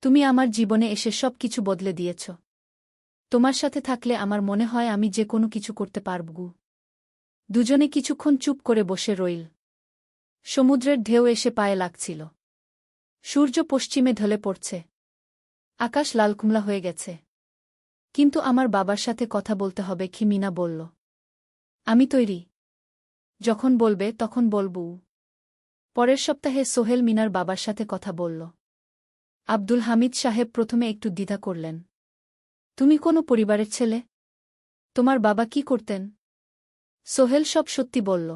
তুমি আমার জীবনে এসে সব কিছু বদলে দিয়েছ। তোমার সাথে থাকলে আমার মনে হয় আমি যে কোনো কিছু করতে পারব। দুজনে কিছুক্ষণ চুপ করে বসে রইল। সমুদ্রের ঢেউ এসে পায়ে লাগছিল। সূর্য পশ্চিমে ঢলে পড়ছে। আকাশ লালকুমলা হয়ে গেছে। কিন্তু আমার বাবার সাথে কথা বলতে হবে কি? মিনা বলল। আমি তৈরি। যখন বলবে তখন বলব। পরের সপ্তাহে সোহেল মিনার বাবার সাথে কথা বলল। আব্দুল হামিদ সাহেব প্রথমে একটু দ্বিধা করলেন। তুমি কোনো পরিবারের ছেলে? তোমার বাবা কি করতেন? সোহেল সব সত্যি বলল।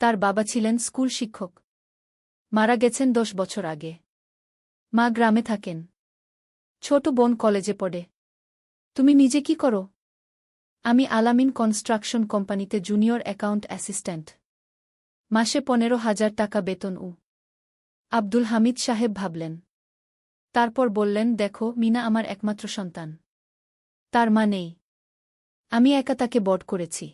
তার বাবা ছিলেন স্কুল শিক্ষক। মারা গেছেন 10 বছর আগে। মা গ্রামে থাকেন। ছোট বোন কলেজে পড়ে। তুমি নিজে কি করো? আমি আলামিন কনস্ট্রাকশন কোম্পানিতে জুনিয়র অ্যাকাউন্ট অ্যাসিস্ট্যান্ট। মাসে 15,000 টাকা বেতন। আব্দুল হামিদ সাহেব ভাবলেন। তারপর বললেন, দেখো মিনা আমার একমাত্র সন্তান। তার মা নেই। আমি একা তাকে বড় করেছি।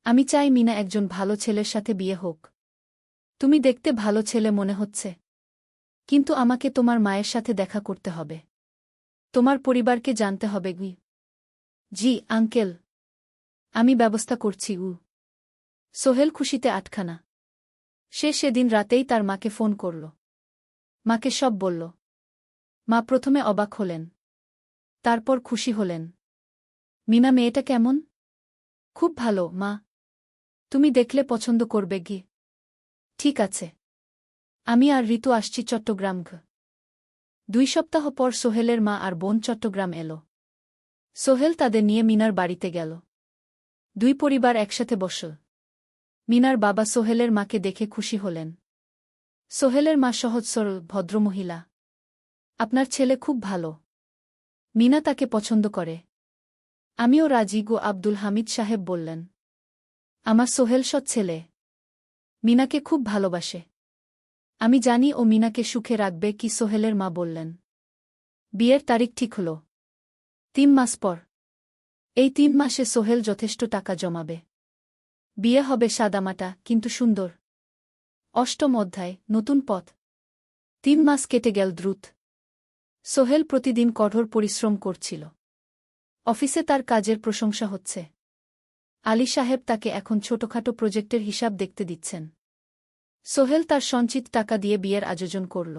আমি চাই মিনা একজন ভালো ছেলের সাথে বিয়ে হোক। তুমি দেখতে ভালো ছেলে মনে হচ্ছে। কিন্তু আমাকে তোমার মায়ের সাথে দেখা করতে হবে। তোমার পরিবারকে জানতে হবে। জি আঙ্কেল। আমি ব্যবস্থা করছি। সোহেল খুশিতে আটখানা। সে সেদিন রাতেই তার মাকে ফোন করল। মাকে সব বলল। মা প্রথমে অবাক হলেন। তারপর খুশি হলেন। মিনা মেয়েটা কেমন? খুব ভালো মা। তুমি দেখলে পছন্দ করবে। ঠিক আছে। আমি আর ঋতু আসছি চট্টগ্রাম। 2 সপ্তাহ পর সোহেলের মা আর বোন চট্টগ্রাম এলো। সোহেল তাদের নিয়ে মিনার বাড়িতে গেল। 2 পরিবার একসাথে বসল। মিনার বাবা সোহেলের মাকে দেখে খুশি হলেন। সোহেলের মা সহজ সরল ভদ্রমহিলা। আপনার ছেলে খুব ভালো। মিনা তাকে পছন্দ করে। আমিও রাজি গো, আব্দুল হামিদ সাহেব বললেন। আমার সোহেল সৎ ছেলে। মিনাকে খুব ভালোবাসে। আমি জানি ও মিনাকে সুখে রাখবে কি, সোহেলের মা বললেন। বিয়ের তারিখ ঠিক হল 3 মাস পর। এই 3 মাসে সোহেল যথেষ্ট টাকা জমাবে। বিয়ে হবে সাদামাটা কিন্তু সুন্দর। 8ম অধ্যায়, নতুন পথ। 3 মাস কেটে গেল দ্রুত। সোহেল প্রতিদিন কঠোর পরিশ্রম করছিল। অফিসে তার কাজের প্রশংসা হচ্ছে। আলী সাহেব তাকে এখন ছোটখাটো প্রজেক্টের হিসাব দেখতে দিচ্ছেন। সোহেল তার সঞ্চিত টাকা দিয়ে বিয়ের আয়োজন করল।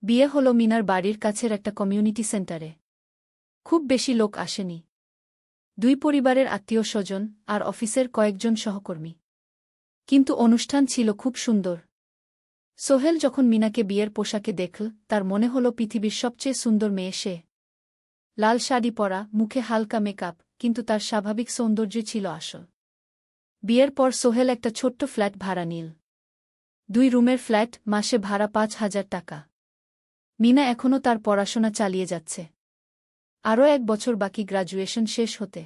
বিয়ে হল মিনার বাড়ির কাছের একটা কমিউনিটি সেন্টারে। খুব বেশি লোক আসেনি। 2 পরিবারের আত্মীয় স্বজন আর অফিসের কয়েকজন সহকর্মী। কিন্তু অনুষ্ঠান ছিল খুব সুন্দর। সোহেল যখন মিনাকে বিয়ের পোশাকে দেখল, তার মনে হল পৃথিবীর সবচেয়ে সুন্দর মেয়ে সে। লাল শাড়ি পরা, মুখে হালকা মেকআপ, কিন্তু তার স্বাভাবিক সৌন্দর্য ছিল আসল। বিয়ের পর সোহেল একটা ছোট্ট ফ্ল্যাট ভাড়া নিল। 2 রুমের ফ্ল্যাট, মাসে ভাড়া 5,000 টাকা। মিনা এখনও তার পড়াশোনা চালিয়ে যাচ্ছে। আরও 1 বছর বাকি গ্র্যাজুয়েশন শেষ হতে।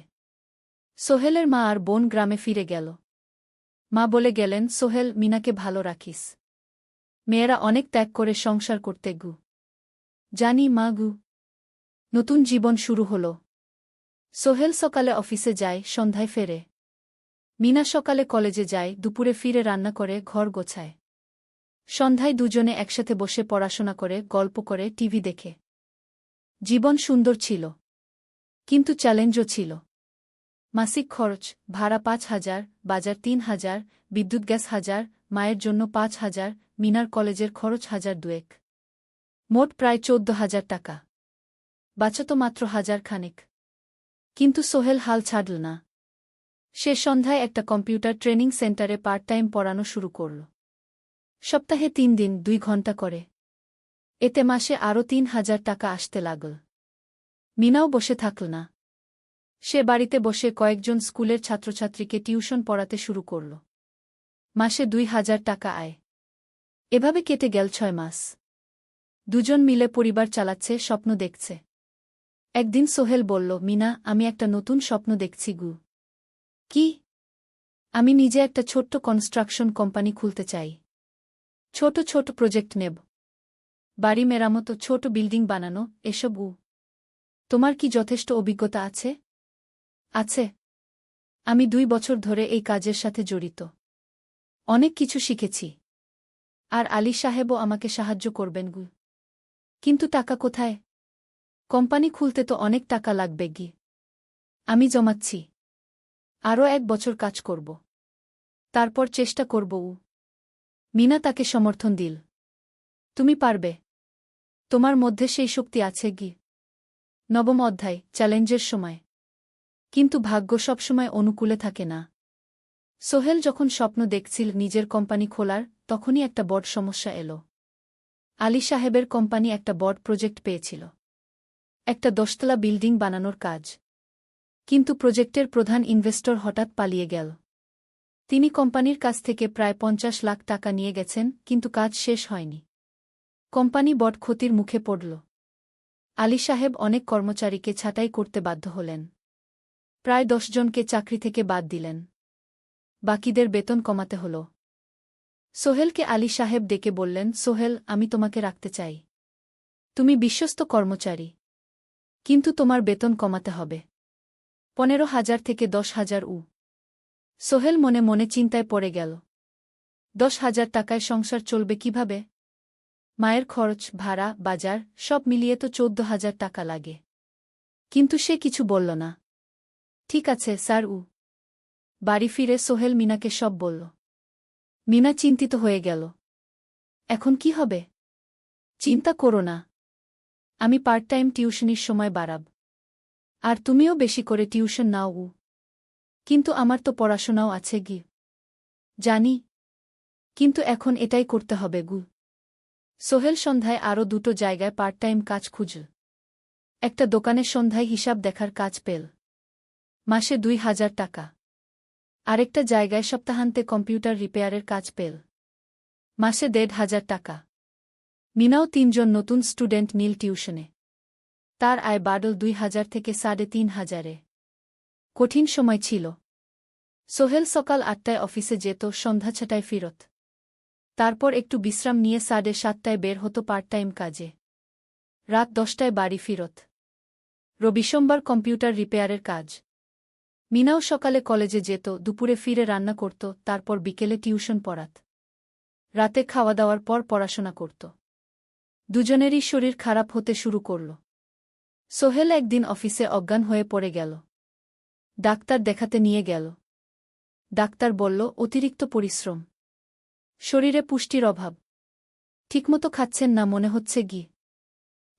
সোহেলের মা আর বোন গ্রামে ফিরে গেল। মা বলে গেলেন, সোহেল, মিনাকে ভালো রাখিস। মেয়েরা অনেক ত্যাগ করে সংসার করতে গু। জানি মা গু। নতুন জীবন শুরু হল। সোহেল সকালে অফিসে যায়, সন্ধ্যায় ফেরে। মিনা সকালে কলেজে যায়, দুপুরে ফিরে রান্না করে, ঘর গোছায়। সন্ধ্যায় দুজনে একসাথে বসে পড়াশোনা করে, গল্প করে, টিভি দেখে। জীবন সুন্দর ছিল। কিন্তু চ্যালেঞ্জও ছিল। মাসিক খরচ, ভাড়া 5,000, বাজার 3,000, বিদ্যুৎ গ্যাস 1,000, মায়ের জন্য 5,000, মিনার কলেজের খরচ 1,200। মোট প্রায় 14,000 টাকা। বাঁচত মাত্র 1,000 খানেক। কিন্তু সোহেল হাল ছাড়ল না। সে সন্ধ্যায় একটা কম্পিউটার ট্রেনিং সেন্টারে পার্ট টাইম পড়ানো শুরু করল। সপ্তাহে 3 দিন 2 ঘন্টা করে। এতে মাসে আরও 3,000 টাকা আসতে লাগল। মিনাও বসে থাকল না। সে বাড়িতে বসে কয়েকজন স্কুলের ছাত্রছাত্রীকে টিউশন পড়াতে শুরু করল। মাসে 2,000 টাকা আয়। এভাবে কেটে গেল 6 মাস। দুজন মিলে পরিবার চালাচ্ছে, স্বপ্ন দেখছে। একদিন সোহেল বলল, মিনা, আমি একটা নতুন স্বপ্ন দেখছি গু। কি? আমি নিজে একটা ছোট্ট কনস্ট্রাকশন কোম্পানি খুলতে চাই। ছোট ছোট প্রজেক্ট নেব। বাড়ি মেরামত, ছোট বিল্ডিং বানানো, এসব। তোমার কি যথেষ্ট অভিজ্ঞতা আছে? আছে। আমি 2 বছর ধরে এই কাজের সাথে জড়িত। অনেক কিছু শিখেছি। আর আলী সাহেবও আমাকে সাহায্য করবেন গু। কিন্তু টাকা কোথায়? কোম্পানি খুলতে তো অনেক টাকা লাগবে গি। আমি জমাচ্ছি। আরও 1 বছর কাজ করব। তারপর চেষ্টা করব। মিনা তাকে সমর্থন দিল। তুমি পারবে। তোমার মধ্যে সেই শক্তি আছে গি। 9ম অধ্যায়, চ্যালেঞ্জের সময়। কিন্তু ভাগ্য সবসময় অনুকূলে থাকে না। সোহেল যখন স্বপ্ন দেখছিল নিজের কোম্পানি খোলার, তখনই একটা বড় সমস্যা এলো। আলী সাহেবের কোম্পানি একটা বড় প্রজেক্ট পেয়েছিল। একটা 10তলা বিল্ডিং বানানোর কাজ। কিন্তু প্রজেক্টের প্রধান ইনভেস্টর হঠাৎ পালিয়ে গেল। তিনি কোম্পানির কাছ থেকে প্রায় 50 লাখ টাকা নিয়ে গেছেন, কিন্তু কাজ শেষ হয়নি। কোম্পানি বড় ক্ষতির মুখে পড়ল। আলী সাহেব অনেক কর্মচারীকে ছাঁটাই করতে বাধ্য হলেন। প্রায় 10 জনকে চাকরি থেকে বাদ দিলেন। বাকিদের বেতন কমাতে হল। সোহেলকে আলী সাহেব ডেকে বললেন, সোহেল, আমি তোমাকে রাখতে চাই। তুমি বিশ্বস্ত কর্মচারী। কিন্তু তোমার বেতন কমাতে হবে। 15,000 থেকে 10,000। সোহেল মনে মনে চিন্তায় পড়ে গেল। 10,000 টাকায় সংসার চলবে কিভাবে? মায়ের খরচ, ভাড়া, বাজার সব মিলিয়ে তো 14,000 টাকা লাগে। কিন্তু সে কিছু বলল না। ঠিক আছে স্যার। বাড়ি ফিরে সোহেল মিনাকে সব বলল। মিনা চিন্তিত হয়ে গেল। এখন কি হবে? চিন্তা করো না। আমি পার্ট টাইম টিউশনির সময় বাড়াব। আর তুমিও বেশি করে টিউশন নাও। কিন্তু আমার তো পড়াশোনাও আছে গি। জানি। কিন্তু এখন এটাই করতে হবে গু। সোহেল সন্ধ্যায় আরও দুটো জায়গায় পার্ট টাইম কাজ খুঁজল। একটা দোকানের সন্ধ্যায় হিসাব দেখার কাজ পেল, মাসে ২,০০০ টাকা। আরেকটা জায়গায় সপ্তাহান্তে কম্পিউটার রিপেয়ারের কাজ পেল, মাসে ১,৫০০ টাকা। মিনাও ৩ জন নতুন স্টুডেন্ট নীল টিউশনে। তার আয় বাড়ল ২,০০০ থেকে ৩,৫০০-এ। কঠিন সময় ছিল। সোহেল সকাল ৮টায় অফিসে যেত, সন্ধ্যা ৬টায় ফিরত। তারপর একটু বিশ্রাম নিয়ে ৭:৩০টায় বের হতো পার্ট টাইম কাজে। রাত ১০টায় বাড়ি ফিরত। রবি-সোমবার কম্পিউটার রিপেয়ারের কাজ। মিনাও সকালে কলেজে যেত, দুপুরে ফিরে রান্না করত, তারপর বিকেলে টিউশন পড়াত। রাতে খাওয়া দাওয়ার পর পড়াশোনা করত। দুজনেরই শরীর খারাপ হতে শুরু করল। সোহেল একদিন অফিসে অজ্ঞান হয়ে পড়ে গেল। ডাক্তার দেখাতে নিয়ে গেল। ডাক্তার বলল, অতিরিক্ত পরিশ্রম, শরীরে পুষ্টির অভাব, ঠিকমতো খাচ্ছেন না মনে হচ্ছে গি।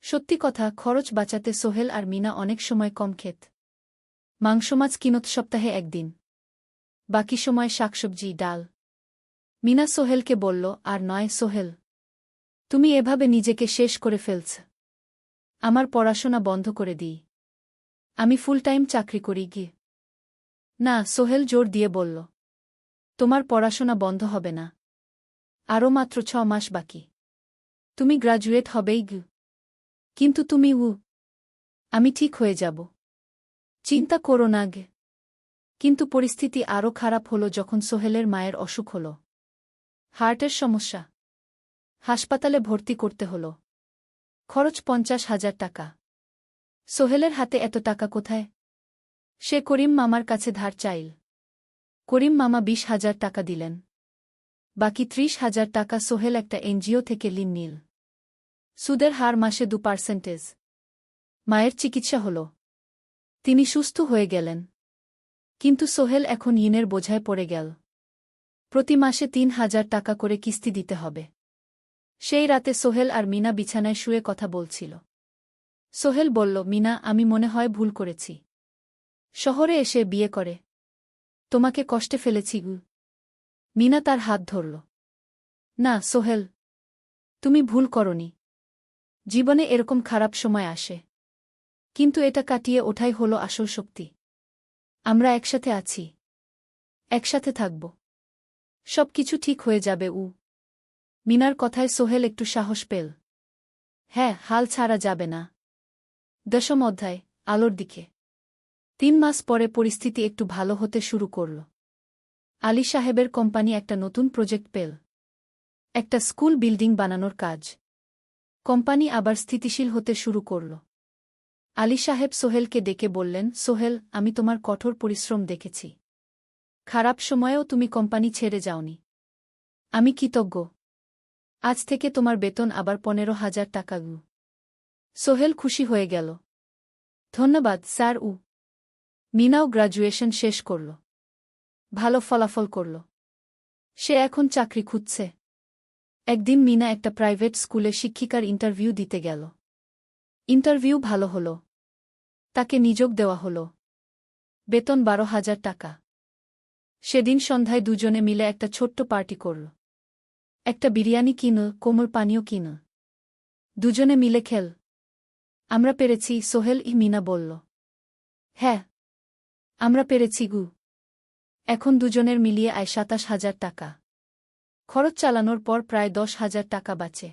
সত্যি কথা, খরচ বাঁচাতে সোহেল আর মিনা অনেক সময় কম খেত। মাংস মাছ কিনত সপ্তাহে একদিন, বাকি সময় শাকসবজি ডাল। মিনা সোহেলকে বলল, আর নয় সোহেল, তুমি এভাবে নিজেকে শেষ করে ফেলছ। আমার পড়াশোনা বন্ধ করে দিই, আমি ফুল টাইম চাকরি করি গি। না, সোহেল জোর দিয়ে বলল, তোমার পড়াশোনা বন্ধ হবে না, আরও মাত্র ৬ মাস বাকি, তুমি গ্রাজুয়েট হবেই গি। কিন্তু তুমি আমি ঠিক হয়ে যাব, চিন্তা করো না গে। কিন্তু পরিস্থিতি আরও খারাপ হলো যখন সোহেলের মায়ের অসুখ হল। হার্টের সমস্যা, হাসপাতালে ভর্তি করতে হল। খরচ ৫০,০০০ টাকা। সোহেলের হাতে এত টাকা কোথায়? সে করিম মামার কাছে ধার চাইল। করিম মামা ২০,০০০ টাকা দিলেন। বাকি ৩০,০০০ টাকা সোহেল একটা এনজিও থেকে ঋণ নিল। সুদের হার মাসে ২%। মায়ের চিকিৎসা হল, তিনি সুস্থ হয়ে গেলেন। কিন্তু সোহেল এখন ঋণের বোঝায় পড়ে গেল। প্রতি মাসে ৩,০০০ টাকা করে কিস্তি দিতে হবে। সেই রাতে সোহেল আর মিনা বিছানায় শুয়ে কথা বলছিল। সোহেল বলল, মিনা, আমি মনে হয় ভুল করেছি। শহরে এসে বিয়ে করে তোমাকে কষ্টে ফেলেছি গু। মিনা তার হাত ধরল। না সোহেল, তুমি ভুল করনি। জীবনে এরকম খারাপ সময় আসে, কিন্তু এটা কাটিয়ে ওঠাই হলো আসল শক্তি। আমরা একসাথে আছি, একসাথে থাকব, সব কিছু ঠিক হয়ে যাবে। মিনার কথায় সোহেল একটু সাহস পেল। হ্যাঁ, হাল ছাড়া যাবে না। ১০ম অধ্যায়, আলোর দিকে। ৩ মাস পরে পরিস্থিতি একটু ভালো হতে শুরু করল। আলী সাহেবের কোম্পানি একটা নতুন প্রজেক্ট পেল, একটা স্কুল বিল্ডিং বানানোর কাজ। কোম্পানি আবার স্থিতিশীল হতে শুরু করল। আলী সাহেব সোহেলকে ডেকে বললেন, সোহেল, আমি তোমার কঠোর পরিশ্রম দেখেছি। খারাপ সময়েও তুমি কোম্পানি ছেড়ে যাওনি। আমি কৃতজ্ঞ। আজ থেকে তোমার বেতন আবার ১৫,০০০ টাকা গু। সোহেল খুশি হয়ে গেল। ধন্যবাদ স্যার। মিনাও গ্র্যাজুয়েশন শেষ করল, ভালো ফলাফল করল। সে এখন চাকরি খুঁজছে। একদিন মিনা একটা প্রাইভেট স্কুলে শিক্ষিকার ইন্টারভিউ দিতে গেল। ইন্টারভিউ ভালো হল, তাকে নিযোগ দেওয়া হল। বেতন ১২,০০০ টাকা। সেদিন সন্ধ্যায় দুজনে মিলে একটা ছোট্ট পার্টি করল। একটা বিরিয়ানি কিনল, কোমল পানীয় কিনল। দুজনে মিলে খেল। আমরা পেরেছি সোহেল, মিনা বলল। হ্যাঁ, আমরা পেরেছি গু। এখন দুজনের মিলিয়ে আয় ২৭,০০০ টাকা। খরচ চালানোর পর প্রায় ১০,০০০ টাকা বাঁচে।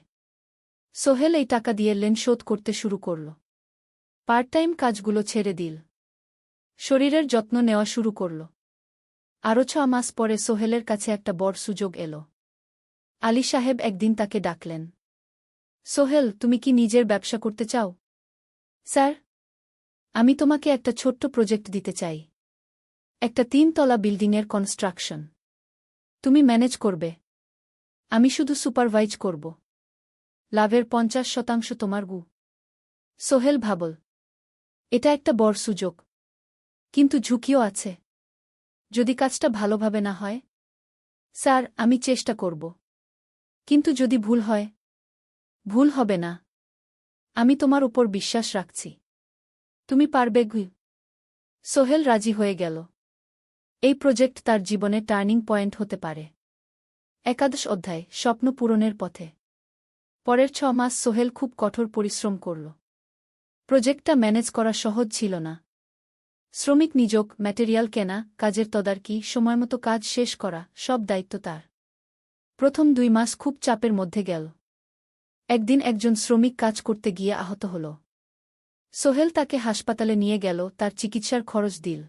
সোহেল এই টাকা দিয়ে লোন শোধ করতে শুরু করল। পার্ট টাইম কাজগুলো ছেড়ে দিল। শরীরের যত্ন নেওয়া শুরু করল। আরও ৬ মাস পরে সোহেলের কাছে একটা বড় সুযোগ এল। আলী সাহেব একদিন তাকে ডাকলেন। সোহেল, তুমি কি নিজের ব্যবসা করতে চাও? স্যার, আমি তোমাকে একটা ছোট্ট প্রজেক্ট দিতে চাই। একটা ৩ তলা বিল্ডিংয়ের কনস্ট্রাকশন। তুমি ম্যানেজ করবে, আমি শুধু সুপারভাইজ করব। লাভের ৫০% তোমার গু। সোহেল ভাবল, এটা একটা বড় সুযোগ, কিন্তু ঝুঁকিও আছে। যদি কাজটা ভালোভাবে না হয়? স্যার, আমি চেষ্টা করব। কিন্তু যদি ভুল হয়? ভুল হবে না, আমি তোমার উপর বিশ্বাস রাখছি। তুমি পারবে গু। সোহেল রাজি হয়ে গেল। এই প্রজেক্ট তার জীবনে টার্নিং পয়েন্ট হতে পারে। একাদশ অধ্যায় স্বপ্ন পূরণের পথে। পরের 6 মাস সোহেল খুব কঠোর পরিশ্রম করল। প্রজেক্টটা ম্যানেজ করা সহজ ছিল না। শ্রমিক নিযোগ, ম্যাটেরিয়াল কেনা, কাজের তদারকি, সময়মতো কাজ শেষ করা, সব দায়িত্ব তার। প্রথম 2 মাস খুব চাপের মধ্যে গেল। একদিন একজন শ্রমিক কাজ করতে গিয়ে আহত হল। সোহেল তাকে হাসপাতালে নিয়ে গেল, তার চিকিৎসার খরচ দিল।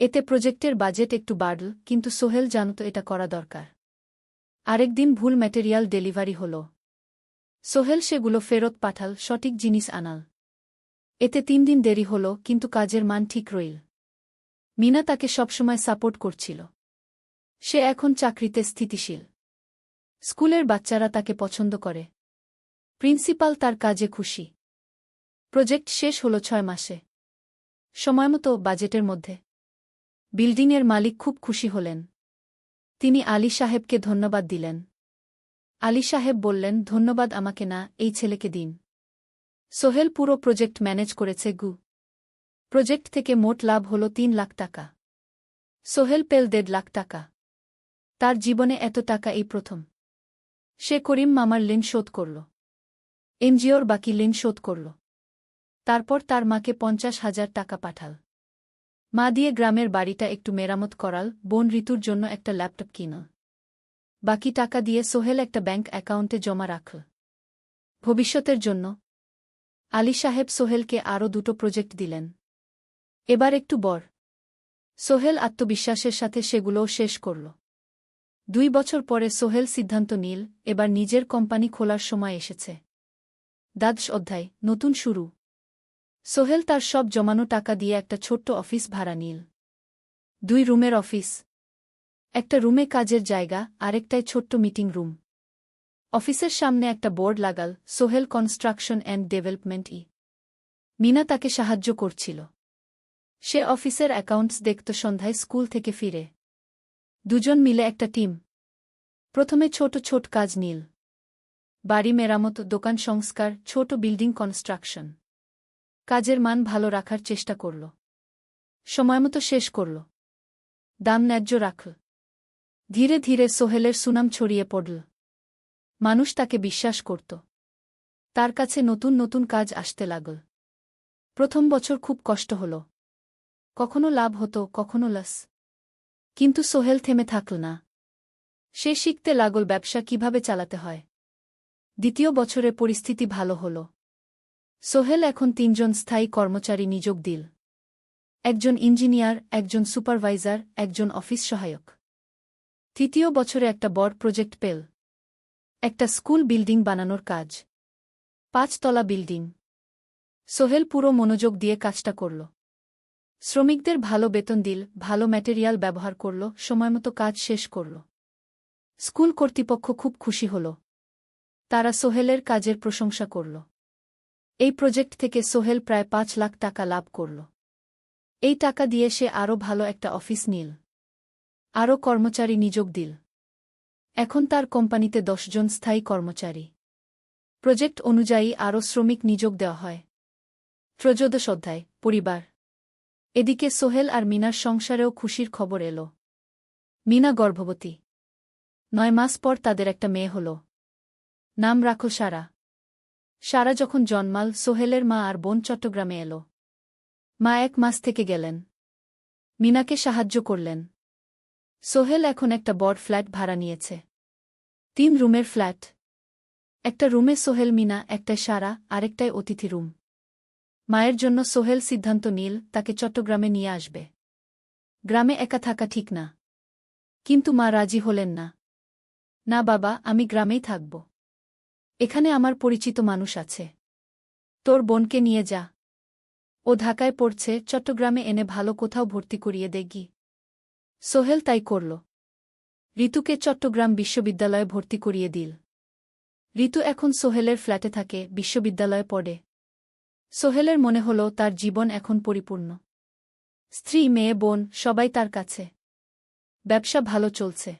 এতে প্রজেক্টের বাজেট একটু বাড়ল, কিন্তু সোহেল জানত এটা করা দরকার। আরেকদিন ভুল ম্যাটেরিয়াল ডেলিভারি হল। সোহেল সেগুলো ফেরত পাঠাল, সঠিক জিনিস আনাল। এতে 3 দিন দেরি হল, কিন্তু কাজের মান ঠিক রইল। মিনা তাকে সবসময় সাপোর্ট করছিল। সে এখন চাকরিতে স্থিতিশীল। স্কুলের বাচ্চারা তাকে পছন্দ করে। প্রিন্সিপাল তার কাজে খুশি। প্রজেক্ট শেষ হল 6 মাসে। সময়মতো, বাজেটের মধ্যে। বিল্ডিংয়ের মালিক খুব খুশি হলেন। তিনি আলী সাহেবকে ধন্যবাদ দিলেন। আলী সাহেব বললেন, ধন্যবাদ আমাকে না, এই ছেলেকে দিন। সোহেল পুরো প্রজেক্ট ম্যানেজ করেছে। প্রজেক্ট থেকে মোট লাভ হল 3 লাখ টাকা। সোহেল পেল 1.5 লাখ টাকা। তার জীবনে এত টাকা এই প্রথম। সে করিম মামার ঋণ শোধ করল। এনজিওর বাকি ঋণ শোধ করল। তারপর তার মাকে 50,000 টাকা পাঠাল। মা দিয়ে গ্রামের বাড়িটা একটু মেরামত করাল, বোন ঋতুর জন্য একটা ল্যাপটপ কিনল। বাকি টাকা দিয়ে সোহেল একটা ব্যাংক অ্যাকাউন্টে জমা রাখল ভবিষ্যতের জন্য। আলী সাহেব সোহেলকে আরও 2টো প্রজেক্ট দিলেন। এবার একটু বড়। সোহেল আত্মবিশ্বাসের সাথে সেগুলোও শেষ করল। 2 বছর পরে সোহেল সিদ্ধান্ত নিল, এবার নিজের কোম্পানি খোলার সময় এসেছে। দ্বাদশ অধ্যায় নতুন শুরু। সোহেল তার সব জমানো টাকা দিয়ে একটা ছোট্ট অফিস ভাড়া নিল। 2 রুমের অফিস। একটা রুমে কাজের জায়গা, আরেকটায় ছোট্ট মিটিং রুম। অফিসের সামনে একটা বোর্ড লাগাল, Sohel construction and development. Meena তাকে সাহায্য করছিল। সে অফিসের অ্যাকাউন্টস দেখত সন্ধ্যায় স্কুল থেকে ফিরে। দুজন মিলে একটা টিম। প্রথমে ছোট কাজ নিল। বাড়ি মেরামত, দোকান সংস্কার, ছোট বিল্ডিং কনস্ট্রাকশন। কাজের মান ভালো রাখার চেষ্টা করল। সময়মতো শেষ করল। দাম ন্যায্য রাখল। ধীরে ধীরে সোহেলের সুনাম ছড়িয়ে পড়ল। মানুষ তাকে বিশ্বাস করত। তার কাছে নতুন কাজ আসতে লাগল। প্রথম বছর খুব কষ্ট হল। কখনো লাভ হতো, কখনো লস। কিন্তু সোহেল থেমে থাকল না। সে শিখতে লাগল ব্যবসা কিভাবে চালাতে হয়। দ্বিতীয় বছরে পরিস্থিতি ভালো হল। সোহেল এখন 3 জন স্থায়ী কর্মচারী নিযোগ দিল। একজন ইঞ্জিনিয়ার, একজন সুপারভাইজার, একজন অফিস সহায়ক। তৃতীয় বছরে একটা বড় প্রজেক্ট পেল। একটা স্কুল বিল্ডিং বানানোর কাজ। 5 তলা বিল্ডিং। সোহেল পুরো মনোযোগ দিয়ে কাজটা করল। শ্রমিকদের ভালো বেতন দিল, ভালো ম্যাটেরিয়াল ব্যবহার করল, সময়মতো কাজ শেষ করল। স্কুল কর্তৃপক্ষ খুব খুশি হল। তারা সোহেলের কাজের প্রশংসা করল। এই প্রজেক্ট থেকে সোহেল প্রায় 5 লাখ টাকা লাভ করল। এই টাকা দিয়ে সে আরও ভালো একটা অফিস নিল। আরও কর্মচারী নিযোগ দিল। এখন তার কোম্পানিতে 10 জন স্থায়ী কর্মচারী। প্রজেক্ট অনুযায়ী আরও শ্রমিক নিযোগ দেওয়া হয়। ত্রয়োদশ অধ্যায় পরিবার। এদিকে সোহেল আর মিনার সংসারেও খুশির খবর এল। মিনা গর্ভবতী। 9 মাস পর তাদের একটা মেয়ে হল। নাম রাখল সারা। সারা যখন জন্মাল, সোহেলের মা আর বোন চট্টগ্রামে এল। মা 1 মাস থেকে গেলেন। মিনাকে সাহায্য করলেন। সোহেল এখন একটা বড় ফ্ল্যাট ভাড়া নিয়েছে। 3 রুমের ফ্ল্যাট। একটা রুমে সোহেল, মিনা, একটায় সারা, আরেকটায় অতিথি রুম। মায়ের জন্য সোহেল সিদ্ধান্ত নিল তাকে চট্টগ্রামে নিয়ে আসবে। গ্রামে একা থাকা ঠিক না। কিন্তু মা রাজি হলেন না। না বাবা, আমি গ্রামেই থাকব। এখানে আমার পরিচিত মানুষ আছে। তোর বোনকে নিয়ে যা। ও ঢাকায় পড়ছে, চট্টগ্রামে এনে ভালো কোথাও ভর্তি করিয়ে দেগি। সোহেল তাই করল। ঋতুকে চট্টগ্রাম বিশ্ববিদ্যালয়ে ভর্তি করিয়ে দিল। ঋতু এখন সোহেলের ফ্ল্যাটে থাকে, বিশ্ববিদ্যালয়ে পড়ে। সোহেলের মনে হল তার জীবন এখন পরিপূর্ণ। স্ত্রী, মেয়ে, বোন সবাই তার কাছে। ব্যবসা ভালো চলছে।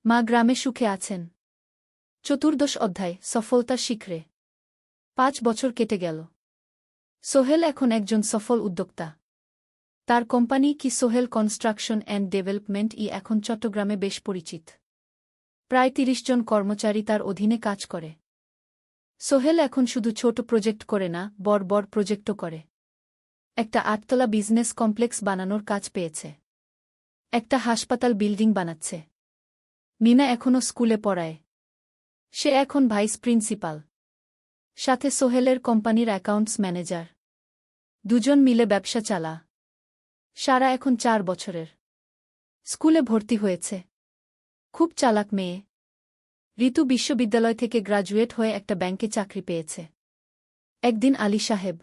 মা গ্রামে সুখে আছেন। চতুর্দশ অধ্যায় সফলতার শিখরে। 5 বছর কেটে গেল। সোহেল এখন একজন সফল উদ্যোক্তা। তার company Sohel construction and development এখন চট্টগ্রামে বেশ পরিচিত। প্রায় ৩০ জন কর্মচারী তার অধীনে কাজ করে। সোহেল এখন শুধু ছোট প্রজেক্ট করে না, বড় বড় প্রজেক্টও করে। একটা ৮ তলা বিজনেস কমপ্লেক্স বানানোর কাজ পেয়েছে। একটা হাসপাতাল বিল্ডিং বানাচ্ছে। মিনা এখনও স্কুলে পড়ায়। সে এখন ভাইস প্রিন্সিপাল। সাথে সোহেলের কোম্পানির অ্যাকাউন্টস ম্যানেজার। দুজন মিলে ব্যবসা চালা। সারা এখন ৪ বছরের। স্কুলে ভর্তি হয়েছে। খুব চালাক মেয়ে। ঋতু বিশ্ববিদ্যালয় থেকে গ্রাজুয়েট হয়ে একটা ব্যাংকে চাকরি পেয়েছে। একদিন আলী সাহেব